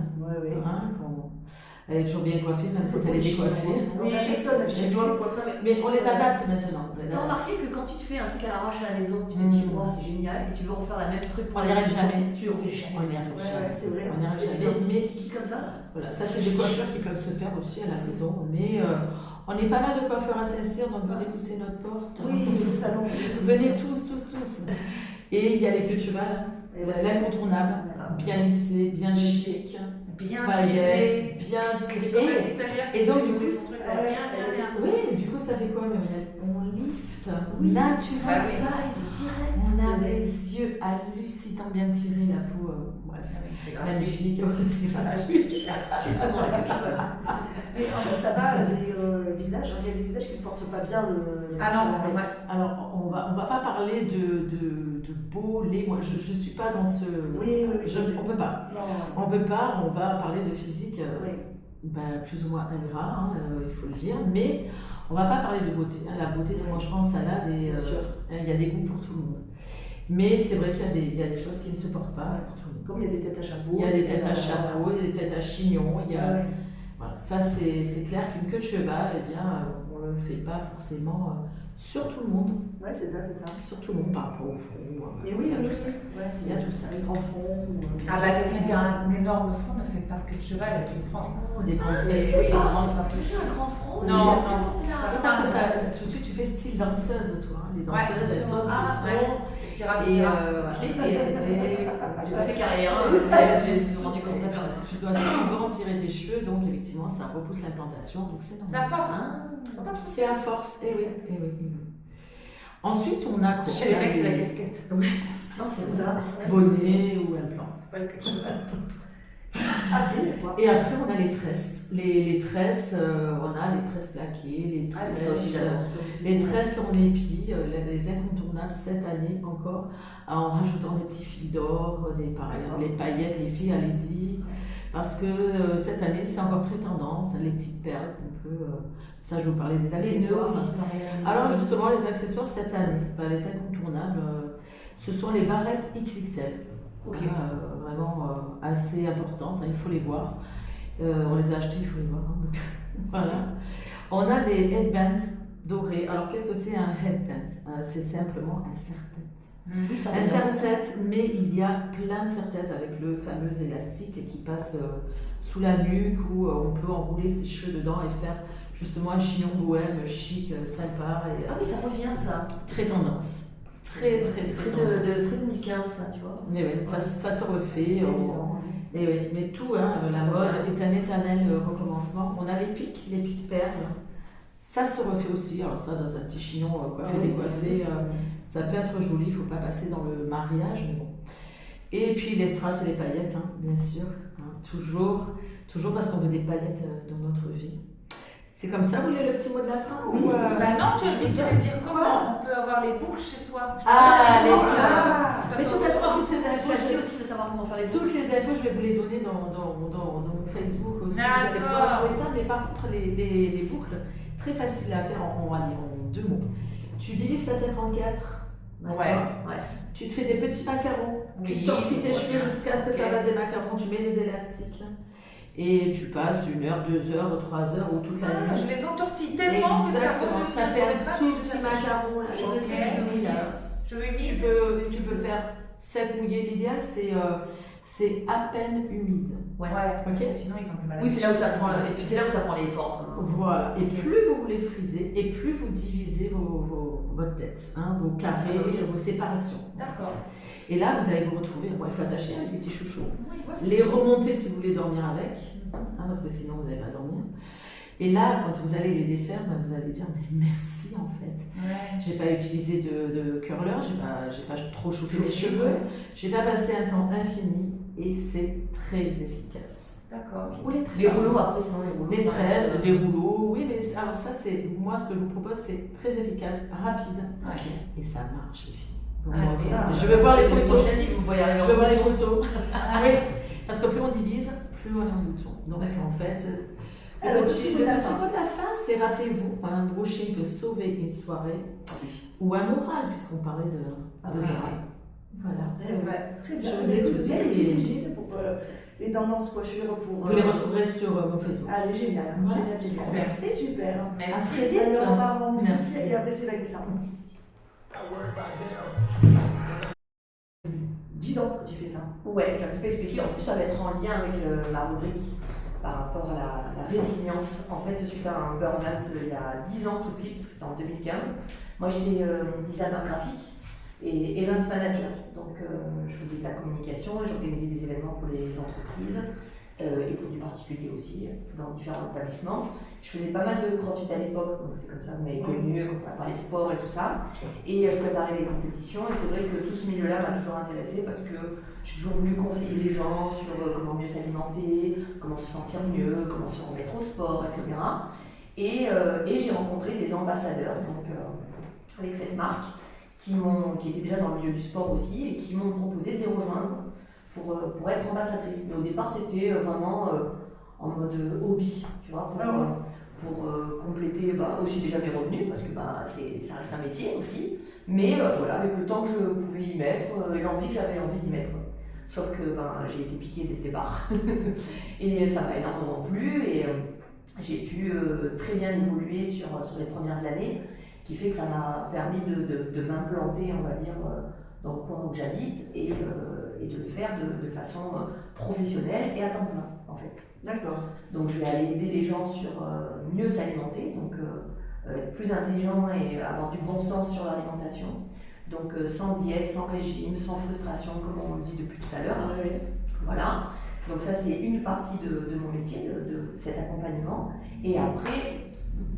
Elle est toujours bien coiffée, même si elle est décoiffée. Mais on les adapte maintenant. T'as remarqué que quand tu te fais un truc à l'arrache à la maison, tu te dis, c'est génial, et tu veux refaire la même truc On n'y arrive jamais. Tu refais jamais. On n'y arrive jamais. C'est vrai. On n'y arrive jamais. Mais qui comme ça? Voilà, ça c'est des coiffeurs qui peuvent se faire aussi à la maison. Mais on est pas mal de coiffeurs à Saint-Cyr, donc venez pousser notre porte. Oui, le salon. Venez tous. Et il y a les queues de cheval, l'incontournable, bien lissé, bien chic. bien tiré, et donc du coup, bien. Du coup ça fait quoi, Muriel? On lift, naturel size, direct. On a des yeux hallucinants, bien tirés, la peau, bref, magnifique, c'est gratuit. Justement, la queue de cheval. Mais en fait, ça va, les visages, il y a des visages qui ne portent pas bien le. Ah non, alors on va pas parler de beau lait. Moi, je suis pas dans ce. Oui. On peut pas. Non. On peut pas. On va parler de physique. Plus ou moins ingrat, il faut le dire, mais on va pas parler de beauté. La beauté, c'est franchement salade et il y a des goûts pour tout le monde. Mais c'est vrai qu'il y a des choses qui ne se portent pas pour tout le monde. Comme il y a des têtes à chapeau. Il y a des têtes à chapeau, il y a des têtes à chignon. Voilà, ça c'est clair qu'une queue de cheval, eh bien, on ne le fait pas forcément sur tout le monde. Ouais, c'est ça. Sur tout le monde par rapport au front. Et oui, il y a oui, tout ça. ouais, Il y a tout ça. Les grands fronts. Ah bah quelqu'un qui a un énorme front ne fait pas que de cheval avec une frange. Des grands fronts. Oui, un grand front. Non. Parce que ça, tout de suite tu fais style danseuse, toi. Les danseuses, elles sont sur front. Et j'ai pas fait carrière, je me suis rendu compte. Tu dois souvent tirer tes cheveux, donc effectivement ça repousse l'implantation, donc c'est normal. C'est à force. C'est à force, et oui. Ensuite on a quoi? Chez les mecs c'est la casquette. Oui. Non, c'est ça. Bonnet ou implant. Pas que cheval. Et après, on a les tresses. Les tresses, on a les tresses plaquées, les tresses en épi, les incontournables cette année encore, en rajoutant des petits fils d'or, les paillettes, les filles, allez-y. Parce que cette année, c'est encore très tendance, les petites perles qu'on peut. Ça, je vais vous parler des accessoires. Alors, justement, les accessoires cette année, les incontournables, ce sont les barrettes XXL. Vraiment assez importantes, il faut les voir. On les a achetées, il faut les voir. Donc, voilà. On a des headbands dorés. Alors, qu'est-ce que c'est un headband? C'est simplement un serre-tête. Un serre-tête, mais il y a plein de serre-têtes avec le fameux élastique qui passe sous la nuque où on peut enrouler ses cheveux dedans et faire justement un chignon bohème chic, sympa. Ah oui, ça revient ça. Très tendance. Très tendance. De 2015, ça, tu vois. Mais ouais, ça se refait. Mais tout, la mode est un éternel recommencement. On a les pics perles. Ça se refait aussi. Alors ça, dans un petit chignon coiffé, décoiffé, ça peut être joli. Il ne faut pas passer dans le mariage, mais bon. Et puis les strass et les paillettes, bien sûr. Toujours parce qu'on veut des paillettes dans notre vie. C'est comme ça, vous voulez le petit mot de la fin ou Bah non, tu allais dire comment on peut avoir les boucles chez soi. Les boucles. Mais tout toutes ces infos, j'ai aussi de savoir comment faire les boucles. Toutes les infos, je vais vous les donner dans mon Facebook aussi. Vous allez pouvoir trouver ça. Mais par contre, les boucles, très faciles à faire en 2 mots. Tu divises ta tête en 4. Ouais. Tu te fais des petits macarons. Tu tortilles tes cheveux jusqu'à ce que ça fasse des macarons. Tu mets des élastiques. Et tu passes 1 heure, 2 heures, 3 heures ou toute la nuit. Je les entortille tellement que ça fait un tout petit macaron. Tu peux faire sec mouillé. L'idéal, c'est à peine humide. Sinon ils ont plus mal. Oui, c'est là où ça prend. Et puis c'est là où ça prend les formes. Voilà. Et plus vous voulez friser, et plus vous divisez votre tête, vos carrés, vos séparations. D'accord. Et là, vous allez vous retrouver. Il faut attacher avec des petits chouchous. Les remonter si vous voulez dormir avec, parce que sinon vous n'allez pas dormir. Et là, quand vous allez les défaire, vous allez dire mais merci en fait. J'ai pas utilisé de curler, j'ai pas trop chauffé mes cheveux, j'ai pas passé un temps infini et c'est très efficace. D'accord. Ou les rouleaux après, sinon les rouleaux. Les tresses, des rouleaux, oui, mais alors ça c'est moi ce que je vous propose, c'est très efficace, rapide et ça marche les filles. Je veux voir les photos. Je veux voir les photos. Oui, parce que plus on divise, plus on a un bouton. Donc en fait, le petit mot de la fin, c'est rappelez-vous, un brochet peut sauver une soirée ou un moral, puisqu'on parlait de moral. Voilà. Très bien. Je vous ai tout dit. Merci Brigitte pour les tendances coiffure. Vous les retrouverez sur mon Facebook. Allez, génial. Génial. Merci. Super. Merci. À très vite. Alors, on va en musique et après c'est Vanessa. 10 ans que tu fais ça. Ouais, je vais un petit peu expliquer. En plus, ça va être en lien avec ma rubrique par rapport à la résilience. En fait, suite à un burn-out il y a 10 ans tout pile, parce que c'était en 2015, moi j'étais designer graphique et event manager. Donc, je faisais de la communication et j'organisais des événements pour les entreprises et pour du particulier aussi, dans différents établissements. Je faisais pas mal de crossfit à l'époque, donc c'est comme ça que vous m'avez connu quand on a parlé sport et tout ça. Et je préparais les compétitions et c'est vrai que tout ce milieu-là m'a toujours intéressée parce que j'ai toujours voulu conseiller les gens sur comment mieux s'alimenter, comment se sentir mieux, comment se remettre au sport, etc. Et j'ai rencontré des ambassadeurs donc, avec cette marque qui étaient déjà dans le milieu du sport aussi et qui m'ont proposé de les rejoindre pour être ambassadrice. Mais au départ, c'était vraiment en mode hobby, tu vois, pour compléter aussi déjà mes revenus, parce que ça reste un métier aussi, mais voilà, avec le temps que je pouvais y mettre et l'envie que j'avais envie d'y mettre. Sauf que j'ai été piquée dès le départ et ça m'a énormément plu et j'ai pu très bien évoluer sur les premières années, qui fait que ça m'a permis de m'implanter, on va dire, dans le coin où j'habite et de le faire de façon professionnelle et à temps plein, en fait. D'accord. Donc je vais aller aider les gens sur mieux s'alimenter, donc être plus intelligent et avoir du bon sens sur l'alimentation. Donc sans diète, sans régime, sans frustration, comme on le dit depuis tout à l'heure. Oui. Voilà. Donc ça, c'est une partie de mon métier, de cet accompagnement. Et après,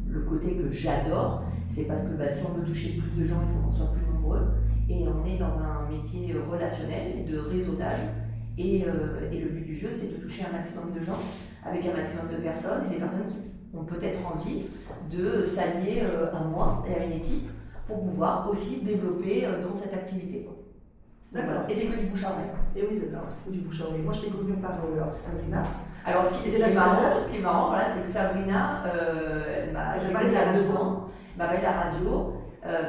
le côté que j'adore, c'est parce que si on veut toucher plus de gens, il faut qu'on soit plus nombreux. Et on est dans un métier relationnel et de réseautage. Et le but du jeu, c'est de toucher un maximum de gens avec un maximum de personnes, et des personnes qui ont peut-être envie de s'allier à moi et à une équipe pour pouvoir aussi développer dans cette activité. D'accord. Et c'est que du bouche à oreille. Et oui, c'est que du bouche à oreille. Moi, je t'ai connue par Sabrina. Alors, ce qui est marrant, voilà, c'est que Sabrina, elle m'a parlé de la radio,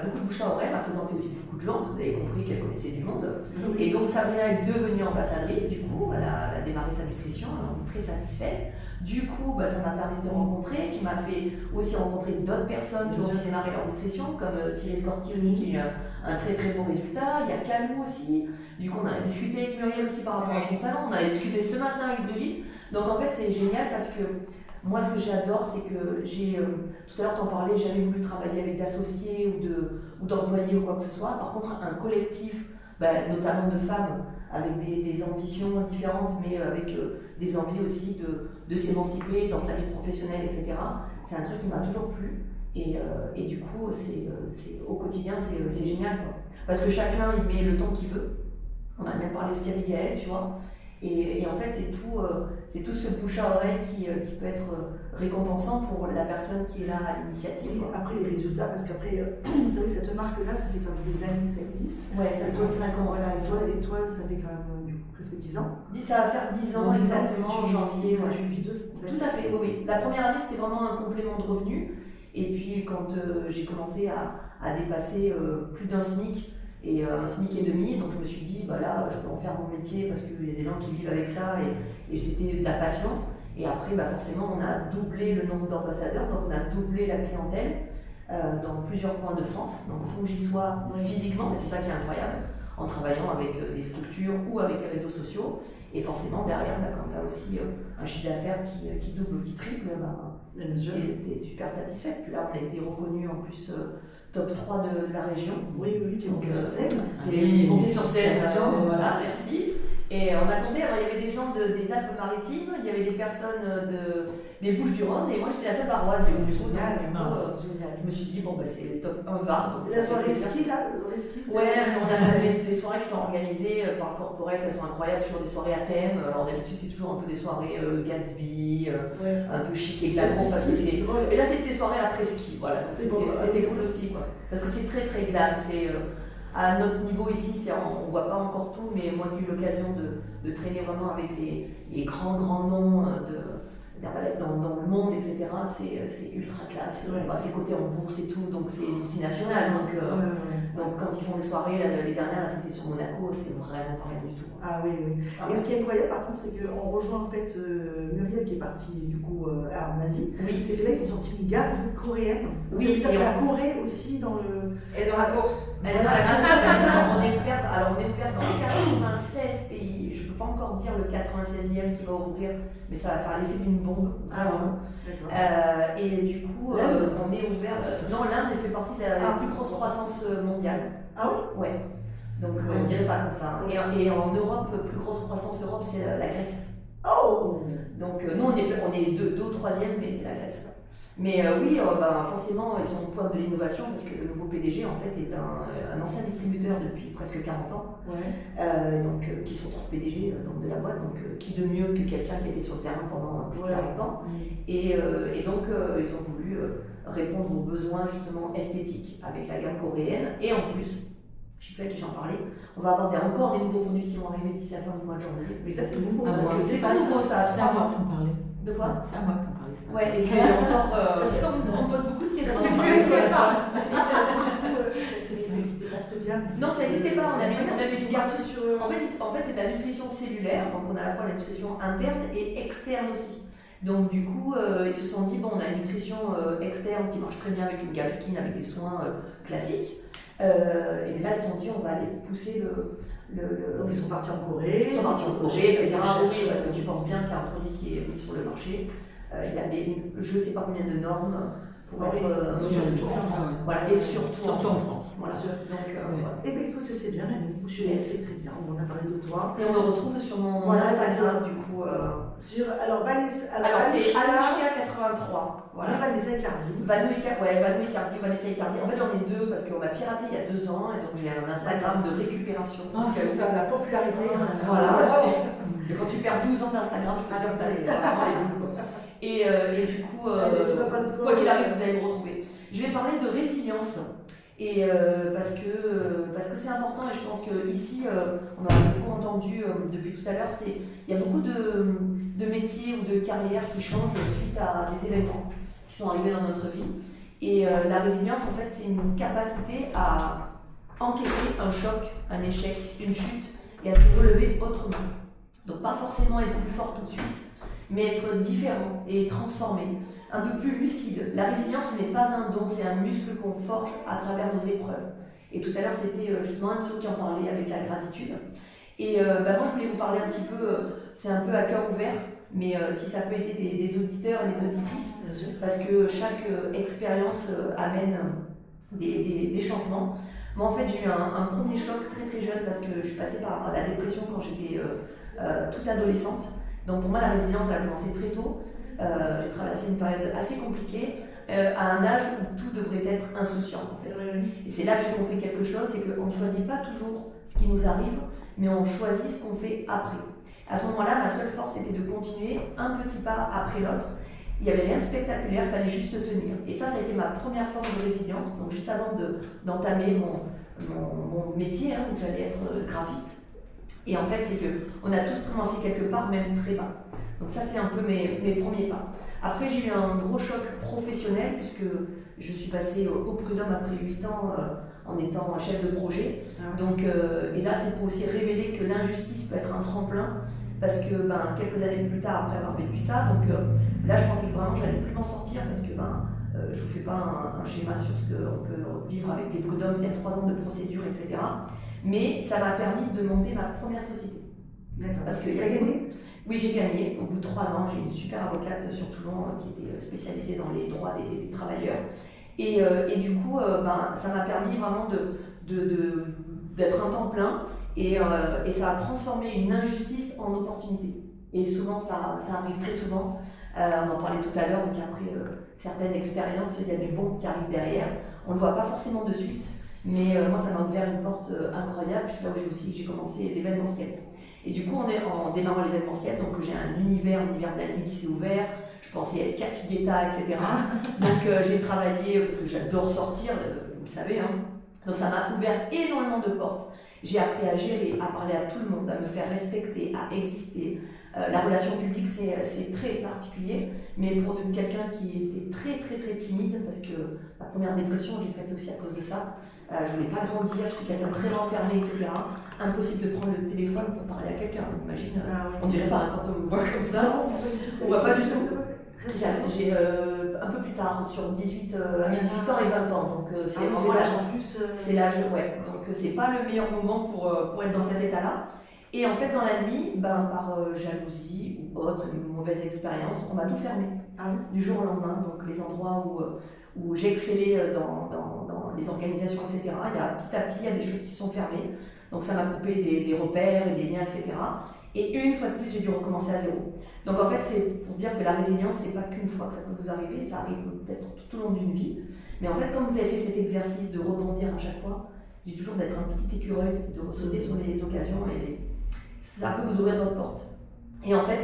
beaucoup de bouche à oreille, elle m'a présenté aussi beaucoup de gens, vous avez compris qu'elle connaissait du monde. Oui. Et donc, Sabrina est devenue ambassadrice, du coup, elle a démarré sa nutrition, elle en est très satisfaite. Du coup, ça m'a permis de te rencontrer, qui m'a fait aussi rencontrer d'autres personnes qui ont aussi démarré leur nutrition, comme Cyril Corti aussi, qui a eu un très très bon résultat. Il y a Calou aussi. Du coup, on a discuté avec Muriel aussi par rapport à son salon. On a discuté ce matin avec Brigitte. Donc en fait, c'est génial parce que moi, ce que j'adore, c'est que tout à l'heure, t'en parlais, j'ai jamais voulu travailler avec d'associés ou d'employés ou quoi que ce soit. Par contre, un collectif, notamment de femmes, avec des ambitions différentes, mais avec des envies aussi de s'émanciper dans sa vie professionnelle, etc. C'est un truc qui m'a toujours plu. Et du coup, au quotidien, c'est génial, quoi. Parce que chacun, il met le temps qu'il veut. On a même parlé de Cyril Gaël, tu vois. Et en fait, c'est tout ce bouche à oreille qui peut être récompensant pour la personne qui est là à l'initiative. Oui, après les résultats, parce qu'après, vous savez, cette marque-là, ça fait quand même des années que ça existe. Ouais, ça fait 5 ans. Voilà, et toi, ça fait quand même du coup, presque 10 ans. Ça va faire 10 ans, exactement, en janvier. Quand tu vis de ça. Tout à fait, oui. La première année, c'était vraiment un complément de revenus. Et puis, quand j'ai commencé à dépasser plus d'un SMIC, et un SMIC et demi, donc je me suis dit, là, je peux en faire mon métier parce qu'il y a des gens qui vivent avec ça et c'était de la passion. Et après, forcément, on a doublé le nombre d'ambassadeurs, donc on a doublé la clientèle dans plusieurs coins de France, donc sans que j'y sois physiquement, mais c'est ça qui est incroyable, en travaillant avec des structures ou avec les réseaux sociaux. Et forcément, derrière, quand tu as aussi un chiffre d'affaires qui double ou qui triple, tu es super satisfaite. Puis là, on a été reconnu en plus top 3 de la région. Oui, tu es montée sur scène. Montée sur scène, voilà, merci. Et on a compté, alors il y avait des gens des Alpes-Maritimes, il y avait des personnes des Bouches-du-Rhône, et moi j'étais la seule varoise du coup. Je me suis dit, c'est le top 1 Var. C'est la soirée ski là? Ouais, on a les soirées qui sont organisées par le corporate, elles sont incroyables, toujours des soirées à thème. Alors d'habitude, c'est toujours un peu des soirées Gatsby, un peu chic et glamour, parce que c'est. Et là, c'était des soirées après-ski, voilà, donc c'était cool aussi, quoi. Parce que c'est très très glam, c'est. À notre niveau ici, on ne voit pas encore tout, mais moi qui ai eu l'occasion de traîner vraiment avec les grands noms dans le monde, etc., c'est ultra classe. C'est coté en bourse et tout, donc c'est multinational. Donc quand ils font des soirées, les dernières, là, c'était sur Monaco, c'est vraiment pas rien du tout. Ah oui. Et ce qui est incroyable par contre, c'est qu'on rejoint en fait Muriel qui est partie du coup en Asie. Oui. C'est que là, ils ont sorti une gamme coréenne. Oui, et la Corée aussi dans le. Et dans la course. On est ouvert dans les 96 pays. Je ne peux pas encore dire le 96e qui va ouvrir, mais ça va faire l'effet d'une bombe. D'accord. Et du coup, on est ouvert. Non, l'Inde fait partie de la plus grosse croissance mondiale. Ah oui? Ouais. Donc on ne dirait pas comme ça. Et en Europe, plus grosse croissance Europe, c'est la Grèce. Oh! Donc nous, on est 2 ou 3e, mais c'est la Grèce. Mais oui, forcément, ils sont au point de l'innovation parce que le nouveau PDG en fait est un ancien distributeur depuis presque 40 ans, qui sont tous PDG de la boîte, donc qui de mieux que quelqu'un qui était sur le terrain pendant plus de 40 ans. Et donc ils ont voulu répondre aux besoins justement esthétiques avec la gamme coréenne. Et en plus, je ne sais plus à qui j'en parlais, on va avoir encore des nouveaux produits qui vont arriver d'ici la fin du mois de janvier. Mais ça c'est nouveau, c'est pas nouveau ça. C'est à moi que t'en parlais. De quoi? C'est à moi que t'en parlais. Ouais, et qu'il y a encore Alors, parce qu'on me pose beaucoup de questions. C'était pas cette gamme. Non, ça n'existait pas. On a mis une partie sur. En fait, c'est de la nutrition cellulaire. Donc, on a à la fois la nutrition interne et externe aussi. Donc, du coup, ils se sont dit bon, on a une nutrition externe qui marche très bien avec une gamme skin, avec des soins classiques. Et là, ils se sont dit on va aller pousser Donc, ils sont partis en Corée. Ils sont partis en Corée, etc. Oui, parce que tu penses bien qu'il y a un produit qui est mis sur le marché. Il y a je ne sais pas combien de normes pour être surtout en France. Voilà, et surtout en France. Voilà. Donc, et bien écoute, c'est bien, c'est très bien, on a parlé de toi. Et on me retrouve sur mon Instagram, du coup. Alors, Vanessa. Alors, c'est Anushka83. Voilà, Vanessa Icardi. Vanessa Icardi. En fait, j'en ai deux parce qu'on m'a piraté il y a 2 ans et donc j'ai un Instagram de récupération. C'est ça, la popularité. Voilà. Et quand tu perds 12 ans d'Instagram, je peux dire que t'as vraiment les boules, quoi. Et du coup, quoi qu'il arrive, vous allez me retrouver. Je vais parler de résilience. Et parce que c'est important et je pense qu'ici, on a beaucoup entendu depuis tout à l'heure, il y a beaucoup de métiers ou de carrières qui changent suite à des événements qui sont arrivés dans notre vie. Et la résilience, en fait, c'est une capacité à encaisser un choc, un échec, une chute et à se relever autrement. Donc pas forcément être plus fort tout de suite, mais être différent et transformé, un peu plus lucide. La résilience n'est pas un don, c'est un muscle qu'on forge à travers nos épreuves. Et tout à l'heure, c'était justement un de ceux qui en parlait avec la gratitude. Et moi, je voulais vous parler un petit peu, c'est un peu à cœur ouvert, mais si ça peut aider des auditeurs et des auditrices, parce que chaque expérience amène des changements. Moi, en fait, j'ai eu un premier choc très très jeune parce que je suis passée par la dépression quand j'étais toute adolescente. Donc pour moi, la résilience, elle a commencé très tôt. J'ai traversé une période assez compliquée à un âge où tout devrait être insouciant en fait. Et c'est là que j'ai compris quelque chose, c'est qu'on ne choisit pas toujours ce qui nous arrive, mais on choisit ce qu'on fait après. À ce moment-là, ma seule force était de continuer un petit pas après l'autre. Il n'y avait rien de spectaculaire, il fallait juste tenir. Et ça a été ma première forme de résilience. Donc juste avant d'entamer mon métier, où j'allais être graphiste. Et en fait, c'est qu'on a tous commencé quelque part, même très bas. Donc ça, c'est un peu mes premiers pas. Après, j'ai eu un gros choc professionnel, puisque je suis passée au Prud'homme après 8 ans en étant chef de projet. Donc, et là, c'est pour aussi révéler que l'injustice peut être un tremplin, parce que quelques années plus tard, après avoir vécu ça, donc là, je pensais que vraiment, j'allais plus m'en sortir, parce que je vous fais pas un schéma sur ce qu'on peut vivre avec les Prud'hommes, il y a 3 ans de procédure, etc. Mais ça m'a permis de monter ma première société. D'accord. Parce que tu as gagné ? Oui, j'ai gagné. Au bout de 3 ans, j'ai une super avocate sur Toulon qui était spécialisée dans les droits des travailleurs. Et du coup, ça m'a permis vraiment d'être un temps plein et ça a transformé une injustice en opportunité. Et souvent, ça arrive très souvent. On en parlait tout à l'heure, donc après certaines expériences, il y a du bon qui arrive derrière. On ne le voit pas forcément de suite. Mais moi, ça m'a ouvert une porte incroyable, puisque là où j'ai commencé l'événementiel. Et du coup, en démarrant l'événementiel, donc j'ai un univers de la nuit qui s'est ouvert. Je pensais à Cathy Guetta, etc. Donc j'ai travaillé, parce que j'adore sortir, vous le savez. Donc ça m'a ouvert énormément de portes. J'ai appris à gérer, à parler à tout le monde, à me faire respecter, à exister. La relation publique, c'est très particulier, mais pour quelqu'un qui était très très très timide, parce que ma première dépression, je l'ai faite aussi à cause de ça. Je voulais pas grandir, j'étais quelqu'un de très renfermé, etc. Impossible de prendre le téléphone pour parler à quelqu'un. Imagine, on dirait pas quand on me voit comme ça. On voit pas du tout. J'ai un peu plus tard, sur 18 ans et 20 ans, donc c'est l'âge en plus. C'est l'âge, ouais. Donc c'est pas le meilleur moment pour être dans cet état-là. Et en fait, dans la nuit, par jalousie ou autre, une mauvaise expérience, on m'a tout fermé du jour au lendemain. Donc les endroits où j'ai excellé dans les organisations, etc., petit à petit, il y a des choses qui sont fermées. Donc ça m'a coupé des repères et des liens, etc. Et une fois de plus, j'ai dû recommencer à zéro. Donc en fait, c'est pour se dire que la résilience, c'est pas qu'une fois que ça peut vous arriver, ça arrive peut-être tout au long d'une vie. Mais en fait, quand vous avez fait cet exercice de rebondir à chaque fois, j'ai toujours d'être un petit écureuil, de sauter sur les occasions et ça peut vous ouvrir d'autres portes. Et en fait,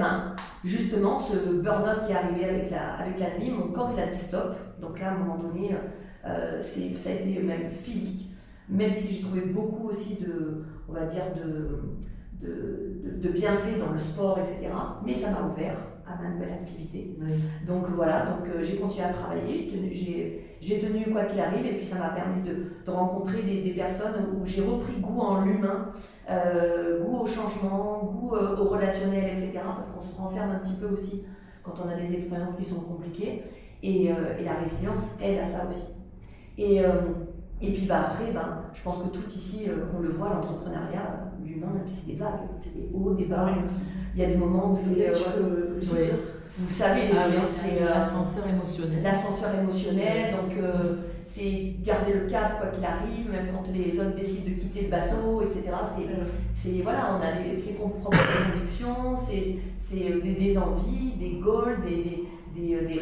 justement, ce burn-out qui est arrivé avec la nuit, mon corps il a dit stop. Donc là, à un moment donné, ça a été même physique, même si j'ai trouvé beaucoup aussi de bienfaits dans le sport, etc. Mais ça m'a ouvert à ma nouvelle activité. Donc voilà, j'ai continué à travailler, j'ai tenu quoi qu'il arrive, et puis ça m'a permis de rencontrer des personnes où j'ai repris goût en l'humain, goût au changement, goût au relationnel, etc. Parce qu'on se renferme un petit peu aussi quand on a des expériences qui sont compliquées, et la résilience aide à ça aussi. Et puis après, je pense que tout ici, on le voit, l'entrepreneuriat, l'humain, même si c'est des vagues, c'est des hauts, des bas. Il y a des moments où c'est... vous savez, les filles, c'est l'ascenseur émotionnel. L'ascenseur émotionnel, donc c'est garder le cap quoi qu'il arrive, même quand les autres décident de quitter le bateau, etc. Voilà, on a ses propres convictions, c'est des envies, des goals, des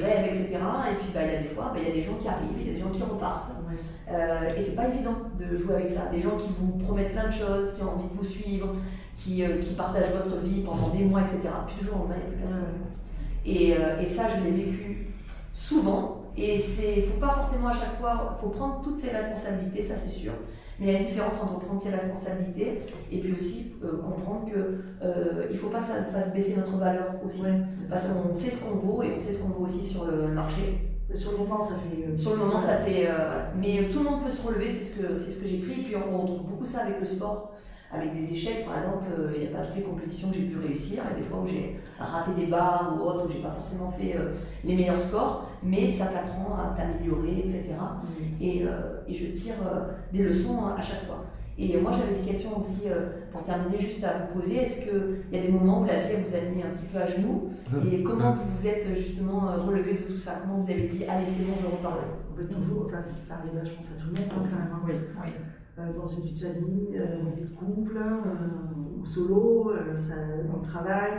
rêves, etc. Et puis il y a des fois, il y a des gens qui arrivent, il y a des gens qui repartent. Et c'est pas évident de jouer avec ça. Des gens qui vous promettent plein de choses, qui ont envie de vous suivre, qui partagent votre vie pendant des mois, etc. Puis du jour au lendemain, il n'y a plus personne. Et ça, je l'ai vécu souvent. Et il ne faut pas forcément à chaque fois, il faut prendre toutes ses responsabilités, ça c'est sûr. Mais il y a une différence entre prendre ses responsabilités et puis aussi comprendre qu'il ne faut pas que ça fasse baisser notre valeur aussi. Parce qu'on sait ce qu'on vaut et on sait ce qu'on vaut aussi sur le marché. Sur le moment, ça fait... Sur le moment, ça fait... voilà. Mais tout le monde peut se relever, c'est ce que j'écris. Puis on retrouve beaucoup ça avec le sport. Avec des échecs, par exemple, il n'y a pas toutes les compétitions que j'ai pu réussir. Il y a des fois où j'ai raté des barres ou autres, où j'ai pas forcément fait les meilleurs scores, mais ça t'apprend à t'améliorer, etc. Et je tire des leçons à chaque fois. Et moi, j'avais des questions aussi, pour terminer, juste à vous poser. Est-ce qu'il y a des moments où la vie vous a mis un petit peu à genoux? Et comment vous vous êtes justement relevé de tout ça? Comment vous avez dit, allez, c'est bon, je repars? Toujours, ça arrive, je pense, à tout le monde, quand même. Oui. Dans une vie de famille, une vie de couple, ou solo, dans le travail.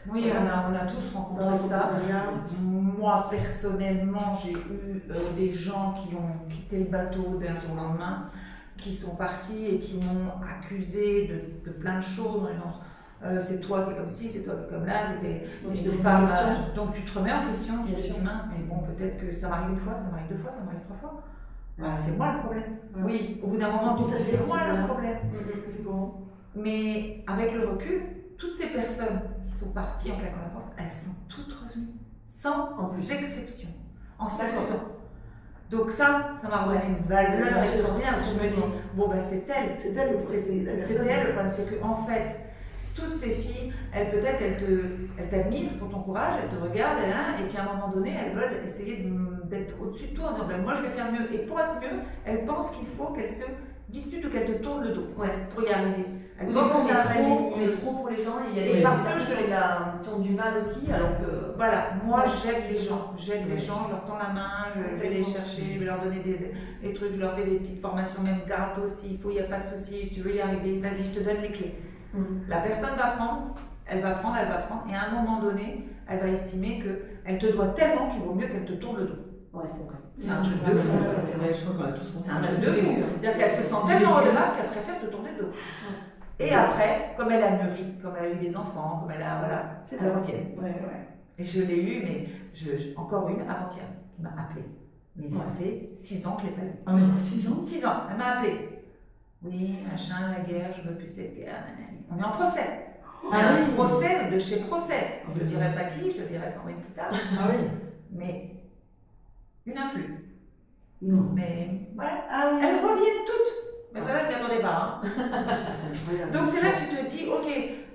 Oui, on a tous rencontré ça. Moi, personnellement, j'ai eu des gens qui ont quitté le bateau d'un jour au lendemain, qui sont partis et qui m'ont accusé de plein de choses. C'est toi qui es comme ci, c'est toi qui es comme là, c'était une femme. Donc tu te remets en question, tu te dis mince, mais bon, peut-être que ça m'arrive une fois, ça m'arrive deux fois, ça m'arrive trois fois. C'est moi le problème. Oui, au bout d'un moment, c'est moi le problème. Mais avec le recul, toutes ces personnes qui sont parties en claquant la porte, elles sont toutes revenues, sans exception, en s'accordant. Donc ça m'a redonné une valeur extraordinaire. Je me dis, bon c'est elle. C'est elle le problème, c'est qu'en fait, toutes ces filles, elles t'admirent pour ton courage, elles te regardent, et qu'à un moment donné, elles veulent essayer d'être au-dessus de toi en disant, moi je vais faire mieux. Et pour être mieux, elles pensent qu'il faut qu'elles se disputent ou qu'elles te tournent le dos pour y arriver. Elles pensent que on est trop pour les gens, et il y a des personnes qui ont du mal aussi, alors que... Voilà, moi j'aide les gens, je leur tends la main, je vais les chercher, je vais leur donner des trucs, je leur fais des petites formations, même gratos s'il faut, il n'y a pas de souci, si tu veux y arriver, vas-y, je te donne les clés. La personne va prendre, elle va prendre, et à un moment donné, elle va estimer qu'elle te doit tellement qu'il vaut mieux qu'elle te tourne le dos. Ouais, c'est vrai. C'est un truc de fou, ça, c'est vrai, je crois qu'on a tous compris. C'est un truc de fou. C'est-à-dire qu'elle se sent tellement redevable qu'elle préfère te tourner le dos. Et après, comme elle a mûri, comme elle a eu des enfants, comme elle a. Voilà, elle revient. Et je l'ai eu, mais encore une avant-hier qui m'a appelée. Mais ça fait 6 ans que je l'ai pas eu. Ah, mais 6 ans 6 ans, elle m'a appelée. Oui, machin, la guerre, je veux plus de cette guerre. On est en procès. Un procès de chez procès. Je ne dirai pas qui, je te dirai 100 minutes plus tard. Ah oui. Mais une influe. Non. Mais voilà. Elles reviennent toutes. Mais ça là, je ne m'y attendais pas. Donc c'est là que tu te dis, ok,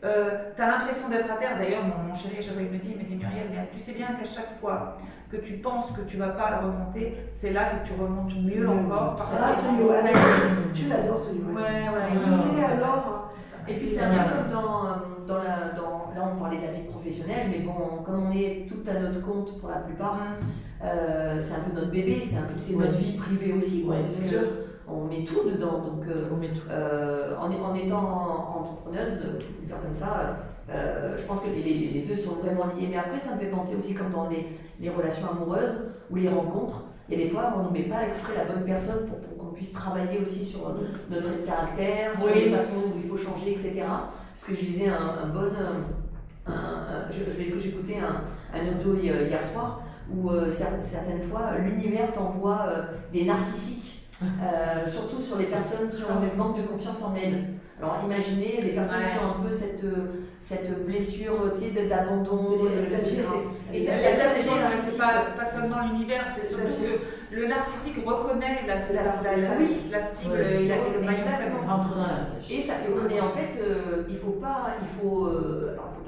tu as l'impression d'être à terre. D'ailleurs, mon chéri, chaque fois, il me dit Muriel, tu sais bien qu'à chaque fois que tu penses que tu ne vas pas remonter, c'est là que tu remontes mieux encore. Parce que tu l'adores ce Yoann. Ouais. Alors. Et puis c'est un peu comme là on parlait de la vie professionnelle, mais bon, comme on est tout à notre compte pour la plupart, c'est un peu notre bébé, c'est notre vie privée aussi, quoi. Parce que on met tout dedans, donc en étant entrepreneuse, de dire comme ça, je pense que les deux sont vraiment liés. Mais après, ça me fait penser aussi comme dans les relations amoureuses ou les rencontres. Il y a des fois où on ne met pas exprès la bonne personne pour qu'on puisse travailler aussi sur notre caractère, sur les façons où il faut changer, etc. Parce que je lisais j'écoutais un audio hier soir où certaines fois l'univers t'envoie des narcissiques, surtout sur les personnes qui ont un manque de confiance en elles. Alors imaginez des personnes qui ont un peu cette blessure, tu sais, d'abandon. Et c'est pas seulement l'univers, c'est surtout que le narcissique reconnaît la cible, il a entre dans la et ça fait et en fait, il faut pas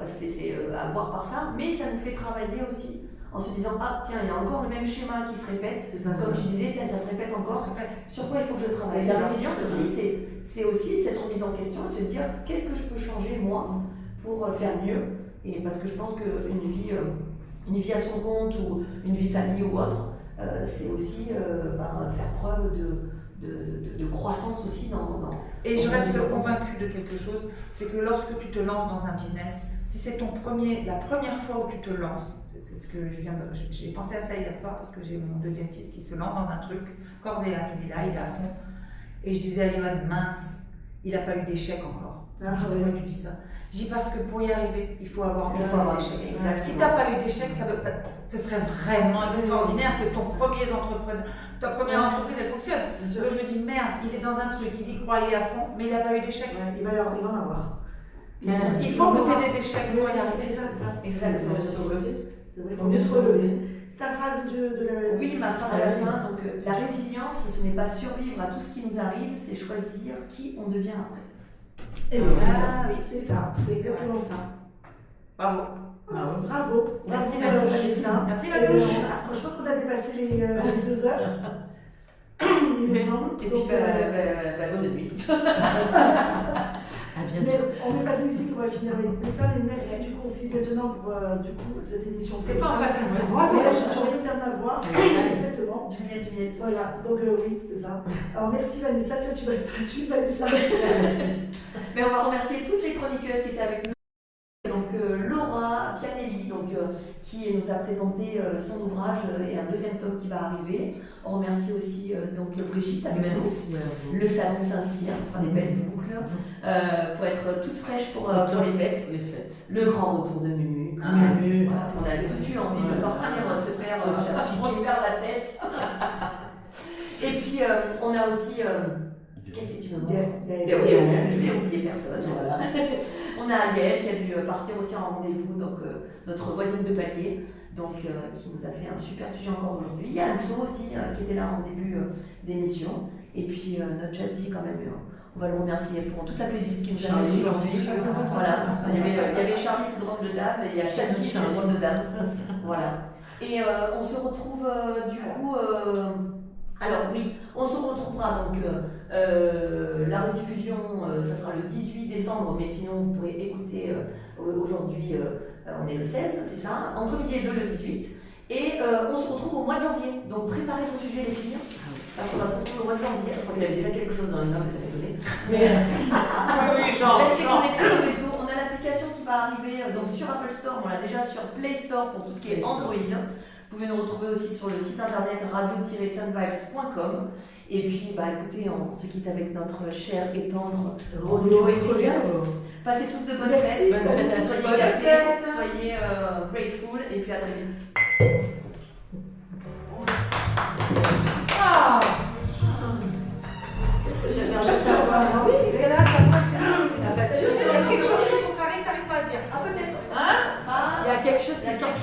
se laisser avoir par ça, mais ça nous fait travailler aussi en se disant ah tiens il y a encore le même schéma qui se répète, comme tu disais tiens ça se répète encore, sur quoi il faut que je travaille. La résilience aussi c'est aussi cette remise en question, se dire qu'est-ce que je peux changer moi pour faire mieux, et parce que je pense qu'une vie à son compte ou une vie de famille ou autre, c'est aussi faire preuve de croissance aussi dans et je reste convaincue de quelque chose, c'est que lorsque tu te lances dans un business, si c'est la première fois où tu te lances, c'est ce que j'ai pensé à ça hier soir parce que j'ai mon deuxième fils qui se lance dans un truc, corps et âme, il est à fond. Et je disais à Yoann, mince, il n'a pas eu d'échec encore. Pourquoi tu dis ça? Je dis parce que pour y arriver, il faut avoir des échecs. Exact. Si tu n'as pas eu d'échec, ce serait vraiment extraordinaire que ta première entreprise, elle fonctionne. Donc je me dis, merde, il est dans un truc, il y croit, il est à fond, mais il n'a pas eu d'échec. Il va en avoir. Il faut que tu aies des échecs. C'est ça. Exactement. C'est vrai, il faut mieux se relever. Ta phrase de la... Oui, ma phrase à la fin. Donc, la résilience, ce n'est pas survivre à tout ce qui nous arrive, c'est choisir qui on devient après. Et oui, c'est ça, c'est exactement ça. Bravo. Merci, Vanessa. Merci, je crois qu'on a dépassé les 2 heures. Il me semble. Et puis, bonne nuit. À bientôt. Mais on met pas de musique, on va finir avec les femmes. Et merci du coup aussi maintenant pour cette émission. T'es pas en train de perdre ma voix. Je suis en train de perdre ma voix. Exactement. Du miel. Voilà, donc oui, c'est ça. Alors merci Vanessa. Tiens, tu vas pas la suite, Vanessa. Mais on va remercier toutes les chroniqueuses qui étaient avec nous. Donc Laura Pianelli, qui nous a présenté son ouvrage et un deuxième tome qui va arriver. On remercie aussi Brigitte avec nous, le salon de Saint-Cyr, des belles boucles, pour être toute fraîche pour les fêtes. Le grand retour de Mumu. On avait tout eu envie de partir se faire la tête. Et puis on a aussi... Qu'est-ce que tu veux voir? Je vais oublier personne. Voilà. On a Gaëlle qui a dû partir aussi en rendez-vous, notre voisine de palier, qui nous a fait un super sujet encore aujourd'hui. Il y a Anso aussi qui était là en début d'émission. Et puis notre Chadi quand même, on va le remercier pour toute la playlist qui nous a fait aujourd'hui. Voilà. Il y avait Charlie, c'est drôle de dame, et il y a Chadi, c'est drôle de dame. Voilà. Et on se retrouve du coup... Alors oui, on se retrouvera donc la rediffusion, ça sera le 18 décembre, mais sinon vous pourrez écouter aujourd'hui, on est le 16, c'est ça, entre midi et 2 le 18. Et on se retrouve au mois de janvier, donc préparez vos sujets les filles, parce qu'on va se retrouver au mois de janvier. Je crois qu'il y avait déjà quelque chose dans les mains que ça fait donner. Mais restez connectés au réseau, on a l'application qui va arriver donc sur Apple Store, on l'a déjà sur Play Store pour tout ce qui est Android. Vous pouvez nous retrouver aussi sur le site internet radio-sunvibes.com. Et puis, écoutez, on se quitte avec notre cher et tendre Rollo et Mathias. Passez tous de bonnes fêtes. Soyez gâtés, soyez grateful, et puis à très vite. Quelque chose qui contrarie que t'arrives pas à dire. Peut-être. Il y a quelque chose qui sort.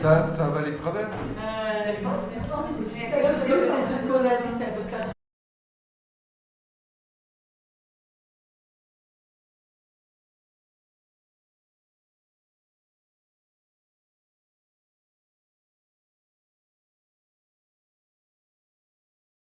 T'as avalé le travers? C'est tout ce qu'on a dit, c'est un peu ça.